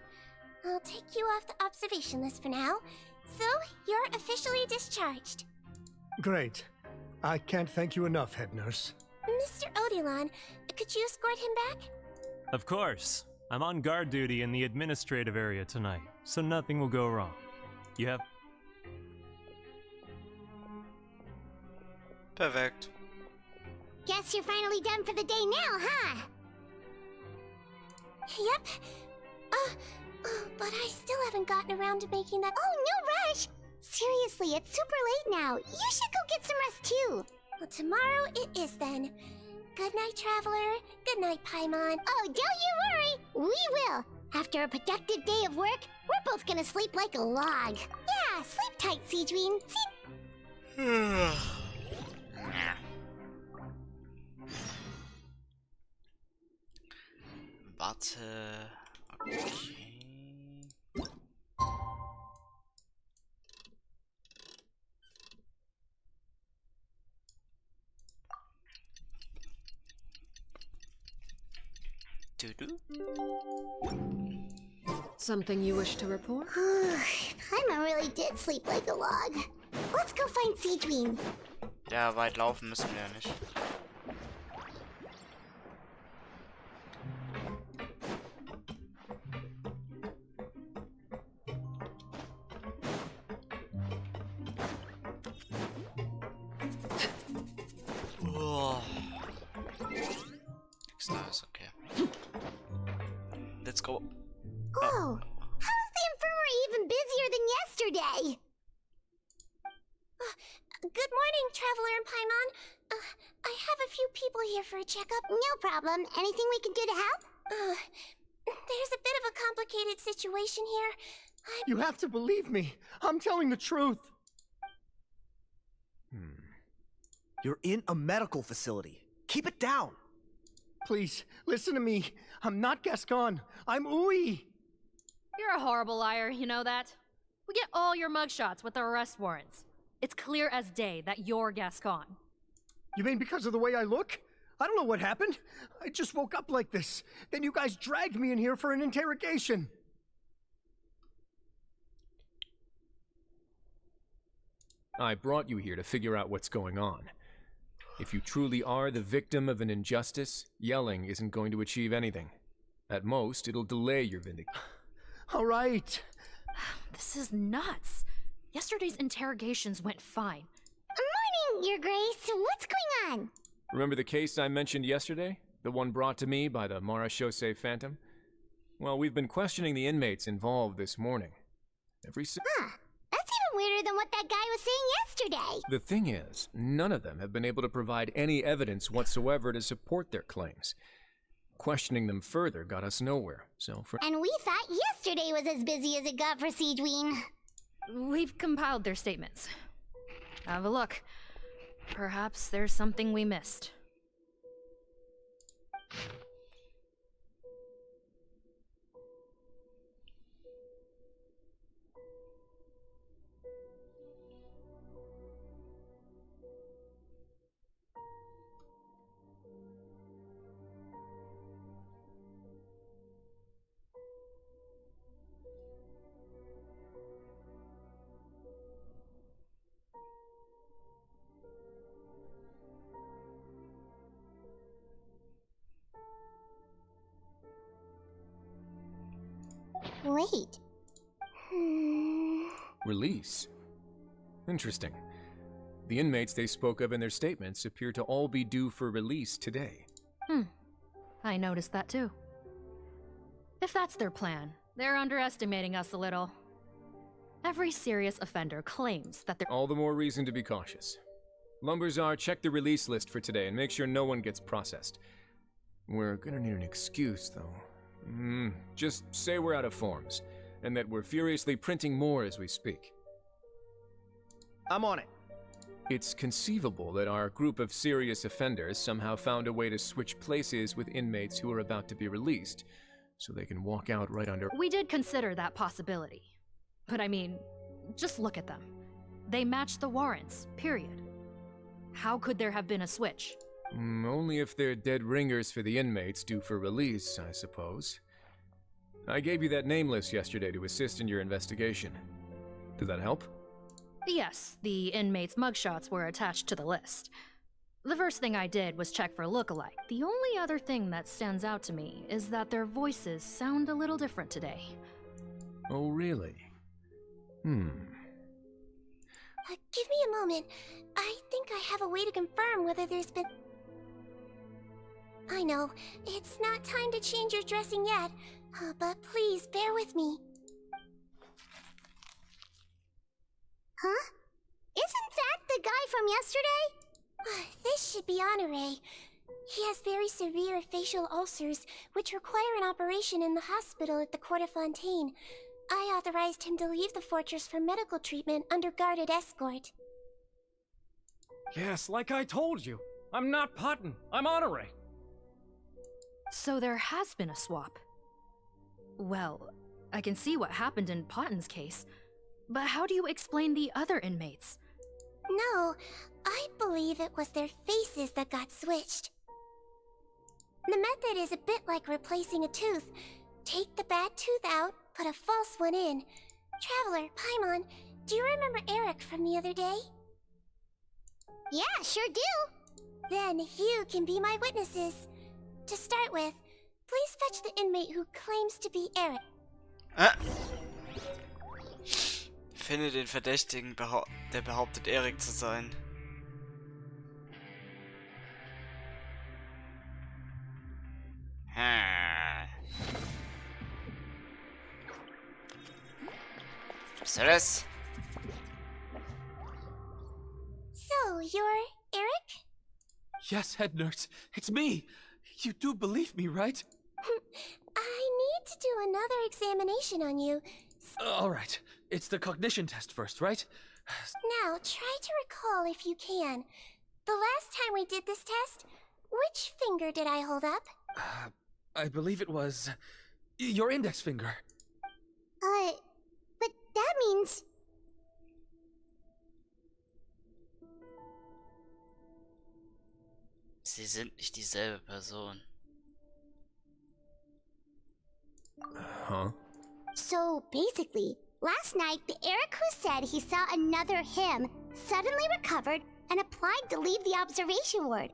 I'll take you off the observation list for now, so you're officially discharged.
Great. I can't thank you enough, head nurse.
Mr. Odilon, could you escort him back?
Of course. I'm on guard duty in the administrative area tonight, so nothing will go wrong. You have...
Perfekt.
Guess you're finally done for the day now, huh?
Yep. But I still haven't gotten around to making that—
Oh, no rush! Seriously, it's super late now. You should go get some rest too.
Well, tomorrow it is then. Good night, Traveler. Good night, Paimon.
Oh, don't you worry. We will. After a productive day of work, we're both gonna sleep like a log. Yeah, sleep tight, Seedween.
Warte. Okay.
Something you wish to report?
Paimon really did sleep like a log. Let's go find Seedween.
Ja, weit laufen müssen wir ja nicht. Oh. Nichts Neues, okay. Let's go.
Oh, how is the infirmary even busier than yesterday?
Good morning, Traveler and Paimon. I have a few people here for a checkup.
No problem. Anything we can do to help?
There's a bit of a complicated situation here.
You have to believe me. I'm telling the truth.
You're in a medical facility. Keep it down.
Please, listen to me. I'm not Gascon. I'm Uwe.
You're a horrible liar, you know that? We get all your mugshots with our arrest warrants. It's clear as day that you're Gascon.
You mean because of the way I look? I don't know what happened. I just woke up like this. Then you guys dragged me in here for an interrogation.
I brought you here to figure out what's going on. If you truly are the victim of an injustice, yelling isn't going to achieve anything. At most, it'll delay your vindication.
All right.
This is nuts. Yesterday's interrogations went fine.
Morning, Your Grace. What's going on?
Remember the case I mentioned yesterday? The one brought to me by the Marechaussee Phantom? Well, we've been questioning the inmates involved this morning.
That's even weirder than what that guy was saying yesterday.
The thing is, none of them have been able to provide any evidence whatsoever to support their claims. Questioning them further got us nowhere, so for—
And we thought yesterday was as busy as it got for Seedween.
We've compiled their statements. Have a look. Perhaps there's something we missed.
Wait.
Release? Interesting. The inmates they spoke of in their statements appear to all be due for release today.
I noticed that too. If that's their plan, they're underestimating us a little. Every serious offender claims that they're—
All the more reason to be cautious. Lumberzar, check the release list for today and make sure no one gets processed. We're gonna need an excuse, though. Just say we're out of forms, and that we're furiously printing more as we speak.
I'm on it.
It's conceivable that our group of serious offenders somehow found a way to switch places with inmates who are about to be released, so they can walk out right under—
We did consider that possibility. But I mean, just look at them. They match the warrants, period. How could there have been a switch?
Only if they're dead ringers for the inmates due for release, I suppose. I gave you that name list yesterday to assist in your investigation. Did that help?
Yes, the inmates' mugshots were attached to the list. The first thing I did was check for look-alike. The only other thing that stands out to me is that their voices sound a little different today.
Oh, really?
Give me a moment. I think I have a way to confirm whether there's been... I know, it's not time to change your dressing yet, but please bear with me. Huh? Isn't that the guy from yesterday? This should be Honore. He has very severe facial ulcers, which require an operation in the hospital at the Court of Fontaine. I authorized him to leave the fortress for medical treatment under guarded escort.
Yes, like I told you. I'm not Putton. I'm Honore.
So there has been a swap. Well, I can see what happened in Potton's case, but how do you explain the other inmates?
No, I believe it was their faces that got switched. The method is a bit like replacing a tooth. Take the bad tooth out, put a false one in. Traveler, Paimon, do you remember Eric from the other day?
Yeah, sure do.
Then you can be my witnesses. To start with, please fetch the inmate who claims to be Eric.
Finde den Verdächtigen, der behauptet, Erik zu sein. Was soll das?
So, you're Eric?
Yes, head nurse. It's me. You do believe me, right?
I need to do another examination on you.
All right. It's the cognition test first, right?
Now, try to recall if you can. The last time we did this test, which finger did I hold up?
I believe it was your index finger.
But that means...
Sie sind nicht dieselbe Person.
Huh?
So basically, last night the Eric who said he saw another him suddenly recovered and applied to leave the observation ward.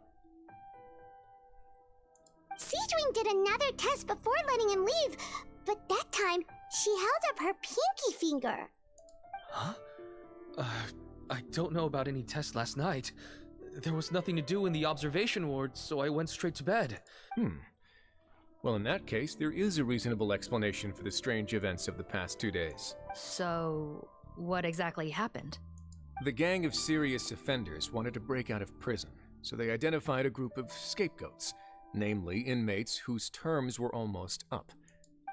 Seadwing did another test before letting him leave, but that time she held up her pinky finger.
Huh? I don't know about any test last night. There was nothing to do in the observation ward, so I went straight to bed.
Well, in that case, there is a reasonable explanation for the strange events of the past 2 days.
So, what exactly happened?
The gang of serious offenders wanted to break out of prison, so they identified a group of scapegoats, namely inmates whose terms were almost up.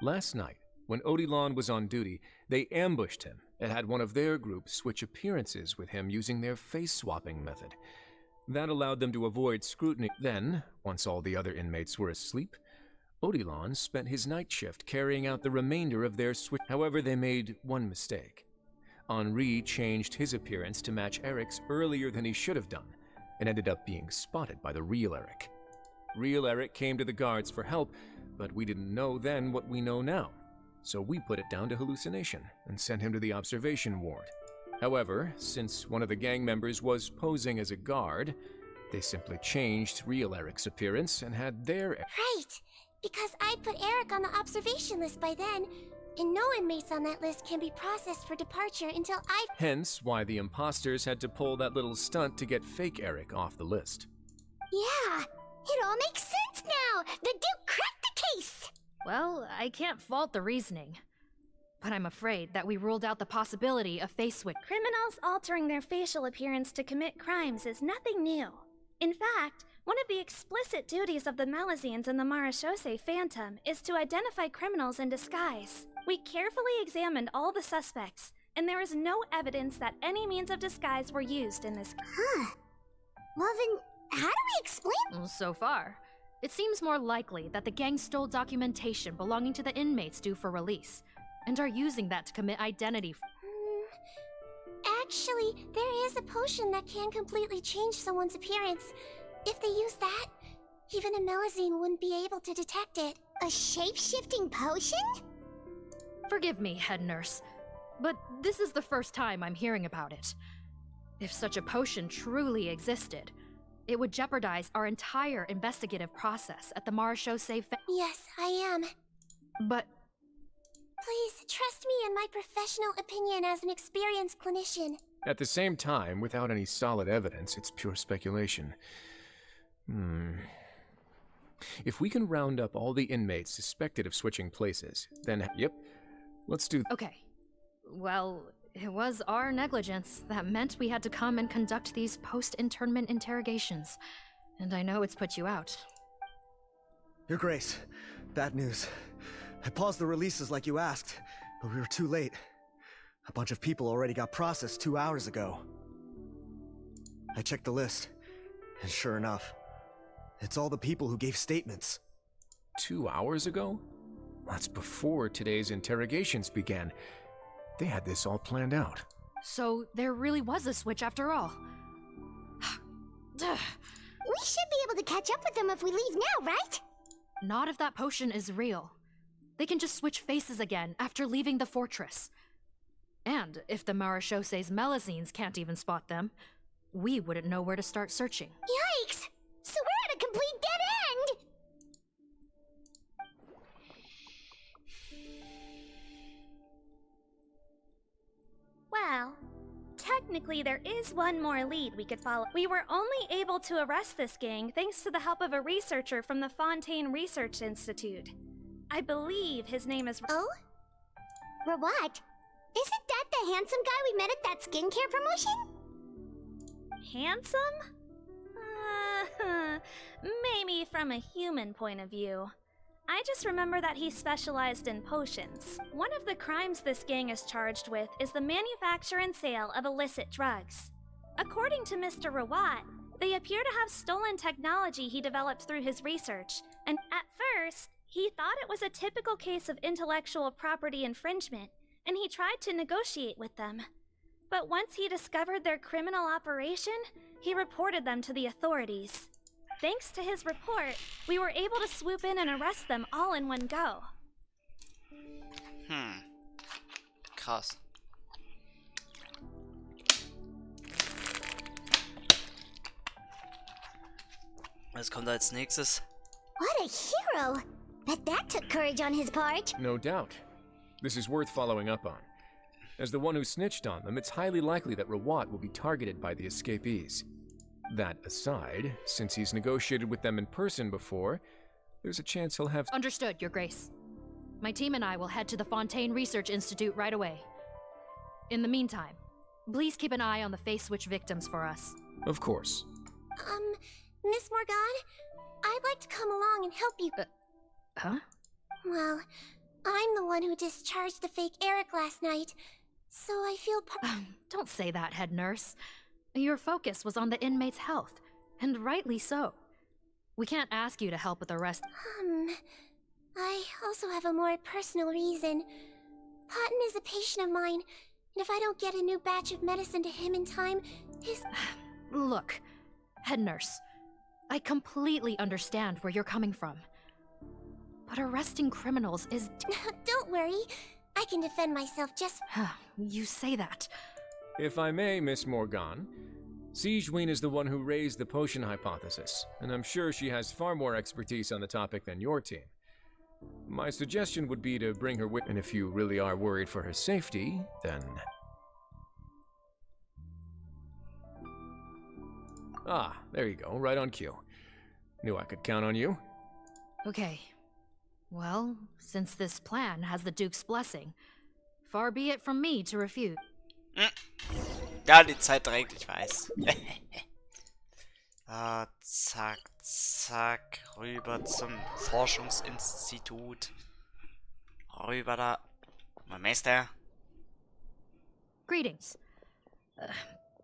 Last night, when Odilon was on duty, they ambushed him and had one of their group switch appearances with him using their face-swapping method. That allowed them to avoid scrutiny. Then, once all the other inmates were asleep, Odilon spent his night shift carrying out the remainder of their switch. However, they made one mistake. Henri changed his appearance to match Eric's earlier than he should have done, and ended up being spotted by the real Eric. Real Eric came to the guards for help, but we didn't know then what we know now, so we put it down to hallucination and sent him to the observation ward. However, since one of the gang members was posing as a guard, they simply changed real Eric's appearance and had their...
Right, because I put Eric on the observation list by then, and no inmates on that list can be processed for departure until I...
Hence why the imposters had to pull that little stunt to get fake Eric off the list.
Yeah, it all makes sense now! The Duke cracked the case!
Well, I can't fault the reasoning. But I'm afraid that we ruled out the possibility of face switch.
Criminals altering their facial appearance to commit crimes is nothing new. In fact, one of the explicit duties of the Malazines in the Marechaussee Phantom is to identify criminals in disguise. We carefully examined all the suspects, and there is no evidence that any means of disguise were used in this.
Huh. Well then, how do we explain?
So far, it seems more likely that the gang stole documentation belonging to the inmates due for release, and are using that to commit identity.
Actually, there is a potion that can completely change someone's appearance. If they use that, even a Melazine wouldn't be able to detect it. A shape-shifting potion?
Forgive me, head nurse, but this is the first time I'm hearing about it. If such a potion truly existed, it would jeopardize our entire investigative process at the Marechaussee.
Yes, I am.
But...
Please, trust me in my professional opinion as an experienced clinician.
At the same time, without any solid evidence, it's pure speculation. If we can round up all the inmates suspected of switching places, then, yep, let's do...
Okay. Well, it was our negligence that meant we had to come and conduct these post-internment interrogations. And I know it's put you out.
Your Grace, bad news. I paused the releases like you asked, but we were too late. A bunch of people already got processed 2 hours ago. I checked the list, and sure enough, it's all the people who gave statements.
2 hours ago? That's before today's interrogations began. They had this all planned out.
So there really was a switch after all.
We should be able to catch up with them if we leave now, right?
Not if that potion is real. They can just switch faces again after leaving the fortress. And if the Marechaussee's Melazines can't even spot them, we wouldn't know where to start searching.
Yikes! So we're at a complete dead end!
Well, technically there is one more lead we could follow. We were only able to arrest this gang thanks to the help of a researcher from the Fontaine Research Institute. I believe his name is...
Oh? Rawat? Isn't that the handsome guy we met at that skincare promotion?
Handsome? Maybe from a human point of view. I just remember that he specialized in potions. One of the crimes this gang is charged with is the manufacture and sale of illicit drugs. According to Mr. Rawat, they appear to have stolen technology he developed through his research, and at first, he thought it was a typical case of intellectual property infringement, and he tried to negotiate with them. But once he discovered their criminal operation, he reported them to the authorities. Thanks to his report, we were able to swoop in and arrest them all in one go.
Krass. Was kommt als nächstes?
What a hero! Bet that took courage on his part.
No doubt. This is worth following up on. As the one who snitched on them, it's highly likely that Rawat will be targeted by the escapees. That aside, since he's negotiated with them in person before, there's a chance he'll have...
Understood, Your Grace. My team and I will head to the Fontaine Research Institute right away. In the meantime, please keep an eye on the face switch victims for us.
Of course.
Miss Morgan, I'd like to come along and help you.
Huh?
Well, I'm the one who discharged the fake Eric last night, so I feel
Don't say that, head nurse. Your focus was on the inmates' health, And rightly so. We can't ask you to help with the rest.
I also have a more personal reason. Cotton is a patient of mine, and if I don't get a new batch of medicine to him in time, his...
Look, head nurse, I completely understand where you're coming from. But arresting criminals is...
Don't worry, I can defend myself just...
You say that.
If I may, Miss Morgan, Siegeween is the one who raised the potion hypothesis, and I'm sure she has far more expertise on the topic than your team. My suggestion would be to bring her with, and if you really are worried for her safety, then... Ah, there you go, right on cue. Knew I could count on you.
Okay. Well, since this plan has the Duke's blessing, far be it from me to refuse.
Ja, die Zeit drängt, ich weiß. Zack, zack, rüber zum Forschungsinstitut. Rüber da. Mein Meister.
Greetings.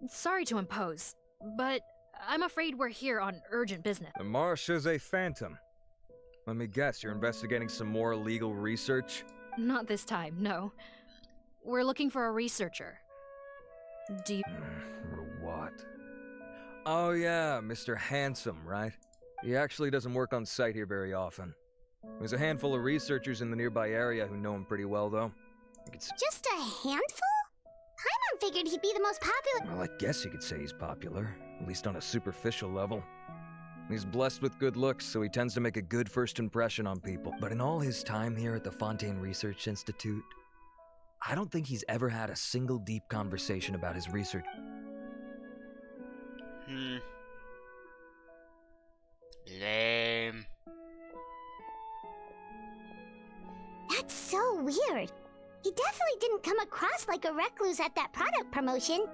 Sorry to impose, but I'm afraid we're here on urgent business.
The Marsh is a phantom. Let me guess, you're investigating some more illegal research?
Not this time, no. We're looking for a researcher. Do you...
What? Oh yeah, Mr. Handsome, right? He actually doesn't work on site here very often. There's a handful of researchers in the nearby area who know him pretty well, though.
Just a handful? Paimon figured he'd be the most popular...
Well, I guess you could say he's popular, at least on a superficial level. He's blessed with good looks, so he tends to make a good first impression on people. But in all his time here at the Fontaine Research Institute, I don't think he's ever had a single deep conversation about his research.
Lame.
That's so weird. He definitely didn't come across like a recluse at that product promotion.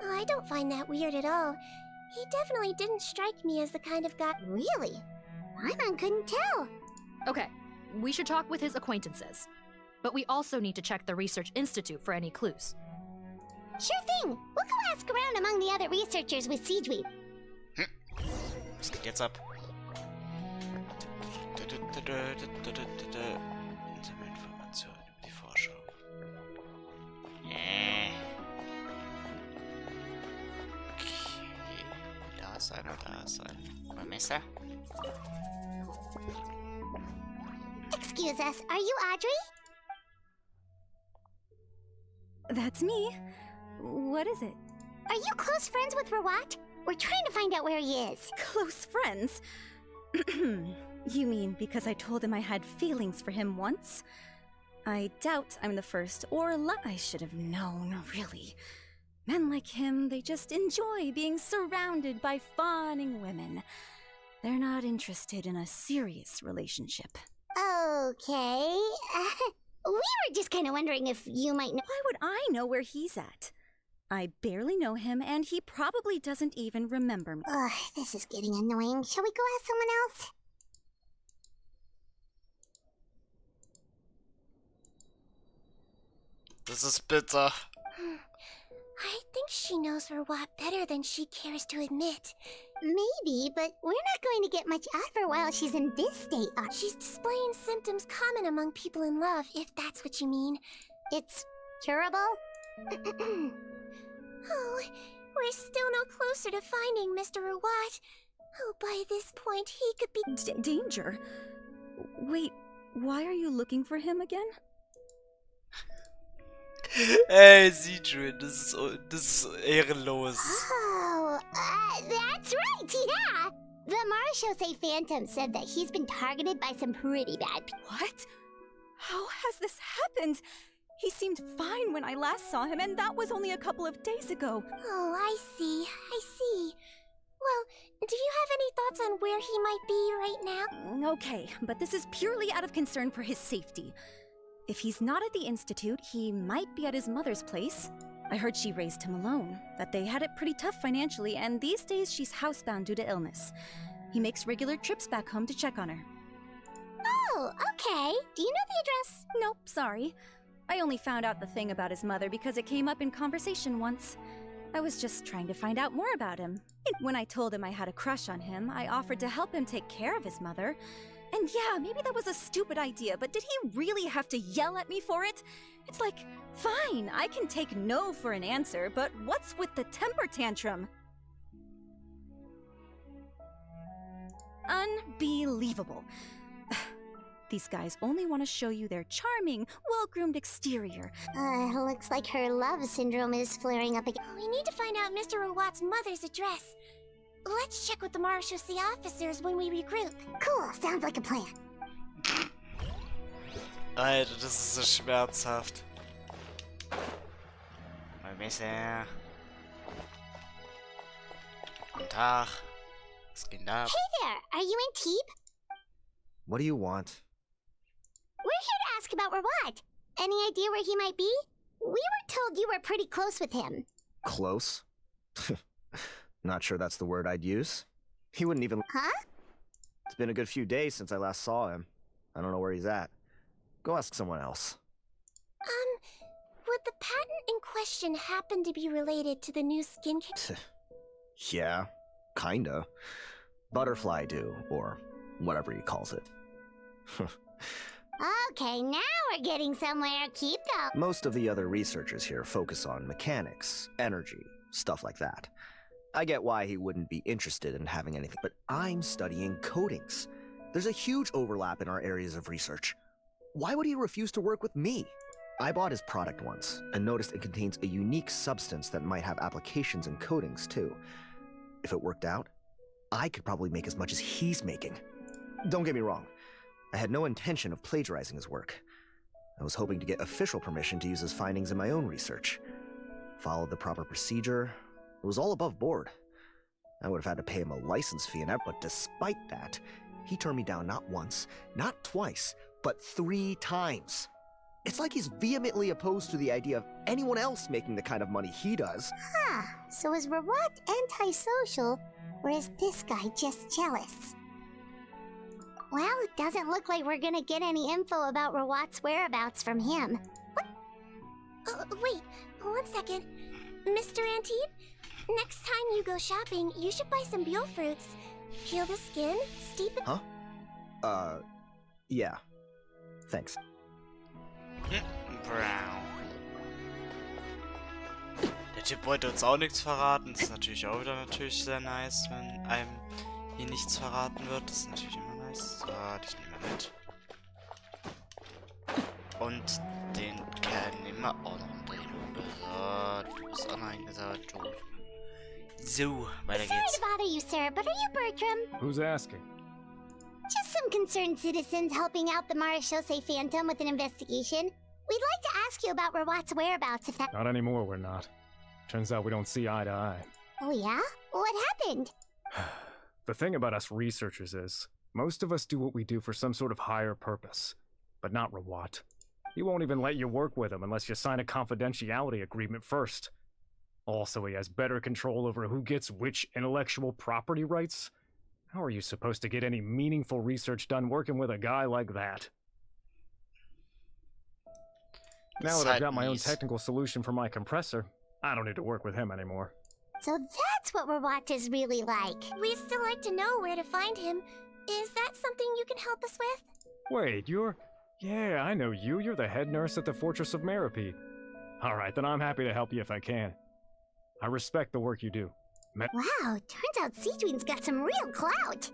I don't find that weird at all. He definitely didn't strike me as the kind of guy... Really? Paimon couldn't tell.
Okay, we should talk with his acquaintances. But we also need to check the Research Institute for any clues.
Sure thing. We'll go ask around among the other researchers with Siegeween.
Was geht jetzt ab? Informationen über die Forschung. Okay. Da ist einer, da ist ein Messer.
Excuse us, are you Audrey?
That's me. What is it?
Are you close friends with Rawat? We're trying to find out where he is.
Close friends? You mean because I told him I had feelings for him once? I doubt I'm the first, or I should have known, really. Men like him, they just enjoy being surrounded by fawning women. They're not interested in a serious relationship.
Okay. We were just kind of wondering if you might know.
Why would I know where he's at? I barely know him, and he probably doesn't even remember me.
Ugh, this is getting annoying. Shall we go ask someone else?
Das ist bitter.
I think she knows Rawat better than she cares to admit. Maybe, but we're not going to get much out of her while she's in this state. She's displaying symptoms common among people in love, if that's what you mean. It's curable? Oh, we're still no closer to finding Mr. Rawat. Oh, by this point, he could be...
Danger? Wait, why are you looking for him again?
Ey, Siegeween, das ist ehrenlos.
Oh, that's right, yeah! The Marshose Phantom said that he's been targeted by some pretty bad people.
What? How has this happened? He seemed fine when I last saw him, and that was only a couple of days ago.
Oh, I see. Well, do you have any thoughts on where he might be right now?
Okay, but this is purely out of concern for his safety. If he's not at the Institute, he might be at his mother's place. I heard she raised him alone, that they had it pretty tough financially, and these days she's housebound due to illness. He makes regular trips back home to check on her.
Oh, okay. Do you know the address?
Nope, sorry. I only found out the thing about his mother because it came up in conversation once. I was just trying to find out more about him. When I told him I had a crush on him, I offered to help him take care of his mother. And yeah, maybe that was a stupid idea, but did he really have to yell at me for it? It's like, fine, I can take no for an answer, but what's with the temper tantrum? Unbelievable. These guys only want to show you their charming, well-groomed exterior.
Looks like her love syndrome is flaring up again.
We need to find out Mr. Rawat's mother's address. Let's check with the Marechaussee officers when we regroup.
Cool, sounds like a plan.
Alter, das ist so schmerzhaft. Mal besser. Guten Tag. Was geht ab?
Hey there, are you in Teeb?
What do you want?
We're here to ask about Rawat. Any idea where he might be? We were told you were pretty close with him.
Close? Not sure that's the word I'd use. He wouldn't even...
Huh?
It's been a good few days since I last saw him. I don't know where he's at. Go ask someone else.
Would the patent in question happen to be related to the new skincare?
Yeah, kinda. Butterfly do, or whatever he calls it.
Okay, now we're getting somewhere. Keep going.
Most of the other researchers here focus on mechanics, energy, stuff like that. I get why he wouldn't be interested in having anything, but I'm studying coatings. There's a huge overlap in our areas of research. Why would he refuse to work with me? I bought his product once and noticed it contains a unique substance that might have applications in coatings too. If it worked out, I could probably make as much as he's making. Don't get me wrong, I had no intention of plagiarizing his work. I was hoping to get official permission to use his findings in my own research. Followed the proper procedure. It was all above board. I would have had to pay him a license fee and but despite that, he turned me down not once, not twice, but 3 times. It's like he's vehemently opposed to the idea of anyone else making the kind of money he does.
Huh, so is Rawat antisocial, or is this guy just jealous? Well, it doesn't look like we're gonna get any info about Rawat's whereabouts from him.
What? Wait, 1 second. Mr. Antib, next time you go shopping, you should buy some Buell fruits. Peel the skin, steep it...
Huh? Yeah. Thanks.
Brown. Der Typ wollte uns auch nichts verraten. Das ist natürlich auch wieder sehr nice, wenn einem hier nichts verraten wird. Das ist natürlich immer nice. So, dich nehmen wir mit. Und den Kerl nehmen wir auch noch mit. So, du bist auch noch eingesaut. So, weiter
Sorry
geht's.
to bother you, sir, but are you Bertram?
Who's asking?
Just some concerned citizens helping out the Marechaussee Phantom with an investigation. We'd like to ask you about Rawat's whereabouts if that...
Not anymore, we're not. Turns out we don't see eye to eye.
Oh yeah? What happened?
The thing about us researchers is, most of us do what we do for some sort of higher purpose. But not Rawat. He won't even let you work with him unless you sign a confidentiality agreement first. Also, he has better control over who gets which intellectual property rights. How are you supposed to get any meaningful research done working with a guy like that? Now that I've got my own technical solution for my compressor, I don't need to work with him anymore.
So that's what Rawat is really like.
We'd still like to know where to find him. Is that something you can help us with?
Wait, you're... Yeah, I know you. You're the head nurse at the Fortress of Meripede. Alright, then I'm happy to help you if I can. I respect the work you do.
Wow, turns out Cedrine's got some real clout.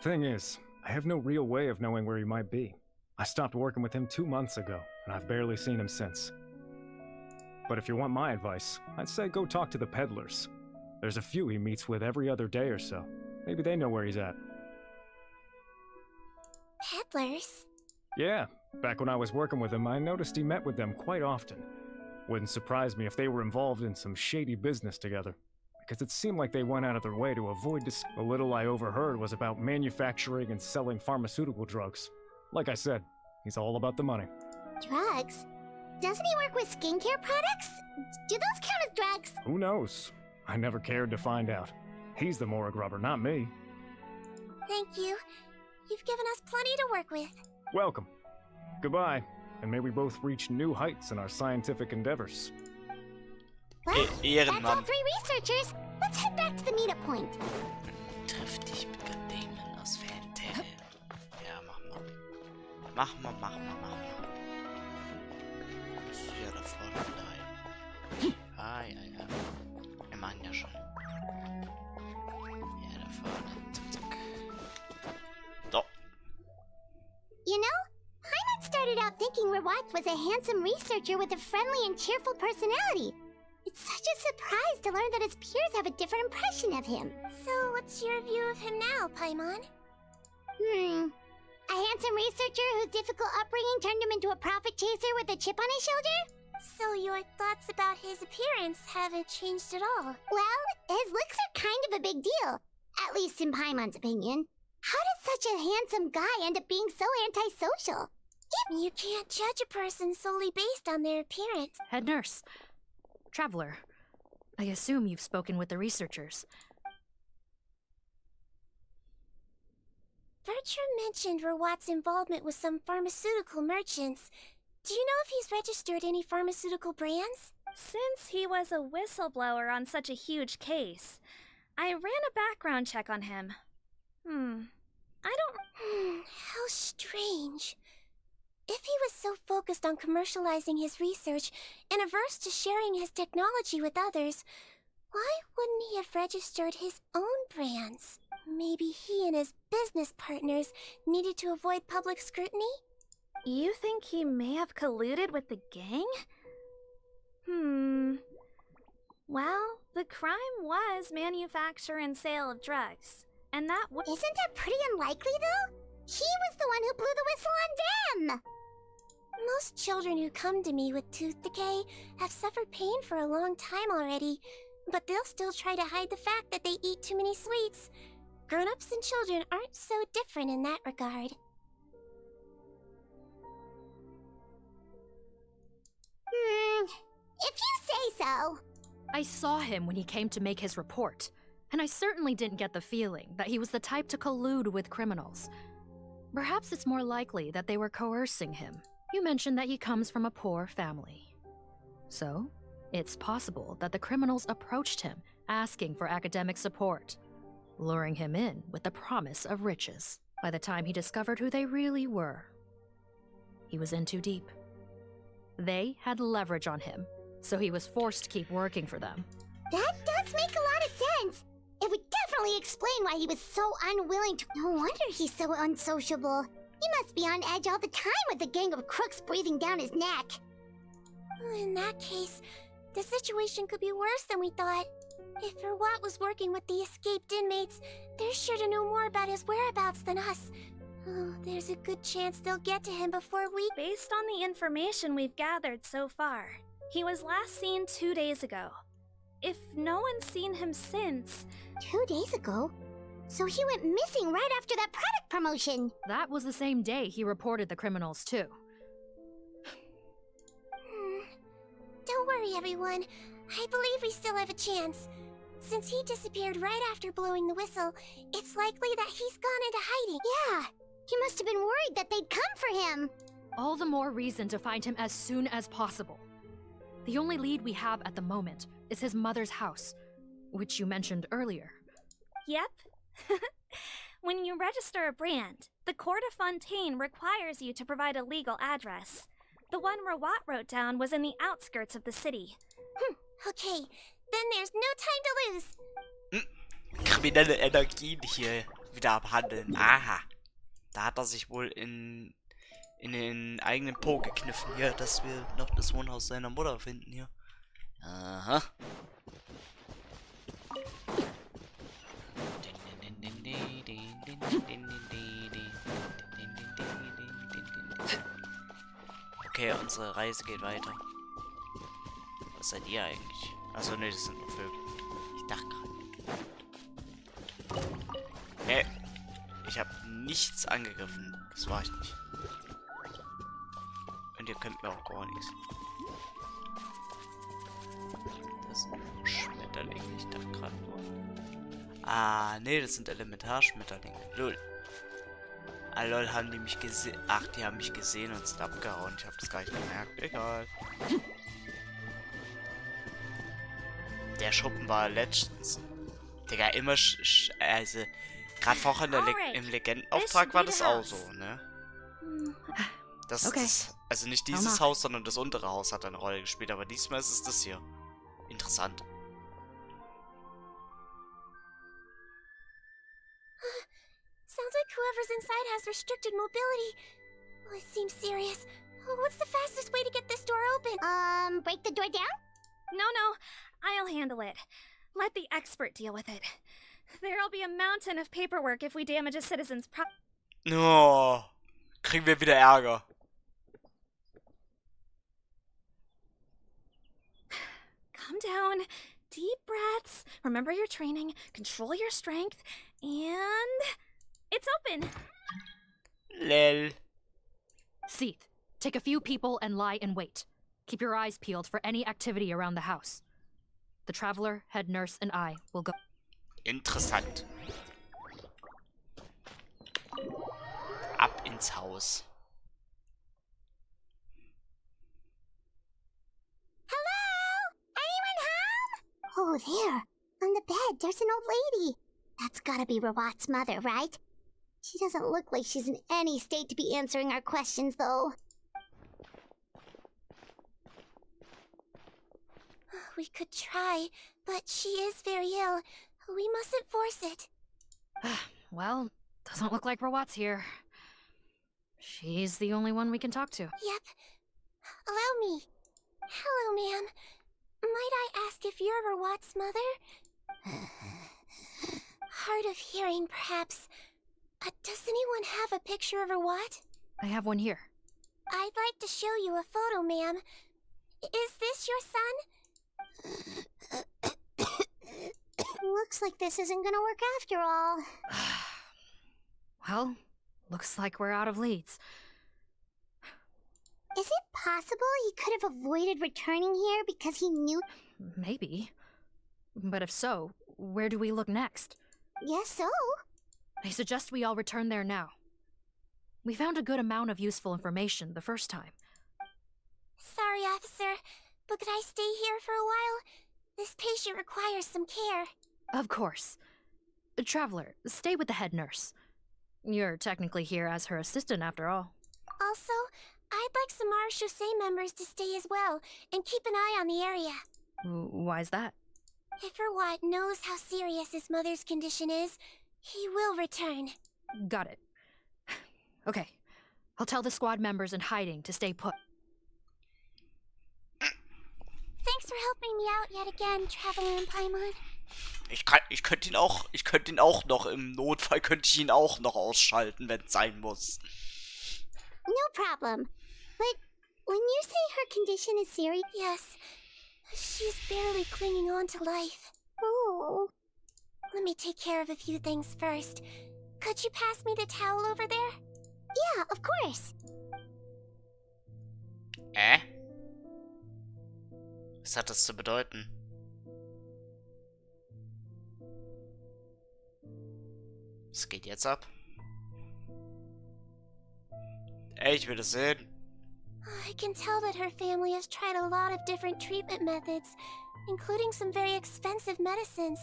Thing is, I have no real way of knowing where he might be. I stopped working with him 2 months ago, and I've barely seen him since. But if you want my advice, I'd say go talk to the peddlers. There's a few he meets with every other day or so. Maybe they know where he's at.
Peddlers?
Yeah, back when I was working with him, I noticed he met with them quite often. Wouldn't surprise me if they were involved in some shady business together, because it seemed like they went out of their way to avoid this. The little I overheard was about manufacturing and selling pharmaceutical drugs. Like I said, he's all about the money.
Drugs? Doesn't he work with skincare products? Do those count as drugs?
Who knows? I never cared to find out. He's the Morag rubber, not me.
Thank you. You've given us plenty to work with.
Welcome. Goodbye, and may we both reach new heights in our scientific endeavors.
Well, that's all
Ehrenmann.
3 researchers. Let's head back to the meetup point.
Treff dich mit der Damon aus Phantom. Ja, mach mal. Mach mal. Ja, da vorne wieder rein. Ja. Wir machen ja schon. Ja, da vorne. Zack. So.
You know, Paimon started out thinking Rawat was a handsome researcher with a friendly and cheerful personality. It's such a surprise to learn that his peers have a different impression of him.
So, what's your view of him now, Paimon?
A handsome researcher whose difficult upbringing turned him into a profit chaser with a chip on his shoulder?
So your thoughts about his appearance haven't changed at all?
Well, his looks are kind of a big deal. At least in Paimon's opinion. How does such a handsome guy end up being so antisocial?
You can't judge a person solely based on their appearance.
Head nurse. Traveler. I assume you've spoken with the researchers.
Bertram mentioned Rawat's involvement with some pharmaceutical merchants. Do you know if he's registered any pharmaceutical brands?
Since he was a whistleblower on such a huge case, I ran a background check on him. I don't...
How strange. If he was so focused on commercializing his research and averse to sharing his technology with others, why wouldn't he have registered his own brands? Maybe he and his business partners needed to avoid public scrutiny?
You think he may have colluded with the gang? Well, the crime was manufacture and sale of drugs. And that was...
Isn't that pretty unlikely, though? He was the one who blew the whistle on them!
Most children who come to me with tooth decay have suffered pain for a long time already, but they'll still try to hide the fact that they eat too many sweets. Grown-ups and children aren't so different in that regard.
If you say so.
I saw him when he came to make his report, and I certainly didn't get the feeling that he was the type to collude with criminals. Perhaps it's more likely that they were coercing him. You mentioned that he comes from a poor family. So, it's possible that the criminals approached him, asking for academic support, luring him in with the promise of riches. By the time he discovered who they really were, he was in too deep. They had leverage on him, so he was forced to keep working for them.
That does make a lot of sense. It would definitely explain why he was so unwilling to... No wonder he's so unsociable. He must be on edge all the time with a gang of crooks breathing down his neck.
In that case, the situation could be worse than we thought. If Rawat was working with the escaped inmates, they're sure to know more about his whereabouts than us. Oh, there's a good chance they'll get to him before we...
Based on the information we've gathered so far, he was last seen 2 days ago. If no one's seen him since...
2 days ago? So he went missing right after that product promotion.
That was the same day he reported the criminals, too.
Don't worry, everyone. I believe we still have a chance. Since he disappeared right after blowing the whistle, it's likely that he's gone into hiding.
Yeah, he must have been worried that they'd come for him.
All the more reason to find him as soon as possible. The only lead we have at the moment is his mother's house, which you mentioned earlier.
Yep. When you register a brand, the Court of Fontaine requires you to provide a legal address. The one Rawat wrote down was in the outskirts of the city.
Okay, then there's no time to lose.
Kriminelle Energien hier wieder abhandeln. Aha. Da hat er sich wohl in den eigenen Po gekniffen hier, dass wir noch das Wohnhaus seiner Mutter finden hier. Aha. Okay, unsere Reise geht weiter. Was seid ihr eigentlich? Achso, ne, das sind nur Vögel. Ich dachte gerade. Nee, ich habe nichts angegriffen. Das war ich nicht. Und ihr könnt mir auch gar nichts. Das sind Schmetterlinge, ich dachte gerade nur. Ah, nee, das sind Elementarschmetterlinge. Lol. Ah, lol, haben die mich gesehen? Ach, die haben mich gesehen und sind abgehauen. Ich habe das gar nicht gemerkt. Egal. der Schuppen war letztens. Digga, immer, also, gerade vorher im Legendenauftrag war das auch so, ne? Das,
Okay.
also nicht dieses Haus, sondern das untere Haus hat eine Rolle gespielt, aber diesmal ist es das hier. Interessant.
Sounds like whoever's inside has restricted mobility. Oh, it seems serious. Oh, what's the fastest way to get this door open?
Break the door down?
No, I'll handle it. Let the expert deal with it. There'll be a mountain of paperwork if we damage a citizen's
No, kriegen wir wieder Ärger.
Calm down. Deep breaths. Remember your training. Control your strength. And... it's open.
Lel.
Seath, take a few people and lie in wait. Keep your eyes peeled for any activity around the house. The Traveler, Head Nurse, and I will go.
Interessant. Ab ins Haus.
Oh, there. On the bed, there's an old lady. That's gotta be Rawat's mother, right? She doesn't look like she's in any state to be answering our questions, though.
We could try, but she is very ill. We mustn't force it.
Well, doesn't look like Rawat's here. She's the only one we can talk to.
Yep. Allow me. Hello, ma'am. Might I ask if you're Rawat's mother? Hard of hearing, perhaps. Does anyone have a picture of Rawat?
I have one here.
I'd like to show you a photo, ma'am. Is this your son?
Looks like this isn't gonna work after all.
Well, looks like we're out of leads.
Is it possible he could have avoided returning here because he knew?
Maybe. But if so, where do we look next?
Yes, so.
I suggest we all return there now. We found a good amount of useful information the first time.
Sorry, officer, but could I stay here for a while? This patient requires some care.
Of course. Traveler, stay with the head nurse. You're technically here as her assistant after all.
Also, I'd like some Marechaussee members to stay as well, and keep an eye on the area.
Why's that?
If Rawat knows how serious his mother's condition is, he will return.
Got it. Okay. I'll tell the squad members in hiding to stay put.
Thanks for helping me out yet again, Traveler and Paimon.
Ich könnte ihn auch noch im Notfall könnte ich ihn auch noch ausschalten, wenn es sein muss.
No problem. But when you say her condition is serious...
Yes. She's barely clinging on to life.
Oh.
Let me take care of a few things first. Could you pass me the towel over there?
Yeah, of course.
Was hat das zu bedeuten? Was geht jetzt ab? Ey, ich will das sehen.
I can tell that her family has tried a lot of different treatment methods, including some very expensive medicines.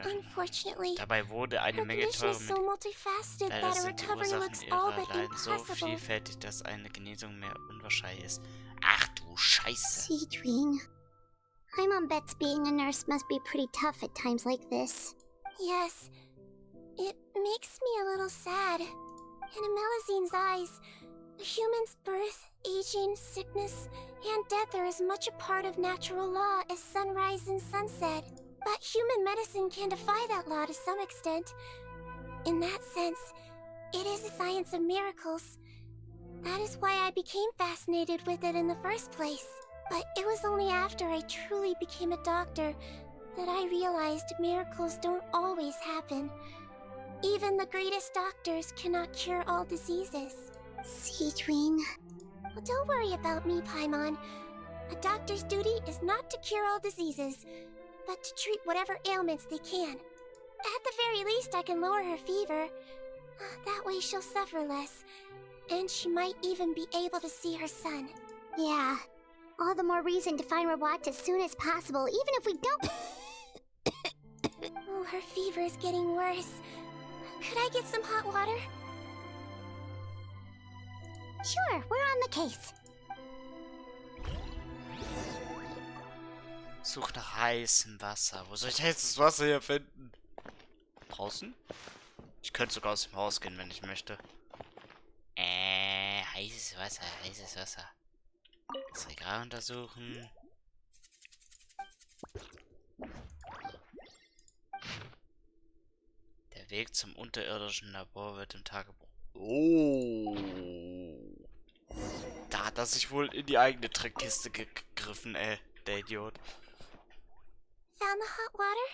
Unfortunately,
dabei wurde eine Menge teure
so multifaceted
Leider
that a
sind die
recovery
Ursachen
looks all
ihrer
but
Leiden so
impossible.
vielfältig, dass eine Genesung mehr unwahrscheinlich ist. Ach du Scheiße.
Citrine. My mom bets being a nurse must be pretty tough at times like this.
Yes. It makes me a little sad. In Melizine's eyes, a human's birth, aging, sickness, and death are as much a part of natural law as sunrise and sunset. But human medicine can defy that law to some extent. In that sense, it is a science of miracles. That is why I became fascinated with it in the first place. But it was only after I truly became a doctor that I realized miracles don't always happen. Even the greatest doctors cannot cure all diseases.
Citrine.
Well, don't worry about me, Paimon. A doctor's duty is not to cure all diseases, but to treat whatever ailments they can. At the very least, I can lower her fever. That way she'll suffer less, and she might even be able to see her son.
Yeah. All the more reason to find Rawat as soon as possible, even if we don't...
Oh, her fever is getting worse. Could I get some hot water?
Sure, we're on the case.
Such nach heißem Wasser. Wo soll ich heißes Wasser hier finden? Draußen? Ich könnte sogar aus dem Haus gehen, wenn ich möchte. Heißes Wasser, heißes Wasser. Das Regal untersuchen. Der Weg zum unterirdischen Labor wird im Tagebuch. Oh. Da hat er sich wohl in die eigene Trickkiste gegriffen, der Idiot.
Found the hot water?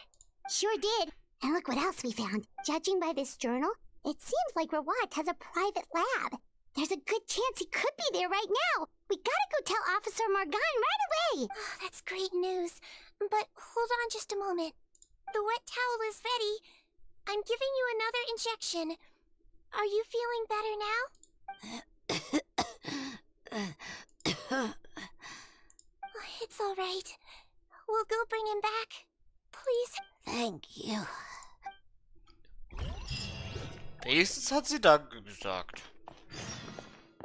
Sure did. And look what else we found. Judging by this journal, it seems like Rawat has a private lab. There's a good chance he could be there right now. We gotta go tell Officer Morgan right away.
Oh, that's great news. But hold on just a moment. The wet towel is ready. I'm giving you another injection. Are you feeling better now? It's all right. We'll go bring him back. Please.
Thank you.
Wenigstens hat sie Danke gesagt.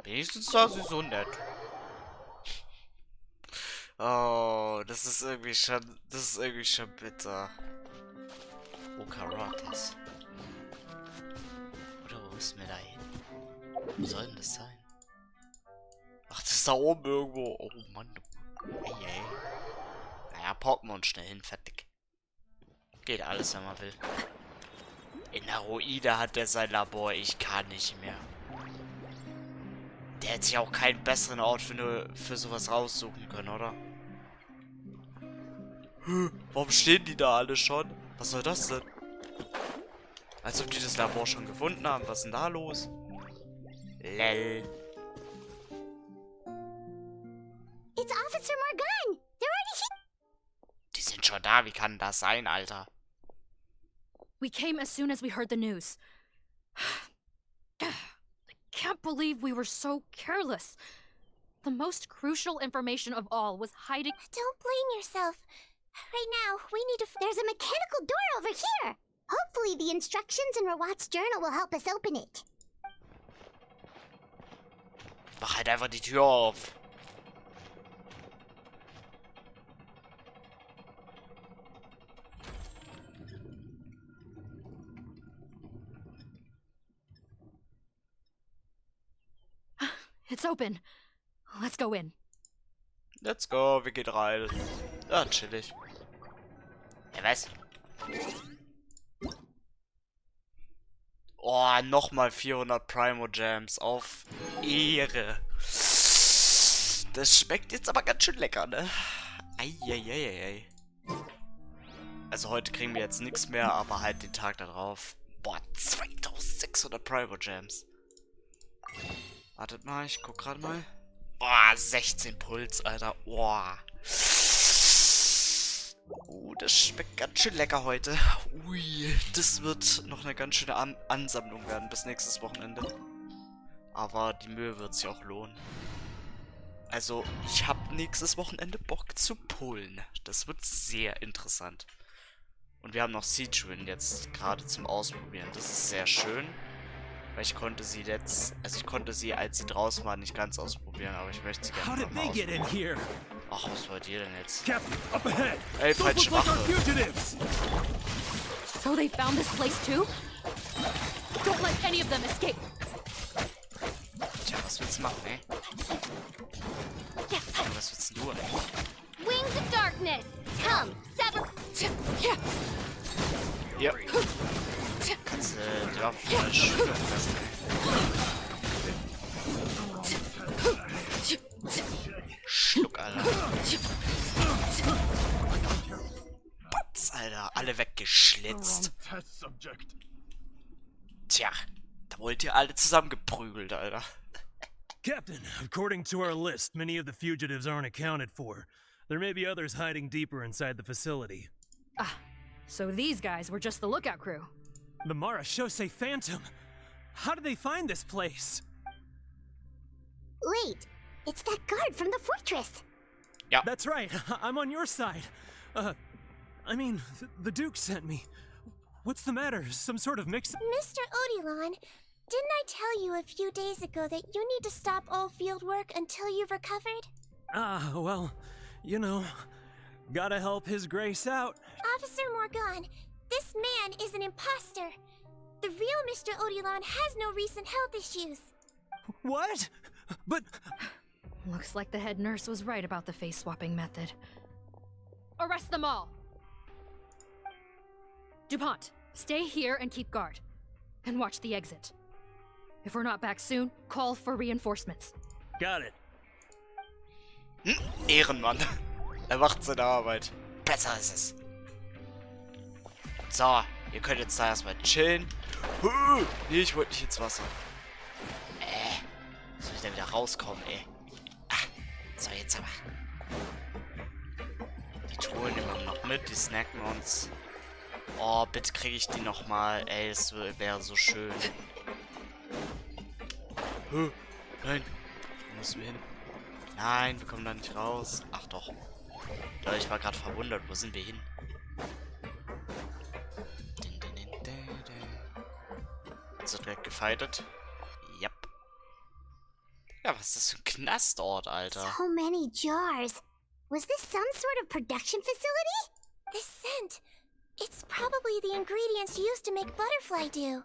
Wenigstens war sie so nett. Oh, das ist irgendwie schon bitter. Oh, Karatas. Oder wo müssen wir da hin? Wo soll denn das sein? Ach, das ist da oben irgendwo. Oh Mann. Ey. Naja, poppen wir uns schnell hin, fertig. Geht alles, wenn man will. In der Ruine hat er sein Labor, ich kann nicht mehr. Der hätte sich auch keinen besseren Ort für sowas raussuchen können, oder? Warum stehen die da alle schon? Was soll das denn? Als ob die das Labor schon gefunden haben. Was ist denn da los? Lel.
It's Officer Morgan. They're already here.
Die sind schon da. Wie kann das sein, Alter?
We came as soon as we heard the news. I can't believe we were so careless. The most crucial information of all was hiding.
Don't blame yourself. Right now, we need to...
There's a mechanical door over here. Hopefully the instructions in Rawat's journal will help us open it.
Mach halt einfach die Tür auf.
It's open. Let's go in.
Let's go, wir gehen rein. Ja, chillig. Ja, was? Oh, nochmal 400 Primo Gems auf Ehre. Das schmeckt jetzt aber ganz schön lecker, ne? Eieieiei. Also heute kriegen wir jetzt nichts mehr, aber halt den Tag darauf. Boah, 2600 Primo Gems. Wartet mal, ich guck gerade mal. Boah, 16 Puls, Alter. Boah. Das schmeckt ganz schön lecker heute. Ui, das wird noch eine ganz schöne Ansammlung werden bis nächstes Wochenende. Aber die Mühe wird sich auch lohnen. Also, ich habe nächstes Wochenende Bock zu pullen. Das wird sehr interessant. Und wir haben noch Siege Win jetzt gerade zum Ausprobieren. Das ist sehr schön. Weil ich konnte sie als sie draußen war, nicht ganz ausprobieren, aber ich möchte sie gerne mal ausprobieren. Ach, was wollt ihr denn jetzt? Ey, falsche Wache.
So they found this place too? Don't let any of them escape.
Tja, was willst du machen, ey? Was willst du tun, ey?
Wings of Darkness. Come, sever...
Ja. Kannst du die Waffe von der Schule fressen, ey. Schluck, Alter. Batz, Alter. Alle weggeschlitzt. Tja, da wollt ihr alle zusammengeprügelt, Alter.
Captain, according to our list, many of the fugitives aren't accounted for. There may be others hiding deeper inside the facility.
Ah, so these guys were just the lookout crew.
The Marashose Phantom! How did they find this place?
Wait, it's that guard from the fortress.
Ja.
That's right. I'm on your side. I mean, the Duke sent me. What's the matter? Some sort of mix?
Mr. Odilon, didn't I tell you a few days ago that you need to stop all field work until you've recovered?
Ah, well, you know, gotta help His Grace out.
Officer Morgan, this man is an imposter. The real Mr. Odilon has no recent health issues.
What? But...
Looks like the head nurse was right about the face-swapping method. Arrest them all! DuPont, stay here and keep guard. And watch the exit. If we're not back soon, call for reinforcements.
Got it.
Ehrenmann. Er macht seine Arbeit. Besser ist es. So, ihr könnt jetzt da erstmal chillen. Nee, ich wollte nicht ins Wasser. Soll ich da wieder rauskommen, ey? Ach, so, jetzt aber. Die Truhen nehmen wir noch mit, die snacken uns. Oh, bitte kriege ich die nochmal. Ey, das wäre so schön. Nein. Wo müssen wir hin? Nein, wir kommen da nicht raus. Ach doch. Ja, ich war gerade verwundert. Wo sind wir hin? Ist direkt gefightet? Yep. Ja, was ist das für ein Knastort, Alter?
So many jars. Was this some sort of production facility?
This scent. It's probably the ingredients used to make butterfly dew.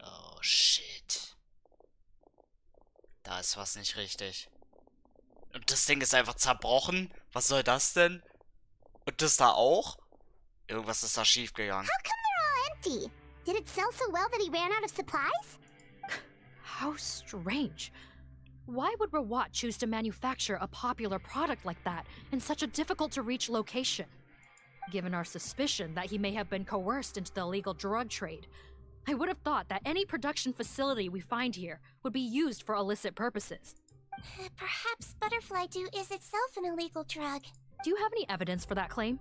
Oh, shit. Da ist was nicht richtig. Und das Ding ist einfach zerbrochen? Was soll das denn? Und das da auch? Irgendwas ist da schief gegangen.
How come they're all empty? Did it sell so well that he ran out of supplies?
How strange. Why would Rawat choose to manufacture a popular product like that in such a difficult-to-reach location? Given our suspicion that he may have been coerced into the illegal drug trade, I would have thought that any production facility we find here would be used for illicit purposes.
Perhaps butterfly dew is itself an illegal drug.
Do you have any evidence for that claim?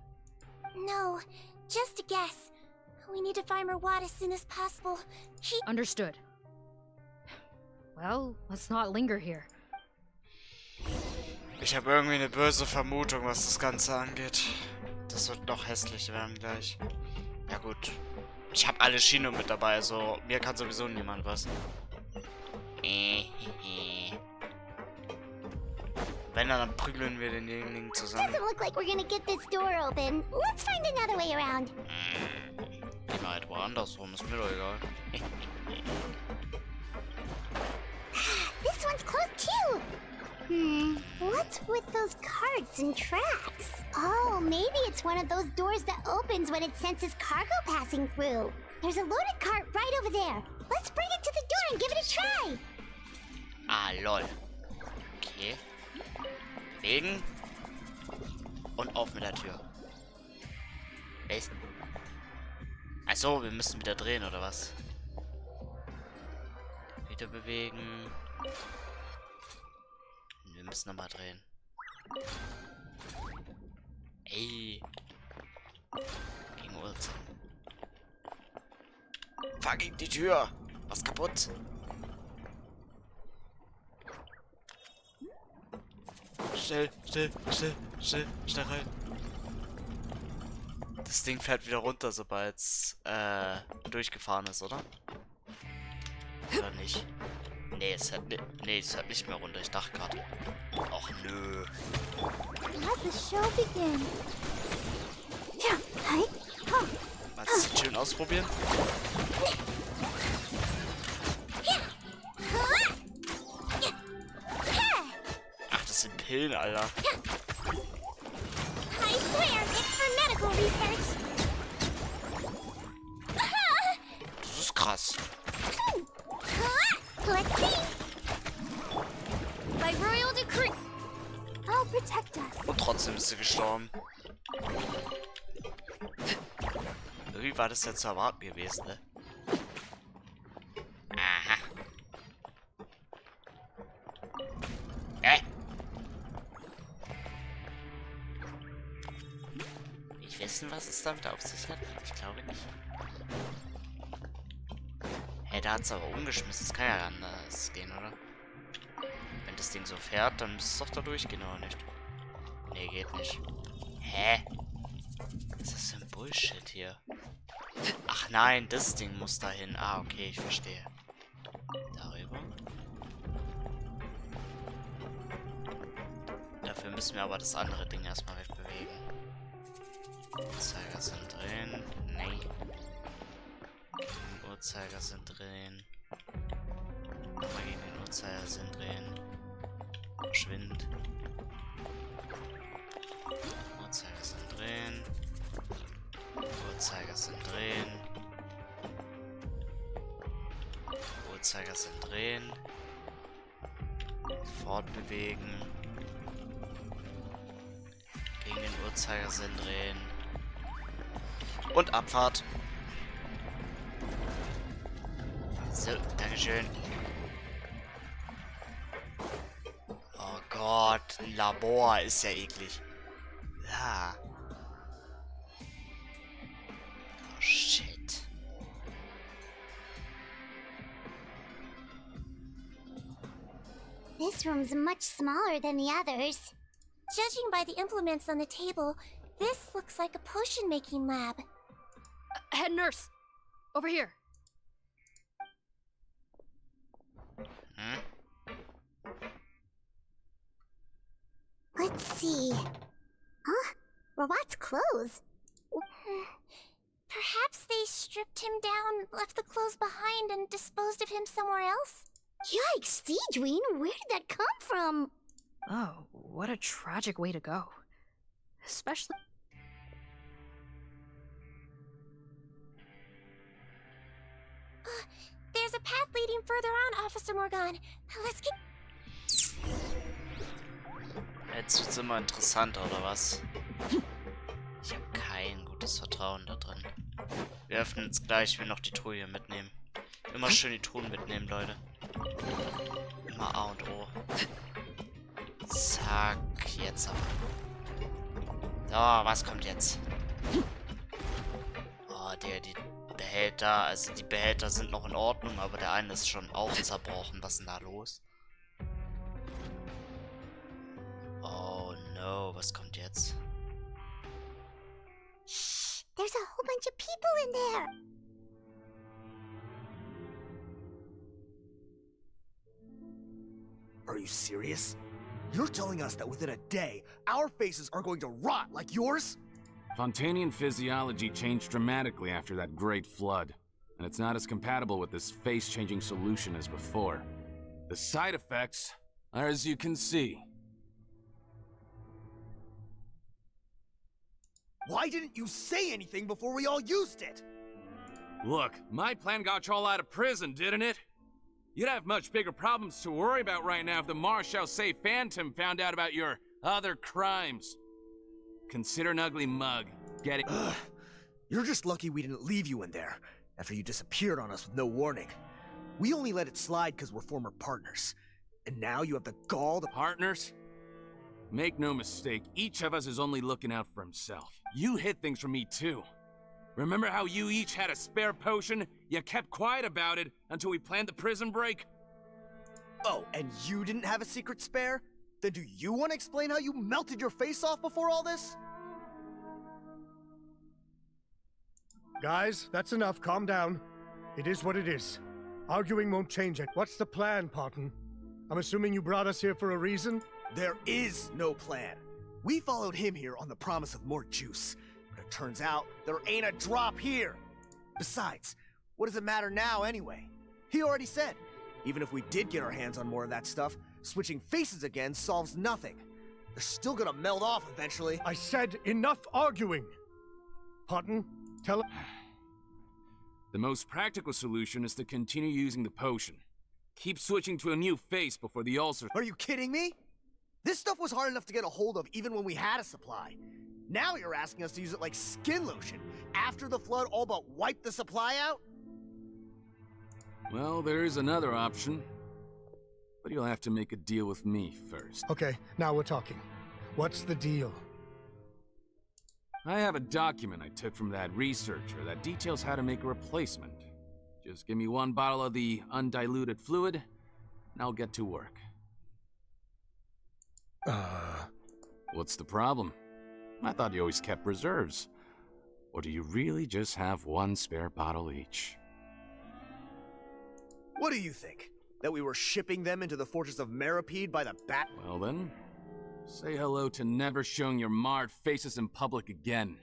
No, just a guess. We need to find Rawat as soon as possible.
Understood. Well, let's not linger here.
Ich habe irgendwie eine böse Vermutung, was das Ganze angeht. Das wird noch hässlich werden gleich. Ja gut. Ich habe alle Chino mit dabei, also mir kann sowieso niemand was. Wenn, dann prügeln wir denjenigen zusammen.
Doesn't look like we're gonna get this door open. Let's find another way around.
Gehen wir halt woanders rum, ist mir doch egal.
This one's closed too. What's with those carts and tracks? Oh, maybe it's one of those doors that opens when it senses cargo passing through. There's a loaded cart right over there. Let's bring it to the door and give it a try.
Ah, lol. Okay. Bewegen. Und auf mit der Tür. Was? Achso, wir müssen wieder drehen, oder was? Wieder bewegen. Wir müssen nochmal drehen. Ey. Gegen uns. Fucking die Tür. Was kaputt? Schnell rein. Das Ding fährt wieder runter, sobald es durchgefahren ist, oder? Oder nicht? Nee, es fährt nicht mehr runter. Ich dachte gerade. Och nö.
Let the show begin. Ja, hi.
Meinst du, schön ausprobieren? Ach, das sind Pillen, Alter.
I swear it's for medical research.
Das ist krass.
Let's see.
By royal decree. I'll protect us.
Und trotzdem ist sie gestorben. Irgendwie war das ja zu erwarten gewesen, ne? Aha. Ich wissen, was es damit auf sich hat? Ich glaube nicht. Hey, da hat es aber umgeschmissen. Das kann ja anders gehen, oder? Wenn das Ding so fährt, dann müsste es doch da durchgehen, oder nicht? Nee, geht nicht. Hä? Was ist das für ein Bullshit hier? Ach nein, das Ding muss dahin. Ah, okay, ich verstehe. Darüber. Dafür müssen wir aber das andere Ding erstmal wegbewegen. Uhrzeigersinn drehen. Nee. Uhrzeigersinn drehen. Nochmal gegen den Uhrzeigersinn drehen. Verschwind. Uhrzeigersinn drehen. Uhrzeigersinn drehen. Uhrzeigersinn drehen. Fortbewegen. Gegen den Uhrzeigersinn drehen. Und Abfahrt. So, Dankeschön. Oh Gott, ein Labor ist ja eklig. Ja. Oh shit.
This room's much smaller than the others. Judging by the implements on the table, this looks like a potion-making lab.
Head nurse! Over here!
Hmm?
Let's see. Huh? Robot's clothes. Perhaps they stripped him down, left the clothes behind, and disposed of him somewhere else? Yikes, Deedween, where did that come from?
Oh, what a tragic way to go. Especially...
There's a path leading further on, Officer Morgan. Let's get...
Jetzt wird's immer interessanter, oder was? Ich habe kein gutes Vertrauen da drin. Wir öffnen jetzt gleich, wenn wir noch die Truhe hier mitnehmen. Immer schön die Truhen mitnehmen, Leute. Immer A und O. Zack, jetzt aber. So, was kommt jetzt? Oh, die Behälter, also die Behälter sind noch in Ordnung, aber der eine ist schon auch zerbrochen. Was ist denn da los? Oh no, was kommt jetzt?
Shh, there's a whole bunch of people in there.
Are you serious? You're telling us that within a day, our faces are going to rot like yours?
Fontanian physiology changed dramatically after that great flood, and it's not as compatible with this face-changing solution as before. The side effects are as you can see.
Why didn't you say anything before we all used it?
Look, my plan got y'all out of prison, didn't it? You'd have much bigger problems to worry about right now if the Marshal Say Phantom found out about your other crimes. Consider an ugly mug. Get it?
Ugh. You're just lucky we didn't leave you in there after you disappeared on us with no warning. We only let it slide because we're former partners. And now you have the gall to...
Partners? Make no mistake, each of us is only looking out for himself. You hid things from me too. Remember how you each had a spare potion? You kept quiet about it until we planned the prison break?
Oh, and you didn't have a secret spare? Then do you want to explain how you melted your face off before all this?
Guys, that's enough. Calm down. It is what it is. Arguing won't change it. What's the plan, Parton? I'm assuming you brought us here for a reason?
There is no plan. We followed him here on the promise of more juice. But it turns out there ain't a drop here. Besides, what does it matter now anyway? He already said, even if we did get our hands on more of that stuff, switching faces again solves nothing. They're still gonna melt off eventually.
I said enough arguing! Parton, tell him...
The most practical solution is to continue using the potion. Keep switching to a new face before the ulcer...
Are you kidding me? This stuff was hard enough to get a hold of even when we had a supply. Now you're asking us to use it like skin lotion, after the flood all but wiped the supply out?
Well, there is another option. But you'll have to make a deal with me first.
Okay, now we're talking. What's the deal?
I have a document I took from that researcher that details how to make a replacement. Just give me one bottle of the undiluted fluid, and I'll get to work. What's the problem? I thought you always kept reserves. Or do you really just have one spare bottle each?
What do you think? That we were shipping them into the fortress of Meripede by the bat?
Well then, say hello to never showing your marred faces in public again.